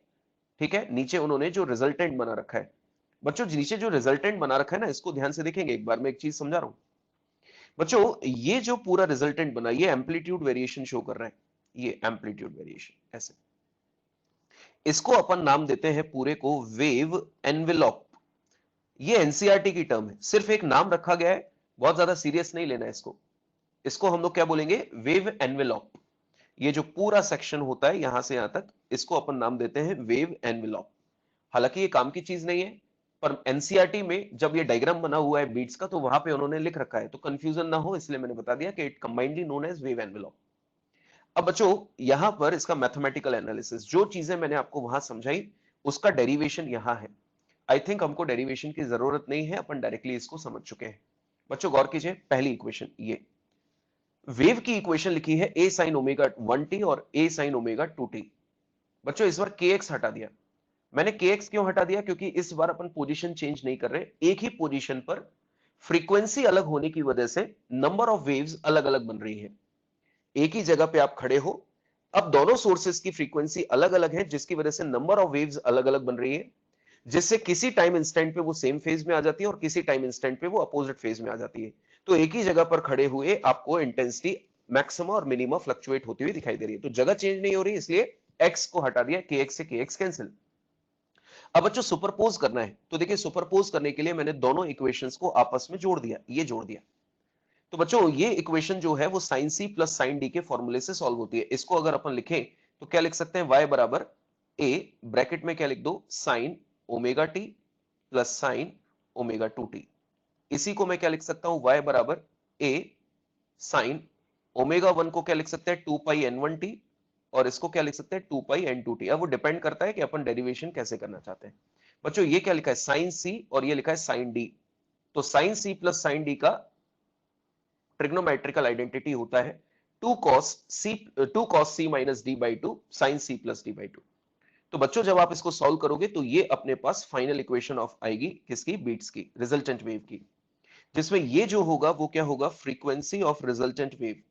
ठीक है। नीचे उन्होंने जो रिजल्टेंट बना रखा है, बच्चों नीचे जो रिजल्टेंट बना रखा है ना, इसको ध्यान से देखेंगे एक बार, मैं एक चीज समझा रहा हूं बच्चों। ये जो पूरा रिजल्टेंट बना, ये एम्पलीट्यूड वेरिएशन शो कर रहा है, ये एम्पलीट्यूड वेरिएशन ऐसे। इसको अपन नाम देते हैं पूरे को वेव एनवेलॉप। ये एनसीईआरटी की टर्म है, सिर्फ एक नाम रखा गया है, बहुत ज्यादा सीरियस नहीं लेना है इसको। इसको हम लोग क्या बोलेंगे, वेव एनवेलॉप। ये जो पूरा सेक्शन होता है यहां से यहां तक, इसको अपन नाम देते हैं वेव एनवेलप। हालांकि ये काम की चीज नहीं है, पर एनसीईआरटी में जब ये डायग्राम बना हुआ है बीट्स का, तो वहां पे उन्होंने लिख रखा है, तो कंफ्यूजन ना हो इसलिए मैंने बता दिया कि it combinedly known as wave envelope. अब बच्चों, यहां पर इसका मैथमेटिकल एनालिसिस, जो चीजें मैंने आपको वहां समझाई, उसका डेरिवेशन यहां है। आई थिंक हमको डेरिवेशन की जरूरत नहीं है, अपन डायरेक्टली इसको समझ चुके हैं। बच्चों गौर कीजिए, पहली इक्वेशन, ये वेव की इक्वेशन लिखी है a sin ओमेगा 1t और a sin ओमेगा 2t। बच्चों इस बार kx हटा दिया। मैंने kx क्यों हटा दिया? क्योंकि इस बार अपन पोजीशन चेंज नहीं कर रहे, एक ही पोजीशन पर फ्रीक्वेंसी अलग होने की वजह से नंबर ऑफ वेव्स अलग अलग बन रही है। एक ही जगह पे आप खड़े हो, अब दोनों सोर्सेस की फ्रीक्वेंसी अलग अलग है, जिसकी वजह से नंबर ऑफ वेव्स अलग अलग बन रही है, जिससे किसी टाइम इंस्टेंट पे वो सेम फेज में आ जाती है और किसी टाइम इंस्टेंट पे वो अपोजिट फेज में आ जाती है। तो एक ही जगह पर खड़े हुए आपको इंटेंसिटी मैक्सिमा और मिनिमा फ्लक्चुएट होती हुई दिखाई दे रही है। तो जगह चेंज नहीं हो रही, इसलिए एक्स को हटा दिया, के एक्स से के एक्स कैंसिल। अब बच्चों सुपरपोज करना है, तो देखिए सुपरपोज करने के लिए मैंने दोनों इक्वेशंस को आपस में जोड़ दिया, ये जोड़ दिया। तो बच्चों ये इक्वेशन जो है वो sine C plus sine D के फॉर्मूले से सॉल्व होती है। इसको अगर अपन लिखें तो क्या लिख सकते हैं? y बराबर a, ब्रैकेट में क्या लिख दो, sine omega T plus sine omega 2t। इसी को मैं क्या लिख सकता हूं? y बराबर a साइन ओमेगा 1 को क्या लिख सकते हैं? 2 पाई n1t, और इसको क्या लिख सकते हैं? 2 पाई n2t। अब वो डिपेंड करता है कि अपन डेरिवेशन कैसे करना चाहते हैं। बच्चों ये क्या लिखा है? साइन सी, और ये लिखा है साइन डी। तो sine C plus sine D का ट्रिग्नोमेट्रिकल आइडेंटिटी होता है 2 cos c minus D by 2 sine C plus D by 2। तो बच्चों जब आप इसको सॉल्व करोगे तो ये अपने पास फाइनल इक्वेशन ऑफ आएगी, किसकी? बीट्स की, रिजल्टेंट वेव की, जिसमें ये जो होगा वो क्या होगा? Frequency of resultant wave.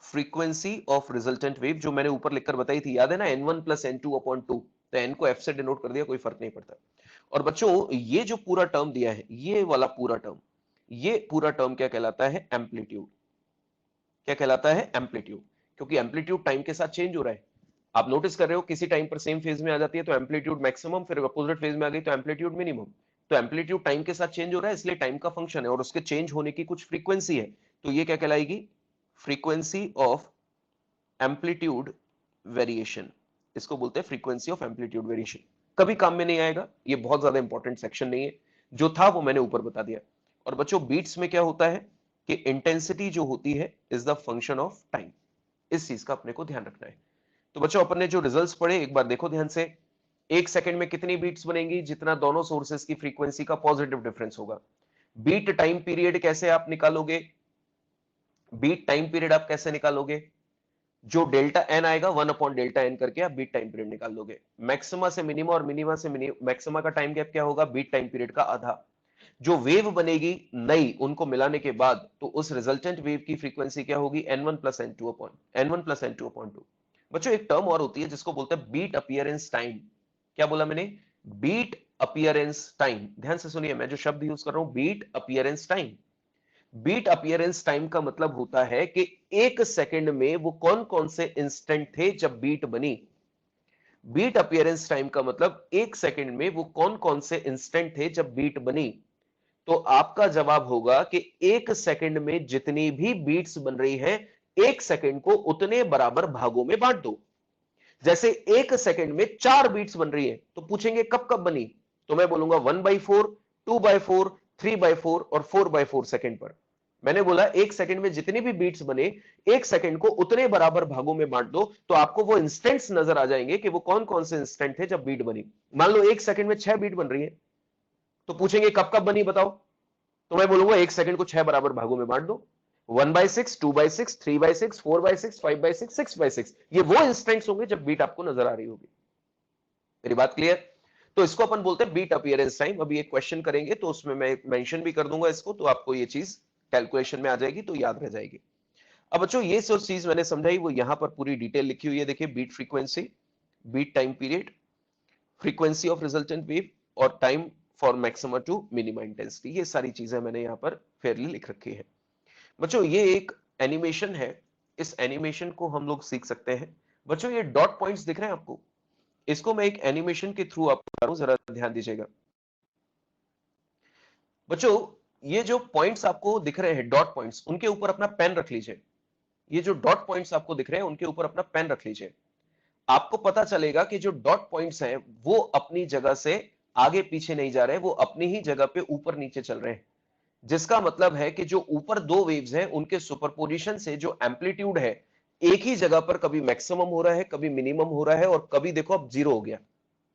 Frequency of resultant wave जो मैंने ऊपर लिखकर बताई थी, याद है ना? n1 plus n2 upon 2। तो n को f से डिनोट कर दिया, कोई फर्क नहीं पड़ता। और बच्चों ये जो पूरा टर्म दिया है, ये वाला पूरा टर्म, ये पूरा टर्म क्या कहलाता है? एम्पलीट्यूड। क्या कहलाता है? एम्पलीट्यूड। क्योंकि एम्पलीट्यूड टाइम के साथ चेंज हो रहा है। आप नोटिस कर रहे हो, किसी टाइम पर सेम फेज में आ जाती है तो एम्पलीट्यूड मैक्सिमम, फिर अपोजिट फेज में आ गई तो एम्पलीट्यूड मिनिमम। तो एम्पलीट्यूड टाइम के साथ चेंज हो रहा है, इसलिए टाइम का फंक्शन है और उसके चेंज होने की कुछ फ्रीक्वेंसी है। तो ये क्या कहलाएगी? Frequency of amplitude variation. इसको बोलते हैं फ्रीक्वेंसी ऑफ एम्पलीट्यूड वेरिएशन। कभी काम में नहीं आएगा, ये बहुत ज्यादा इंपॉर्टेंट सेक्शन नहीं है, जो था वो मैंने ऊपर बता दिया। और बच्चों बीट्स में क्या होता है कि इंटेंसिटी जो होती है is the function of time. इस चीज का अपने को ध्यान रखना है। तो बच्चों अपन ने जो रिजल्ट्स पढ़े एक बार देखो ध्यान से। एक सेकंड में कितनी बीट्स बनेंगी? जितना दोनों सोर्सेस की फ्रीक्वेंसी का पॉजिटिव डिफरेंस होगा। बीट टाइम पीरियड कैसे आप निकालोगे? बीट टाइम पीरियड आप कैसे निकालोगे? जो डेल्टा एन आएगा 1 अपॉन डेल्टा एन करके आप बीट टाइम पीरियड निकाल लोगे। मैक्सिमा से मिनिमा और मिनिमा से मैक्सिमा का टाइम गैप क्या होगा? बीट टाइम पीरियड का आधा। जो वेव बनेगी नई, उनको मिलाने के बाद, तो उस रिजल्टेंट वेव की फ्रीक्वेंसी क्या होगी? n1 plus n2 upon n1 plus n2 upon 2। बच्चों एक टर्म और होती है जिसको बोलते हैं बीट अपीयरेंस टाइम। क्या बोला मैंने? Beat appearance time. ध्यान से सुनिए, मैं जो शब्द यूज कर रहा हूं, beat appearance time. Beat appearance time का मतलब होता है कि एक सेकंड में वो कौन कौन से इंस्टेंट थे जब बीट बनी। बीट अपीयरेंस टाइम का मतलब एक सेकंड में वो कौन कौन से इंस्टेंट थे जब बीट बनी। तो आपका जवाब होगा कि एक सेकंड में जितनी भी बीट्स बन रही हैं, एक सेकंड को उतने बराबर भागों में बांट दो। जैसे एक सेकंड में 4 बीट्स बन रही है, तो पूछेंगे कब कब बनी? तो मैं बोलूंगा 1/4, 2/4, 3/4 और 4/4 सेकंड पर। मैंने बोला एक सेकंड में जितनी भी बीट्स बने, एक सेकंड को उतने बराबर भागों में बांट दो, तो आपको वो इंस्टेंट्स नजर आ जाएंगे कि वो कौन कौन से इंस्टेंट थे जब बीट बनी। मान लो एक सेकंड में 6 बीट बन रही है, तो पूछेंगे कब कब बनी बताओ? तो मैं बोलूंगा एक सेकंड को 6 बराबर भागों में बांट दो। 1/6, 2/6, 3/6, 4/6, 5/6, 6/6, ये वो इंस्टेंट्स होंगे जब बीट आपको नजर आ रही होगी। मेरी बात क्लियर? तो इसको अपन बोलते हैं बीट अपीयरेंस टाइम। अभी एक क्वेश्चन करेंगे तो उसमें मैं मेंशन भी कर दूंगा इसको, तो आपको ये चीज कैलकुलेशन में आ जाएगी, तो याद रह जाएगी। अब बच्चों ये जो चीज मैंने समझाई वो यहां पर पूरी डिटेल लिखी हुई है, देखिए beat frequency, beat time period, frequency of resultant wave, और time for maxima to minima intensity. ये सारी चीजें मैंने यहां पर फेयरली लिख रखी है। बच्चों ये एक एनिमेशन है, इस एनिमेशन को हम लोग सीख सकते हैं। बच्चों ये डॉट पॉइंट्स दिख रहे हैं आपको? इसको मैं एक एनिमेशन के थ्रू आपको बता रहा हूं, जरा ध्यान दीजिएगा। बच्चों ये जो पॉइंट्स आपको दिख रहे हैं, डॉट पॉइंट्स, उनके ऊपर अपना पेन रख लीजिए। ये जो डॉट पॉइंट्स आपको दिख रहे हैं उनके ऊपर अपना पेन रख लीजिए। आपको पता चलेगा कि जो डॉट पॉइंट्स हैं वो अपनी जगह से आगे पीछे नहीं जा रहे, वो अपनी ही जगह पे ऊपर नीचे चल रहे हैं। जिसका मतलब है कि जो ऊपर दो वेव्स हैं उनके सुपरपोजिशन से जो एम्पलीट्यूड है एक ही जगह पर कभी मैक्सिमम हो रहा है, कभी मिनिमम हो रहा है, और कभी देखो अब जीरो हो गया,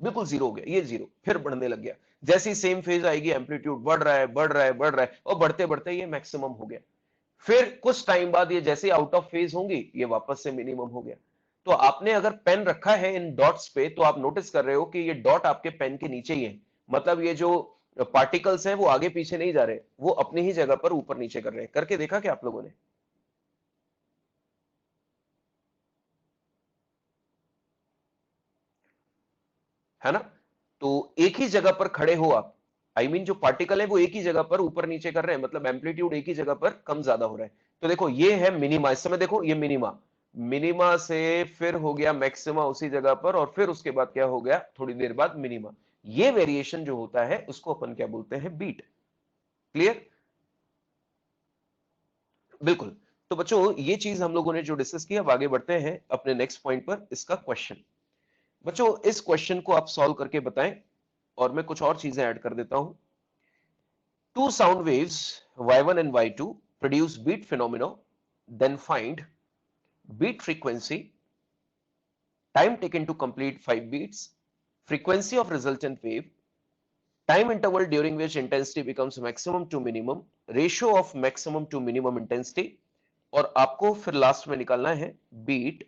बिल्कुल जीरो हो गया, ये जीरो फिर बढ़ने लग गया। जैसी सेम फेज आएगी एम्पलीट्यूड बढ़ रहा है, बढ़ रहा है, बढ़ रहा है, और बढ़ते बढ़ते ये मैक्सिमम हो गया। फिर कुछ टाइम बाद ये जैसे आउट ऑफ फेज होंगी ये वापस से मिनिमम हो गया। तो आपने अगर पेन रखा है इन डॉट्स पे तो आप नोटिस कर रहे हो कि ये डॉट आपके पेन के नीचे ही है। मतलब ये जो पार्टिकल्स हैं वो आगे पीछे नहीं जा रहे, वो अपनी ही जगह पर ऊपर नीचे कर रहे हैं। करके देखा क्या आप लोगों ने? है ना? तो एक ही जगह पर खड़े हो आप, आई मीन जो पार्टिकल है वो एक ही जगह पर ऊपर नीचे कर रहे हैं, मतलब एम्पलीट्यूड एक ही जगह पर कम ज्यादा हो रहा है। तो देखो ये है मिनिमा, इस समय देखो ये मिनिमा, मिनिमा से फिर हो गया मैक्सिमा उसी जगह पर, और फिर उसके बाद क्या हो गया थोड़ी देर बाद मिनिमा। ये वेरिएशन जो होता है उसको अपन क्या बोलते हैं? बीट। क्लियर? बिल्कुल। तो बच्चों ये चीज हम लोगों ने जो डिस्कस किया, अब आगे बढ़ते हैं अपने नेक्स्ट पॉइंट पर, इसका क्वेश्चन। बच्चों इस क्वेश्चन को आप सॉल्व करके बताएं, और मैं कुछ और चीजें ऐड कर देता हूं। Two sound waves, Y1 and Y2, produce beat phenomena, then find beat frequency, time taken to complete 5 beats, frequency of resultant wave, time interval during which intensity becomes maximum to minimum, ratio of maximum to minimum intensity, और आपको फिर last में निकालना है beat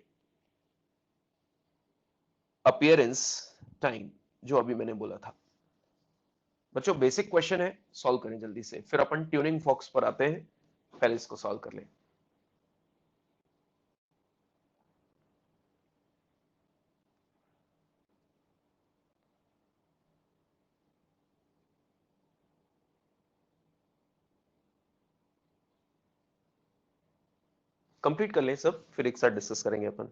appearance time, जो अभी मैंने बोला था। बच्चों बेसिक क्वेश्चन है, सॉल्व करें जल्दी से, फिर अपन ट्यूनिंग फॉक्स पर आते हैं। पहले इसको सॉल्व कर लें। कंप्लीट कर लें सब, फिर एक साथ डिस्कस करेंगे अपन।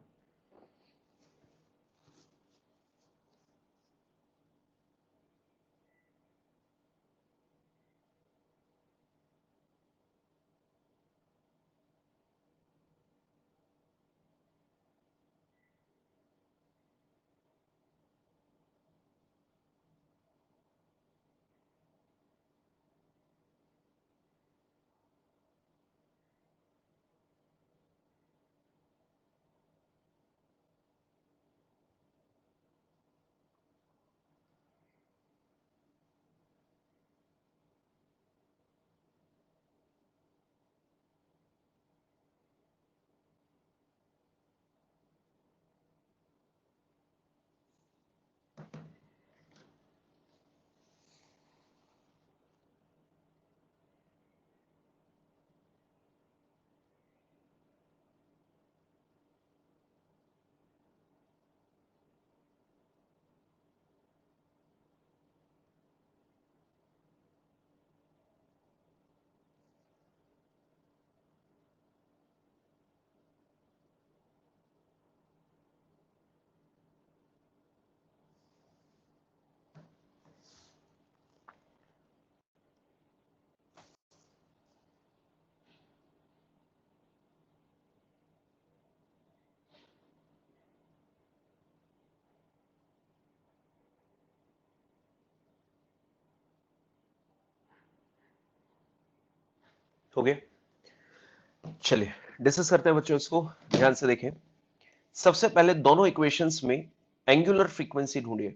हो गया? चलिए डिस्कस करते हैं बच्चों, इसको ध्यान से देखें। सबसे पहले दोनों इक्वेशंस में एंगुलर फ्रीक्वेंसी ढूंढिए।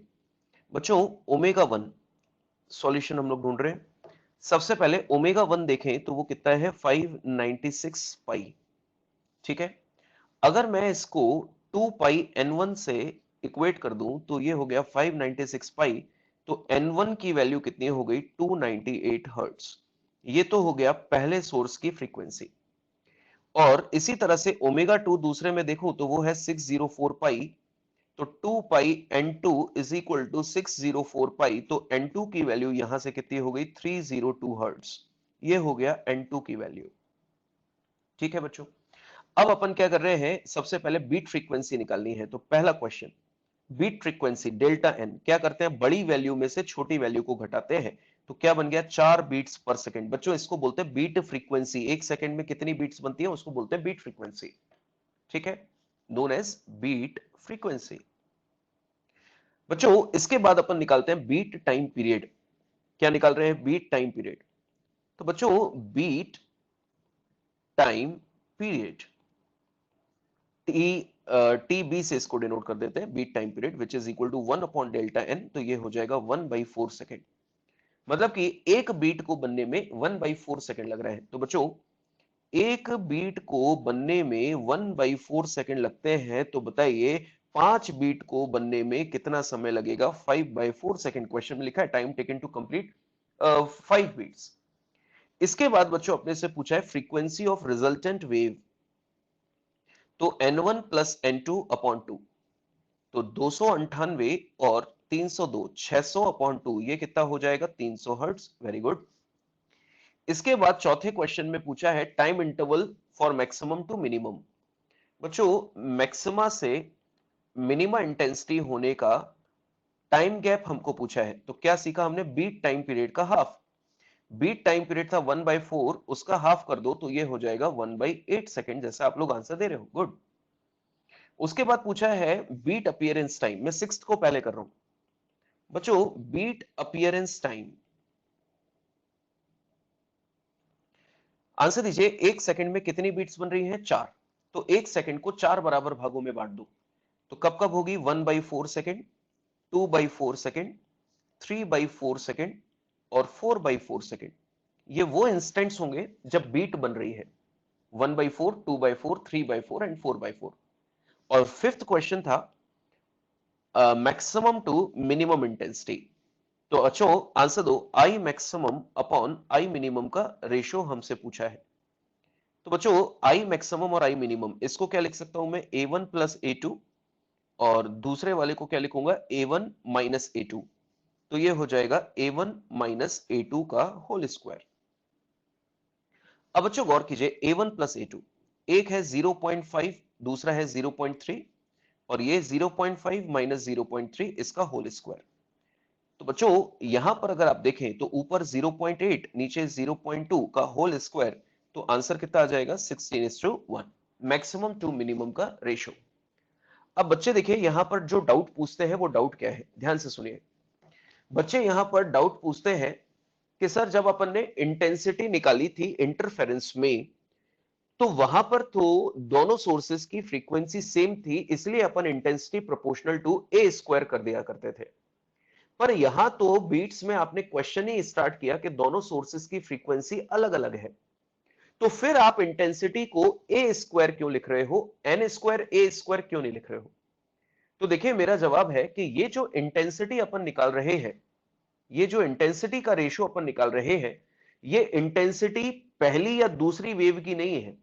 बच्चों ओमेगा वन सॉल्यूशन हम लोग ढूंढ रहे हैं। सबसे पहले ओमेगा वन देखें तो वो कितना है? 596 पाई। ठीक है, अगर मैं इसको 2 पाई n1 से इक्वेट कर दूं तो ये हो गया 596 पाई। तो n1 की वैल्यू कितनी हो गई? 298 हर्ट्ज। ये तो हो गया पहले सोर्स की फ्रीक्वेंसी। और इसी तरह से ओमेगा टू दूसरे में देखो तो वो है 604 पाई। तो 2 पाई n2 इज इक्वल टू 604 पाई। तो n2 की वैल्यू यहां से कितनी हो गई? 302 हर्ट्ज। ये हो गया n2 की वैल्यू। ठीक है बच्चों, अब अपन क्या कर रहे हैं? सबसे पहले बीट फ्रीक्वेंसी निकालनी है। तो पहला question, beat frequency delta n, क्या करते हैं? बड़ी वैल्यू में से छोटी वैल्यू को घटाते हैं। तो क्या बन गया? 4 बीट्स पर सेकंड। बच्चों इसको बोलते हैं बीट फ्रीक्वेंसी। एक सेकंड में कितनी बीट्स बनती है उसको बोलते हैं बीट फ्रीक्वेंसी। ठीक है, नोन एज बीट फ्रीक्वेंसी। बच्चों इसके बाद अपन निकालते हैं बीट टाइम पीरियड। क्या निकाल रहे हैं? Beat time period. तो बच्चों beat time period, T T B से इसको डिनोट कर देते हैं, beat time period which is equal to 1 upon delta n. तो ये हो जाएगा 1/4 सेकेंड। मतलब कि एक बीट को बनने में 1/4 सेकेंड लग रहा है। तो बच्चों एक बीट को बनने में 1/4 सेकेंड लगते हैं, तो बताइए 5 बीट को बनने में कितना समय लगेगा? 5/4 सेकेंड। क्वेश्चन में लिखा है time taken to complete 5 beats. इसके बाद बच्चों अपने से पूछा है फ्रीक्वेंसी ऑफ रिजल्टेंट वेव। तो n1 प्लस n2 अपॉन 2, तो 298 और 302, 600 अपॉन 2, ये कितना हो जाएगा? 300 हर्ट्ज। Very good. इसके बाद चौथे क्वेश्चन में पूछा है time interval for maximum to minimum. बच्चों मैक्सिमा से मिनिमा इंटेंसिटी होने का टाइम गैप हमको पूछा है। तो क्या सीखा हमने? बीट टाइम पीरियड का हाफ। बीट टाइम पीरियड था 1/4, उसका हाफ कर दो तो ये हो जाएगा 1/8 सेकेंड, जैसा आप लोग आंसर दे रहे हो। गुड। उसके बाद पूछा है बीट अपीयरेंस टाइम। मैं सिक्स्थ को पहले कर रहा हूं बच्चों। बीट अपीयरेंस टाइम, आंसर दीजिए। एक सेकंड में कितनी बीट्स बन रही हैं? 4। तो एक सेकंड को 4 बराबर भागों में बांट दो, तो कब कब होगी? 1/4 सेकंड, 2/4 सेकंड, 3/4 सेकंड और 4/4 सेकंड। ये वो इंस्टेंट्स होंगे जब बीट बन रही है। 1/4, 2/4, 3/4 एंड 4/4। और फिफ्थ क्वेश्चन था मैक्सिमम टू मिनिमम इंटेंसिटी। तो अच्छो आंसर दो। आई मैक्सिमम अपॉन आई मिनिमम का रेशियो हमसे पूछा है। तो बच्चों आई मैक्सिमम और आई मिनिमम, इसको क्या लिख सकता हूं मैं? A1 प्लस A2, और दूसरे वाले को क्या लिखूंगा? A1 minus A2। तो ये हो जाएगा A1 माइनस A2 का होल स्क्वायर। अब बच्चों गौर कीजिए, A1 प्लस A2, एक है 0.5, दूसरा है 0.3, और ये 0.5 माइनस 0.3 इसका होल स्क्वायर। तो बच्चों यहां पर अगर आप देखें तो ऊपर 0.8, नीचे 0.2 का होल स्क्वायर, तो आंसर कितना आ जाएगा? 16:1, मैक्सिमम टू मिनिमम का रेशियो। अब बच्चे देखिए यहां पर जो डाउट पूछते हैं वो डाउट क्या है, ध्यान से सुनिए। बच्चे यहां पर डाउट पूछते हैं कि सर जब अपन ने इंटेंसिटी निकाली थी इंटरफेरेंस में, तो वहां पर तो दोनों सोर्सेस की फ्रीक्वेंसी सेम थी, इसलिए अपन intensity proportional to A square कर दिया करते थे। पर यहां तो बीट्स में आपने क्वेश्चन ही स्टार्ट किया कि दोनों सोर्सेस की फ्रीक्वेंसी अलग अलग है, तो फिर आप इंटेंसिटी को ए स्क्वायर क्यों लिख रहे हो? एन स्क्वायर ए स्क्वायर क्यों नहीं लिख रहे हो? तो देखिए मेरा जवाब है कि ये जो इंटेंसिटी अपन निकाल रहे हैं, ये जो इंटेंसिटी का रेशियो अपन निकाल रहे हैं, ये इंटेंसिटी पहली या दूसरी वेव की नहीं है।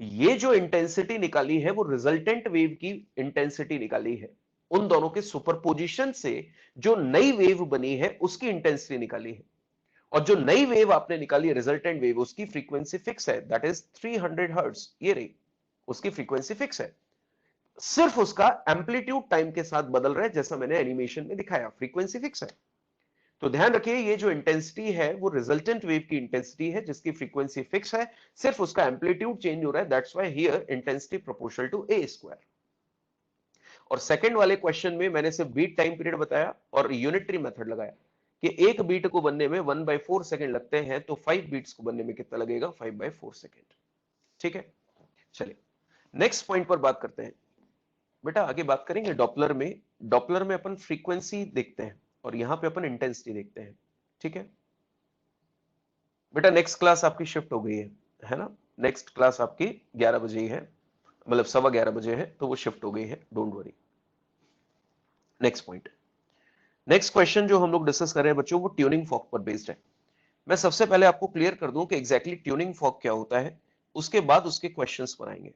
ये जो इंटेंसिटी निकाली है वो रिजल्टेंट वेव की इंटेंसिटी निकाली है। उन दोनों के सुपरपोजिशन से जो नई वेव बनी है उसकी इंटेंसिटी निकाली है। और जो नई वेव आपने निकाली है रिजल्टेंट वेव, उसकी फ्रीक्वेंसी फिक्स है, दैट इज 300 हर्ट्ज। ये रही उसकी फ्रीक्वेंसी फिक्स है, सिर्फ उसका एम्पलीट्यूड टाइम के साथ बदल रहा है, जैसा मैंने एनिमेशन में दिखाया। फ्रीक्वेंसी फिक्स है। तो ध्यान रखिए ये जो इंटेंसिटी है वो रिजल्टेंट वेव की इंटेंसिटी है जिसकी फ्रीक्वेंसी फिक्स है, सिर्फ उसका एम्पलीट्यूड चेंज हो रहा है। That's why here intensity proportional to A square. और सेकंड वाले क्वेश्चन में मैंने सिर्फ बीट टाइम पीरियड बताया और यूनिटरी मेथड लगाया कि एक बीट को बनने में 1/4 सेकंड लगते हैं, तो 5 बीट्स को बनने में कितना लगेगा? 5/4 सेकंड। ठीक है, चलिए नेक्स्ट पॉइंट पर बात करते हैं। बेटा आगे बात करेंगे डॉपलर में। डॉपलर में अपन फ्रीक्वेंसी देखते हैं और यहां पे अपन इंटेंसिटी देखते हैं। ठीक है बेटा, नेक्स्ट क्लास आपकी शिफ्ट हो गई है ना? नेक्स्ट क्लास आपकी 11 बजे ही है, मतलब 11:15 बजे है, तो वो शिफ्ट हो गई है, don't worry. Next point, next question जो हम लोग डिस्कस कर रहे हैं बच्चों, वो ट्यूनिंग फॉर्क पर बेस्ड है। मैं सबसे पहले आपको क्लियर कर दूं कि एग्जैक्टली ट्यूनिंग फॉर्क क्या होता है, उसके बाद उसके क्वेश्चंस बनाएंगे।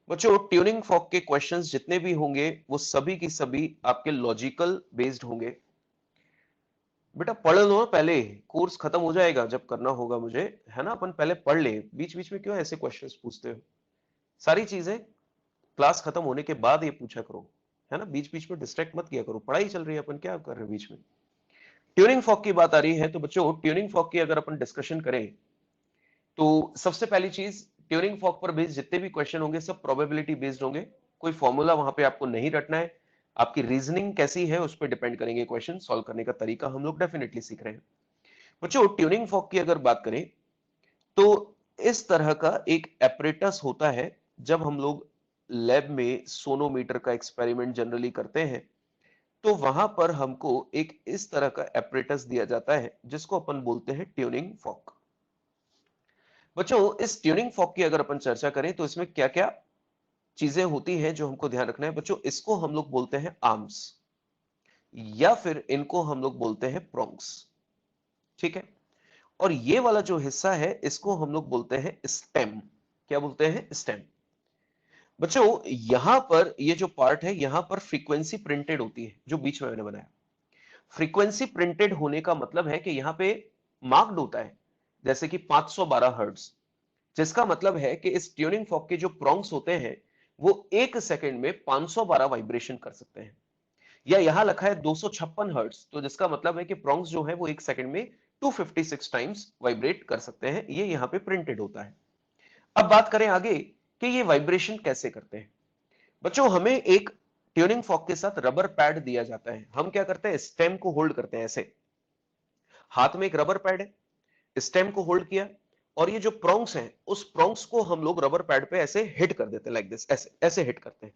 बच्चों ट्यूनिंग फॉर्क के क्वेश्चंस जितने भी होंगे वो सभी की सभी आपके लॉजिकल बेस्ड होंगे। बेटा पढ़ लो पहले, कोर्स खत्म हो जाएगा जब करना होगा मुझे, है ना? अपन पहले पढ़ ले, बीच बीच में क्यों ऐसे क्वेश्चंस पूछते हो? सारी चीजें क्लास खत्म होने के बाद ये पूछा करो, है ना? बीच बीच में डिस्ट्रैक्ट मत किया करो, पढ़ाई चल रही है, अपन क्या कर रहे हैं बीच में। ट्यूनिंग फॉर्क की बात आ रही है, तो बच्चों ट्यूनिंग फॉर्क की अगर अपन डिस्कशन करें तो सबसे पहली चीज ट्यूरिंग फॉक पर बेस्ड जितने भी क्वेश्चन होंगे सब प्रोबेबिलिटी बेस्ड होंगे, कोई फॉर्मूला वहां पे आपको नहीं रटना है, आपकी रीजनिंग कैसी है उस पर डिपेंड करेंगे, क्वेश्चन सॉल्व करने का तरीका हम लोग डेफिनेटली सीख रहे हैं। बच्चों ट्यूनिंग फॉक की अगर बात करें तो इस तरह का एक एपरेटस होता है, जब हम लोग लैब में सोनोमीटर का एक्सपेरिमेंट जनरली करते हैं तो वहां पर हमको एक इस तरह का एपरेटस दिया जाता है जिसको अपन बोलते हैं ट्यूनिंग फॉक। बच्चों इस ट्यूनिंग फॉक की अगर अपन चर्चा करें तो इसमें क्या क्या चीजें होती हैं जो हमको ध्यान रखना है। बच्चों इसको हम लोग बोलते हैं आर्म्स या फिर इनको हम लोग बोलते हैं प्रोंग्स, ठीक है। और ये वाला जो हिस्सा है इसको हम लोग बोलते हैं स्टेम। क्या बोलते हैं? स्टेम। बच्चों यहां पर ये जो पार्ट है यहां पर फ्रीक्वेंसी प्रिंटेड होती है, जो बीच में मैंने बनाया। फ्रीक्वेंसी प्रिंटेड होने का मतलब है कि यहां पे मार्क्ड होता है जैसे कि 512 हर्ट्ज, जिसका मतलब है कि इस ट्यूनिंग फॉक के जो प्रोंग्स होते हैं वो एक सेकंड में 512 वाइब्रेशन कर सकते हैं। या यहां लिखा है 256 हर्ट्ज, तो जिसका मतलब है कि प्रोंग्स जो है वो एक सेकंड में 256 टाइम्स वाइब्रेट कर सकते हैं। ये यहां पे प्रिंटेड होता है। अब बात करें आगे कि ये वाइब्रेशन कैसे करते हैं। बच्चों हमें एक ट्यूनिंग फॉक के साथ रबर पैड दिया जाता है। हम क्या करते हैं? स्टेम को होल्ड करते हैं ऐसे, हाथ में एक रबर पैड है, स्टेम को होल्ड किया और ये जो प्रोंग्स हैं उस प्रोंग्स को हम लोग रबर पैड पे ऐसे हिट कर देते हैं, लाइक दिस, ऐसे ऐसे हिट करते हैं।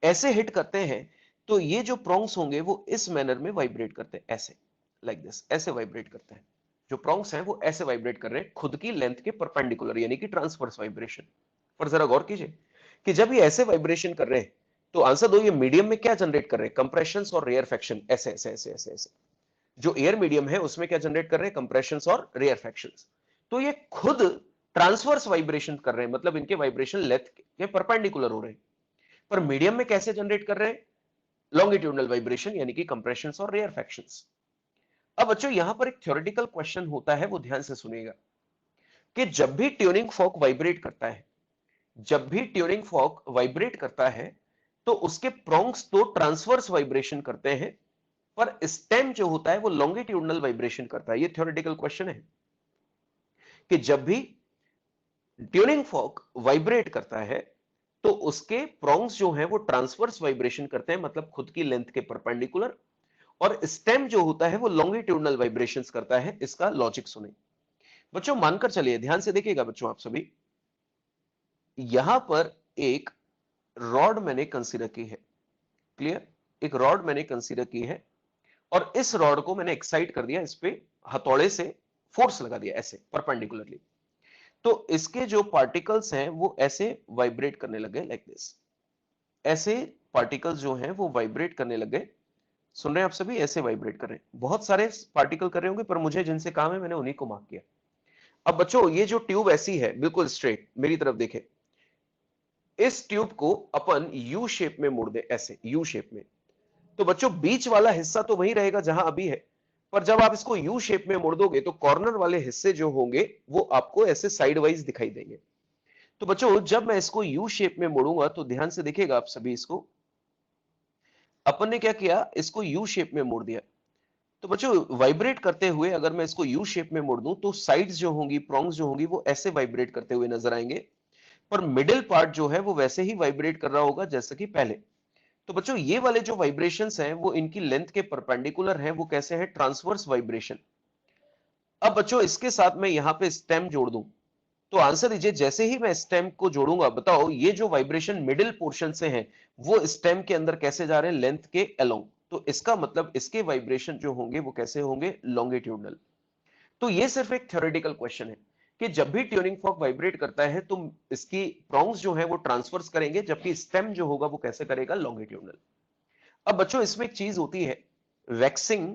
ऐसे हिट करते हैं तो ये जो प्रोंग्स होंगे वो इस मैनर में वाइब्रेट करते हैं, ऐसे, लाइक दिस, ऐसे वाइब्रेट करते हैं। जो प्रोंग्स हैं वो ऐसे वाइब्रेट कर रहे हैं खुद की लेंथ के परपेंडिकुलर, यानी कि ट्रांसवर्स वाइब्रेशन। पर जरा गौर कीजिए कि जब ये ऐसे वाइब्रेशन कर रहे हैं तो आंसर दो, ये मीडियम में क्या जनरेट कर रहे हैं? कंप्रेशन और रेयरफेक्शन, ऐसे ऐसे ऐसे ऐसे ऐसे। जो एयर मीडियम है उसमें क्या जनरेट कर रहे हैं? कंप्रेशन और रेयरफेक्शंस। तो ये खुद ट्रांसवर्स वाइब्रेशन कर रहे हैं, मतलब इनके वाइब्रेशन लेंथ के परपेंडिकुलर हो रहे हैं। पर मीडियम में कैसे जनरेट कर रहे हैं? लॉन्गिट्यूडनल वाइब्रेशन, यानी कि कंप्रेशन और रेयरफेक्शंस। अब बच्चों यहां पर एक थ्योरेटिकल क्वेश्चन होता है, वो ध्यान से सुनिएगा कि जब भी ट्यूनिंग फॉक वाइब्रेट करता है, जब भी ट्यूनिंग फॉक वाइब्रेट करता है तो उसके प्रोंग्स तो ट्रांसवर्स वाइब्रेशन करते हैं, पर स्टेम जो होता है वो लॉन्गिट्यूडनल वाइब्रेशन करता है। ये थ्योरेटिकल क्वेश्चन है कि जब भी ट्यूनिंग फॉक वाइब्रेट करता है तो उसके प्रोंग्स जो हैं वो ट्रांसवर्स वाइब्रेशन करते हैं, मतलब खुद की लेंथ के परपेंडिकुलर, और स्टेम जो होता है वो लॉन्गिट्यूडनल वाइब्रेशंस करता है। इसका लॉजिक सुने बच्चों, मानकर चलिए, ध्यान से देखिएगा बच्चों आप सभी। यहां पर एक रॉड मैंने कंसीडर की है, क्लियर? एक रॉड मैंने कंसीडर की है और इस रॉड को मैंने एक्साइट कर दिया, इस पे हथौड़े से फोर्स लगा दिया ऐसे परपेंडिकुलरली। तो इसके जो पार्टिकल्स हैं वो ऐसे वाइब्रेट करने लगे, लाइक दिस। ऐसे पार्टिकल्स जो हैं वो वाइब्रेट करने लगे। सुन रहे हैं आप सभी? ऐसे वाइब्रेट कर रहे हैं, बहुत सारे पार्टिकल कर रहे होंगे, पर मुझे जिनसे काम है मैंने उन्हीं को मार्क किया। अब बच्चों ये जो ट्यूब ऐसी है बिल्कुल स्ट्रेट, मेरी तरफ देखें, इस ट्यूब को अपन यू शेप में मोड़ दे, ऐसे यू शेप में। तो बच्चों बीच वाला हिस्सा तो वही रहेगा जहां अभी है, पर जब आप इसको यू शेप में मोड़ दोगे तो कॉर्नर वाले हिस्से जो होंगे वो आपको ऐसे साइड वाइज दिखाई देंगे। तो बच्चों जब मैं इसको यू शेप में मोड़ूंगा तो ध्यान से देखिएगा आप सभी, इसको अपन ने क्या किया, इसको यू शेप में मोड़ दिया। तो बच्चों वाइब्रेट करते हुए अगर मैं इसको यू शेप में मोड़ दूं तो साइड्स जो होंगी, प्रोंग्स जो होंगी, वो ऐसे वाइब्रेट करते हुए नजर आएंगे, पर मिडिल पार्ट जो है वो वैसे ही वाइब्रेट कर रहा होगा जैसे कि पहले। तो बच्चों ये वाले जो वाइब्रेशंस हैं वो इनकी लेंथ के परपेंडिकुलर हैं, वो कैसे हैं? Transverse vibration. अब बच्चों इसके साथ मैं यहां पे स्टेम जोड़ दूं तो आंसर दीजिए, जैसे ही मैं स्टेम को जोड़ूंगा, बताओ ये जो वाइब्रेशन मिडिल पोर्शन से है वो स्टेम के अंदर कैसे जा रहे हैं? लेंथ के अलोंग। तो इसका मतलब इसके वाइब्रेशन जो होंगे वो कैसे होंगे? लॉन्गिट्यूडनल। तो ये सिर्फ एक थ्योरेटिकल क्वेश्चन है कि जब भी ट्यूनिंग फॉक वाइब्रेट करता है तो इसकी प्रोंग्स जो है वो ट्रांसवर्स करेंगे, जबकि स्टेम जो होगा वो कैसे करेगा? लॉन्गिट्यूडनल। अब बच्चों इसमें एक चीज होती है, वैक्सिंग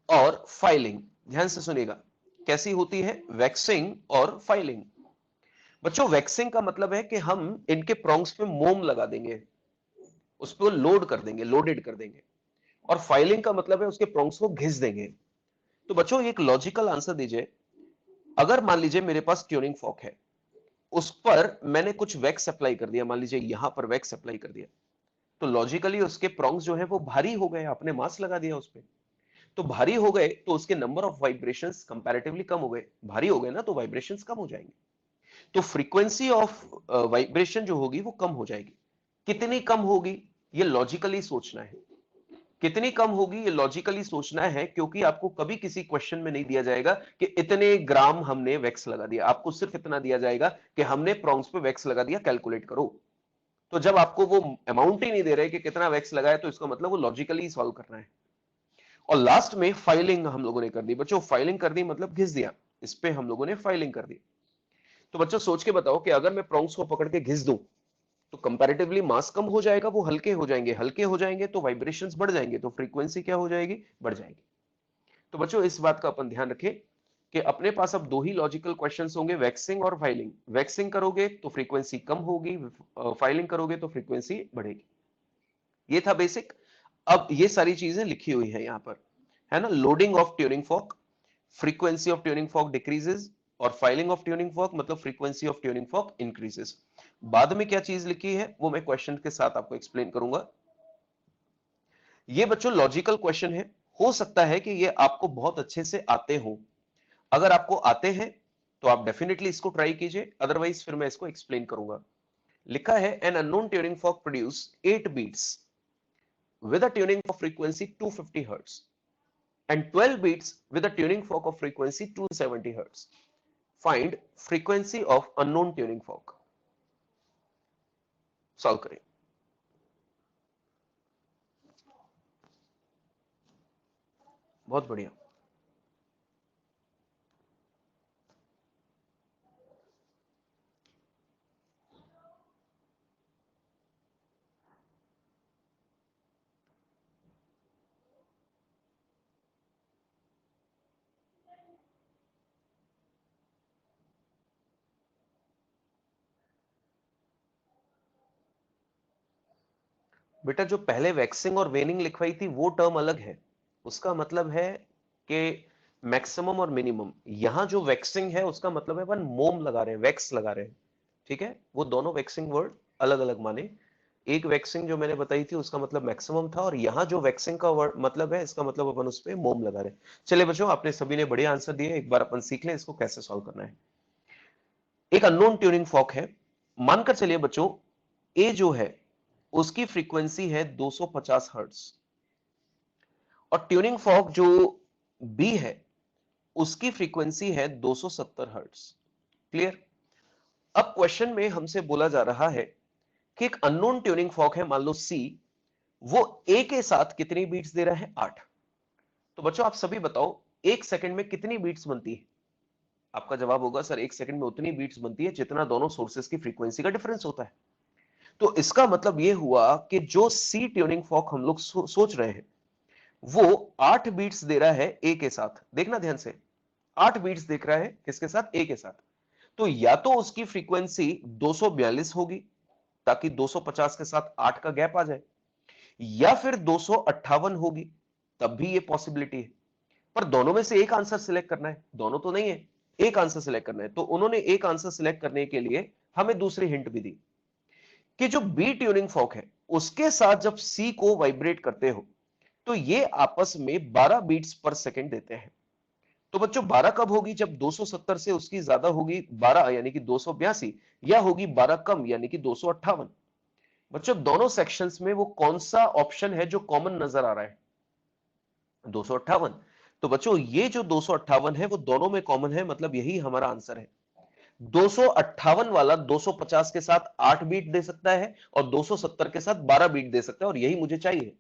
और फाइलिंग। ध्यान से सुनिएगा, कैसी होती है? वैक्सिंग और फाइलिंग। बच्चों वैक्सिंग का मतलब है कि हम इनके प्रोंग्स पे मोम लगा देंगे, उस पर लोड कर देंगे, लोडेड कर देंगे। और फाइलिंग का मतलब है उसके प्रोंग्स को घिस देंगे। तो बच्चों एक लॉजिकल आंसर दीजिए, अगर मान लीजिए मेरे पास ट्यूनिंग फॉक है, उस पर मैंने कुछ वैक्स अप्लाई कर दिया, मान लीजिए यहां पर वैक्स अप्लाई कर दिया, तो लॉजिकली उसके प्रोंग्स जो है वो भारी हो गए, आपने मास लगा दिया उस पर। तो भारी हो गए तो उसके नंबर ऑफ वाइब्रेशंस कंपैरेटिवली कम हो गए, भारी हो गए ना तो वाइब्रेशंस कम हो जाएंगे, तो फ्रीक्वेंसी ऑफ वाइब्रेशन जो होगी वो कम हो जाएगी। कितनी कम होगी ये लॉजिकली सोचना है, कितनी कम होगी ये लॉजिकली सोचना है, क्योंकि आपको कभी किसी क्वेश्चन में नहीं दिया जाएगा कि इतने ग्राम हमने वैक्स लगा दिया, आपको सिर्फ इतना दिया जाएगा कि हमने प्रॉन्ग्स पे वैक्स लगा दिया, कैलकुलेट करो। तो जब आपको वो अमाउंट ही नहीं दे रहे कि कितना वैक्स लगाया, तो इसका मतलब वो लॉजिकली सॉल्व करना है। और लास्ट में फाइलिंग हम लोगों ने कर दी बच्चों, फाइलिंग कर दी मतलब घिस दिया, इस पे हम लोगों ने फाइलिंग कर दी। तो बच्चों सोच के बताओ कि अगर मैं प्रॉन्ग्स को पकड़ के घिस दूं तो कंपैरेटिवली मास कम हो जाएगा, वो हल्के हो जाएंगे, हल्के हो जाएंगे तो वाइब्रेशंस बढ़ जाएंगे, तो फ्रीक्वेंसी क्या हो जाएगी, बढ़ जाएगी। तो बच्चों इस बात का अपन ध्यान रखें कि अपने पास अब दो ही लॉजिकल क्वेश्चंस होंगे, वैक्सिंग और फाइलिंग। वैक्सिंग करोगे तो फ्रीक्वेंसी कम होगी, फाइलिंग करोगे तो फ्रीक्वेंसी बढ़ेगी। ये था बेसिक। अब ये सारी चीजें लिखी हुई है यहां पर, है ना। Loading of tuning fork, frequency of tuning fork decreases, और फाइलिंग ऑफ ट्यूनिंग फॉर्क मतलब frequency of tuning fork increases. बाद में क्या चीज लिखी है वो मैं क्वेश्चन के साथ आपको एक्सप्लेन करूंगा। ये बच्चों लॉजिकल क्वेश्चन है, हो सकता है कि ये आपको बहुत अच्छे से आते हो। अगर आपको आते हैं तो आप डेफिनेटली इसको ट्राई कीजिए, अदरवाइज फिर मैं इसको एक्सप्लेन करूंगा। लिखा है an unknown tuning fork produce 8 beats with a tuning of frequency 250 hertz and 12 beats with a tuning fork of frequency 270 hertz. Find frequency of unknown tuning fork. Solve करें। बहुत बढ़िया। बेटा जो पहले वैक्सिंग और वेनिंग लिखवाई थी वो टर्म अलग है, उसका मतलब है कि मैक्सिमम और मिनिमम। यहां जो वैक्सिंग है उसका मतलब है अपन मोम लगा रहे हैं, वैक्स लगा रहे हैं, ठीक है। वो दोनों वैक्सिंग वर्ड अलग अलग माने। एक वैक्सिंग जो मैंने बताई थी उसका मतलब मैक्सिमम था, और यहाँ जो वैक्सिंग का वर्ड मतलब है इसका मतलब अपन उस पे मोम लगा रहे हैं। चलिए बच्चों आपने सभी ने बढ़िया आंसर दिए, एक बार अपन सीख लें इसको कैसे सॉल्व करना है। एक अननोन ट्यूनिंग फॉर्क है, मानकर चलिए बच्चों ए जो है उसकी फ्रीक्वेंसी है 250 हर्ट्ज, और ट्यूनिंग फॉर्क जो बी है उसकी फ्रीक्वेंसी है 270 हर्ट्ज। क्लियर। अब क्वेश्चन में हमसे बोला जा रहा है कि एक अननोन ट्यूनिंग फॉर्क है, मान लो सी, वो ए के साथ कितनी बीट्स दे रहा है, 8। तो बच्चों आप सभी बताओ एक सेकंड में कितनी बीट्स बनती है। आपका जवाब होगा सर एक सेकंड में उतनी बीट्स बनती है जितना दोनों सोर्सेस की फ्रीक्वेंसी का डिफरेंस होता है। तो इसका मतलब यह हुआ कि जो सी ट्यूनिंग फॉर्क हम लोग सोच रहे हैं वो 8 बीट्स दे रहा है ए के साथ। देखना ध्यान से, 8 बीट्स देख रहा है किसके साथ, ए के साथ। तो या तो उसकी फ्रीक्वेंसी 242 होगी ताकि 250 के साथ 8 का गैप आ जाए, या फिर 258 होगी, तब भी ये पॉसिबिलिटी है। पर दोनों में से एक आंसर सिलेक्ट करना है, दोनों तो नहीं है, एक आंसर सिलेक्ट करना है। तो उन्होंने एक आंसर सिलेक्ट करने के लिए हमें दूसरी हिंट भी दी कि जो बी ट्यूनिंग फॉर्क है उसके साथ जब सी को वाइब्रेट करते हो तो ये आपस में 12 बीट्स पर सेकंड देते हैं। तो बच्चों 12 कब होगी, जब 270 से उसकी ज्यादा होगी 12 यानी कि 282, या होगी 12 कम यानी कि 258। बच्चों दोनों सेक्शंस में वो कौन सा ऑप्शन है जो कॉमन नजर आ रहा है, 258। तो बच्चों ये जो 258 है वो दोनों में कॉमन है, मतलब यही हमारा आंसर है। 258 वाला 250 के साथ 8 बीट दे सकता है और 270 के साथ 12 बीट दे सकता है, और यही मुझे चाहिए।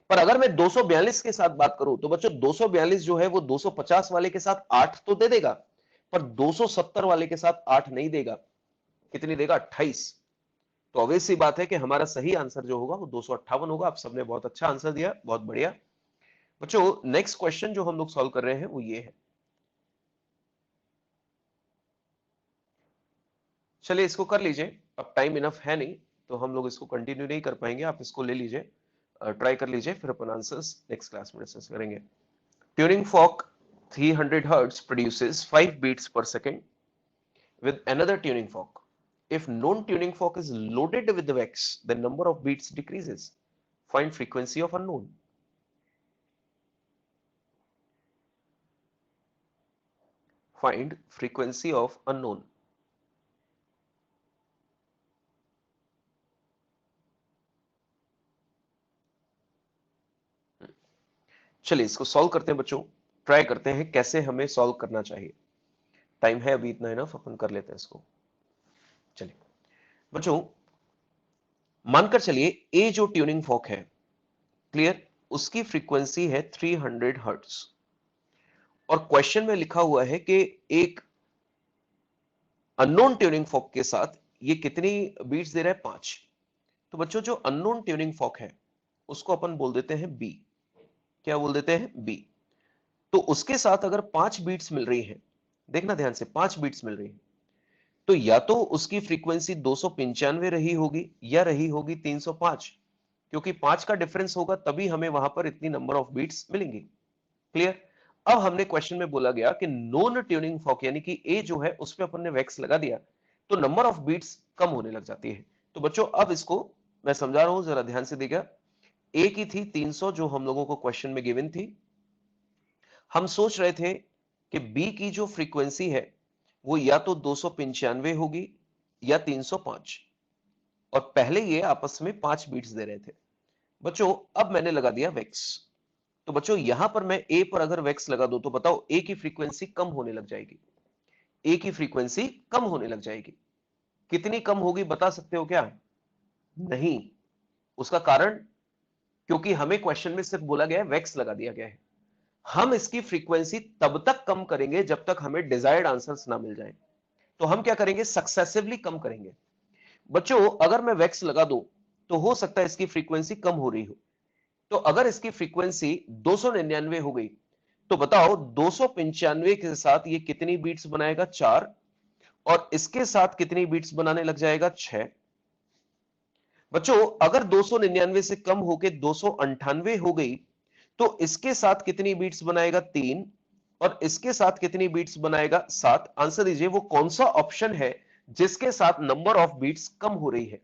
पर अगर मैं 242 के साथ बात करूं तो बच्चों 242 जो है वो 250 वाले के साथ 8 तो दे देगा, पर 270 वाले के साथ 8 नहीं देगा। कितनी देगा, 28। तो ऑब्वियस सी बात है कि हमारा सही आंसर जो होगा वो 258 होगा। आप सबने बहुत अच्छा आंसर दिया, बहुत बढ़िया। बच्चों नेक्स्ट क्वेश्चन जो हम लोग सॉल्व कर रहे हैं वो ये है। चलिए इसको कर लीजिए, अब टाइम इनफ है नहीं तो हम लोग इसको कंटिन्यू नहीं कर पाएंगे, आप इसको ले लीजिए, ट्राई कर लीजिए, फिर अपन आंसर्स नेक्स्ट क्लास में डिस्कस करेंगे। Tuning fork 300 Hz produces 5 beats per second with another tuning fork. If known tuning fork is loaded with the wax, the number of beats decreases. Find frequency of unknown. Find frequency of unknown. चलिए इसको solve करते हैं बच्चों, try करते हैं कैसे हमें solve करना चाहिए। टाइम है अभी इतना इनफ, अपन कर लेते हैं इसको। चलिए बच्चों, मानकर चलिए ए जो ट्यूनिंग फॉर्क है, क्लियर, उसकी फ्रीक्वेंसी है 300 हर्ट्ज और क्वेश्चन में लिखा हुआ है कि एक अननोन ट्यूनिंग फॉर्क के साथ ये कितनी बीट्स दे रहा है, 5। तो बच्चों जो अननोन ट्यूनिंग फॉर्क है उसको अपन बोल देते हैं बी। क्या बोल देते हैं, बी। तो उसके साथ अगर 5 बीट्स मिल रही है, देखना ध्यान से, 5 बीट्स मिल रही है, तो या तो उसकी फ्रीक्वेंसी 295 रही होगी या रही होगी 305, क्योंकि 5 का डिफरेंस होगा तभी हमें वहां पर इतनी नंबर ऑफ बीट्स मिलेंगी। क्लियर। अब हमने क्वेश्चन में बोला गया कि नॉन ट्यूनिंग फॉर्क यानी कि ए जो है उस पे अपन ने वैक्स लगा दिया तो नंबर ऑफ बीट्स कम होने लग जाती है। तो बच्चों अब इसको मैं समझा रहा हूं, जरा ध्यान से देखिएगा। ए की थी 300 जो हम लोगों को क्वेश्चन में गिवन थी। हम सोच रहे थे कि बी की जो फ्रीक्वेंसी है वो या तो 295 होगी या 305, और पहले ये आपस में 5 बीट्स दे रहे थे। बच्चों अब मैंने लगा दिया वेक्स। तो बच्चों यहां पर मैं ए पर अगर वेक्स लगा दूं तो बताओ ए की फ्रीक्वेंसी कम होने लग जाएगी। ए की फ्रीक्वेंसी कम होने लग जाएगी। कितनी कम होगी बता सकते हो क्या? नहीं। उसका कारण, क्योंकि हमें क्वेश्चन में सिर्फ बोला गया है, वेक्स लगा दिया गया है। हम इसकी फ्रीक्वेंसी तब तक कम करेंगे जब तक हमें डिजायर्ड आंसर्स ना मिल जाए। तो हम क्या करेंगे, सक्सेसिवली कम करेंगे। बच्चों अगर मैं वैक्स लगा दूं तो हो सकता है इसकी फ्रीक्वेंसी कम हो रही हो। तो अगर इसकी फ्रीक्वेंसी 299 हो गई तो बताओ 295 के साथ ये कितनी बीट्स बनाएगा, 4, और इसके साथ कितनी बीट्स बनाने लग जाएगा, 6। बच्चों अगर 299 से कम होके 298 हो गई तो इसके साथ कितनी बीट्स बनाएगा, 3, और इसके साथ कितनी बीट्स बनाएगा, 7। आंसर दीजिए वो कौन सा ऑप्शन है जिसके साथ नंबर ऑफ बीट्स कम हो रही है।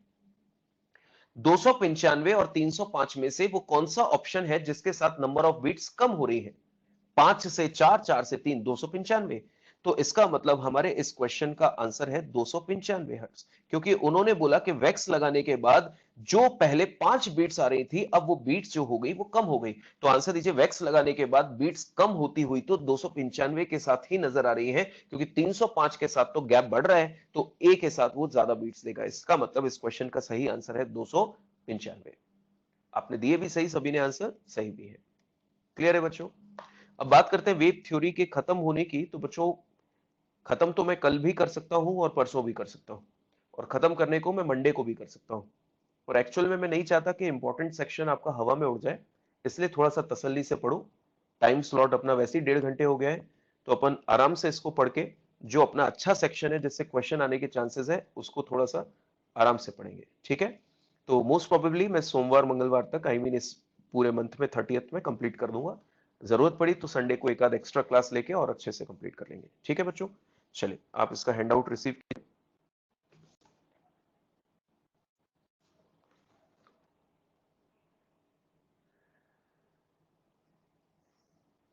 295 और 305 में से वो कौन सा ऑप्शन है जिसके साथ नंबर ऑफ बीट्स कम हो रही है? 5 से 4, 4 से 3, 295। तो इसका मतलब हमारे इस क्वेश्चन का आंसर है 295 हर्ट्ज, क्योंकि उन्होंने बोला कि वैक्स लगाने के बाद जो पहले 5 बीट्स आ रही थी अब वो बीट्स जो हो गई वो कम हो गई। तो आंसर दीजिए वैक्स लगाने के बाद बीट्स कम होती हुई तो 295 के साथ ही नजर आ रही है, क्योंकि 305 के साथ तो गैप बढ़ रहा है तो ए के साथ वो ज्यादा बीट्स देगा। इसका मतलब इस क्वेश्चन का सही आंसर है 295। आपने दिए भी सही, सभी ने आंसर सही भी है। क्लियर है बच्चों? अब बात करते हैं वेब थ्योरी के खत्म होने की। तो बच्चों खत्म तो मैं कल भी कर सकता हूं और परसों भी कर सकता हूं, और खत्म करने को मैं मंडे को भी कर सकता हूं। और एक्चुअल में मैं नहीं चाहता कि इंपॉर्टेंट सेक्शन आपका हवा में उड़ जाए, इसलिए थोड़ा सा तसल्ली से पढ़ो। टाइम स्लॉट अपना वैसे ही 1.5 घंटे हो गया है, तो अपन आराम से इसको पढ़ के जो अपना अच्छा सेक्शन है जिससे क्वेश्चन आने के चांसेस है उसको थोड़ा सा आराम से पढ़ेंगे, ठीक है? तो मोस्ट प्रोबेबली मैं सोमवार मंगलवार तक, आई मीन इस पूरे मंथ में 30th में कंप्लीट कर दूंगा। जरूरत पड़ी तो संडे को एक आध एक्स्ट्रा क्लास लेके और अच्छे से कंप्लीट कर लेंगे, ठीक है बच्चों? चलिए आप इसका हैंड आउट रिसीव।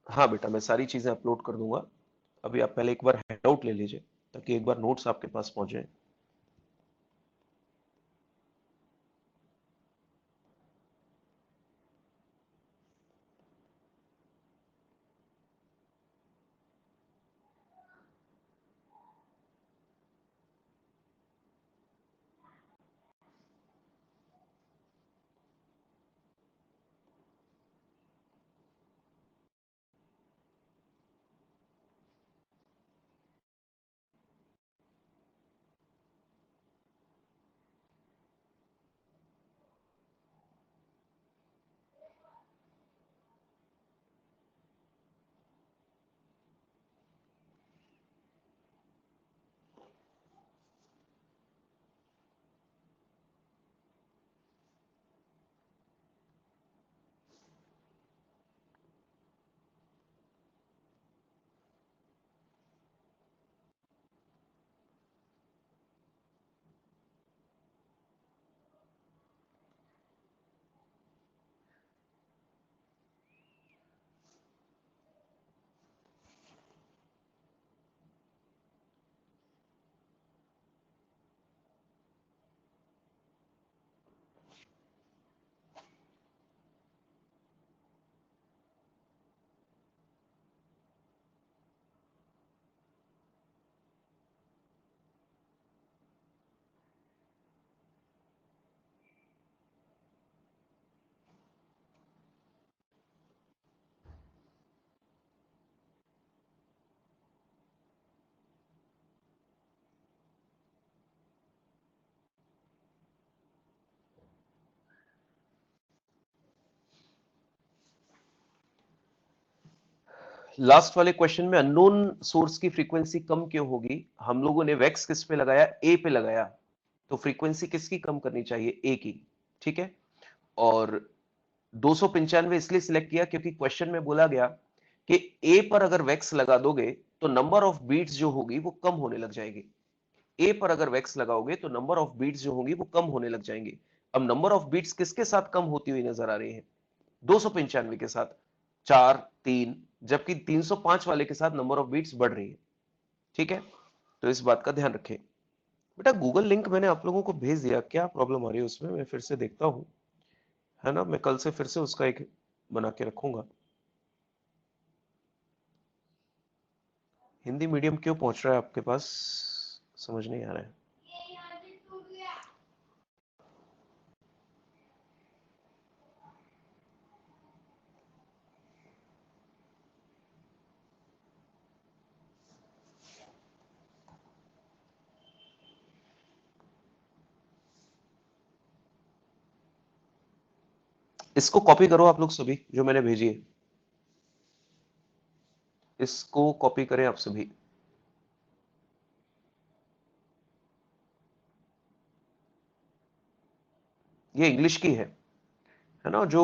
हाँ बेटा, मैं सारी चीजें अपलोड कर दूंगा। अभी आप पहले एक बार हैंड आउट ले लीजिए ताकि एक बार नोट्स आपके पास पहुंच जाए। लास्ट वाले क्वेश्चन में अननोन सोर्स की फ्रीक्वेंसी कम क्यों होगी? हम लोगों ने वेक्स किस पे लगाया? ए पे लगाया। तो फ्रीक्वेंसी किसकी कम करनी चाहिए? ए की। ठीक है? और 295 इसलिए सिलेक्ट किया क्योंकि क्वेश्चन में बोला गया कि ए पर अगर वैक्स लगा दोगे तो नंबर ऑफ बीट्स जो होगी वो कम होने लग जाएगी। ए पर अगर वैक्स लगाओगे तो नंबर ऑफ बीट्स जो होंगी वो कम होने लग जाएंगी। अब नंबर ऑफ बीट्स किसके साथ कम होती हुई नजर आ रही है? 295 के साथ, 4, 3, जबकि 305 वाले के साथ नंबर ऑफ बीट्स बढ़ रही है। ठीक है? तो इस बात का ध्यान रखें। बेटा गूगल लिंक मैंने आप लोगों को भेज दिया, क्या प्रॉब्लम आ रही है उसमें? मैं फिर से देखता हूं, है ना? मैं कल से फिर से उसका एक बना के रखूंगा। हिंदी मीडियम क्यों पहुंच रहा है आपके पास, समझ नहीं आ रहा है। इसको कॉपी करो आप लोग सभी, जो मैंने भेजी है, इसको कॉपी करें आप सभी। ये इंग्लिश की है ना? जो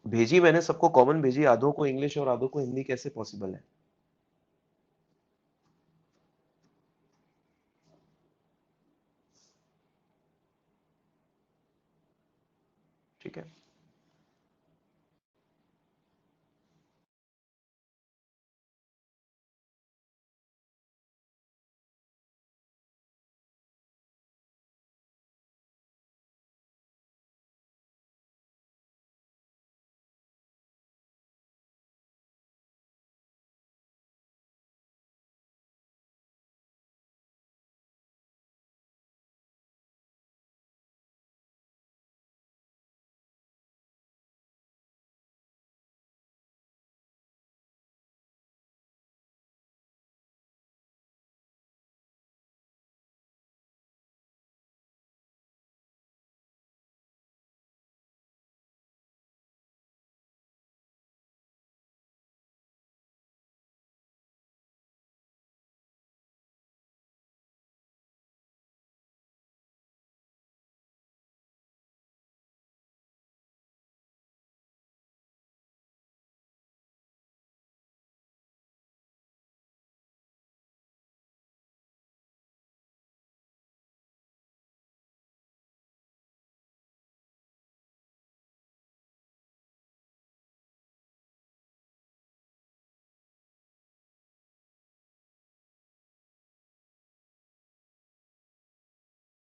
भेजी मैंने सबको कॉमन भेजी, आधों को इंग्लिश और आधों को हिंदी, कैसे पॉसिबल है?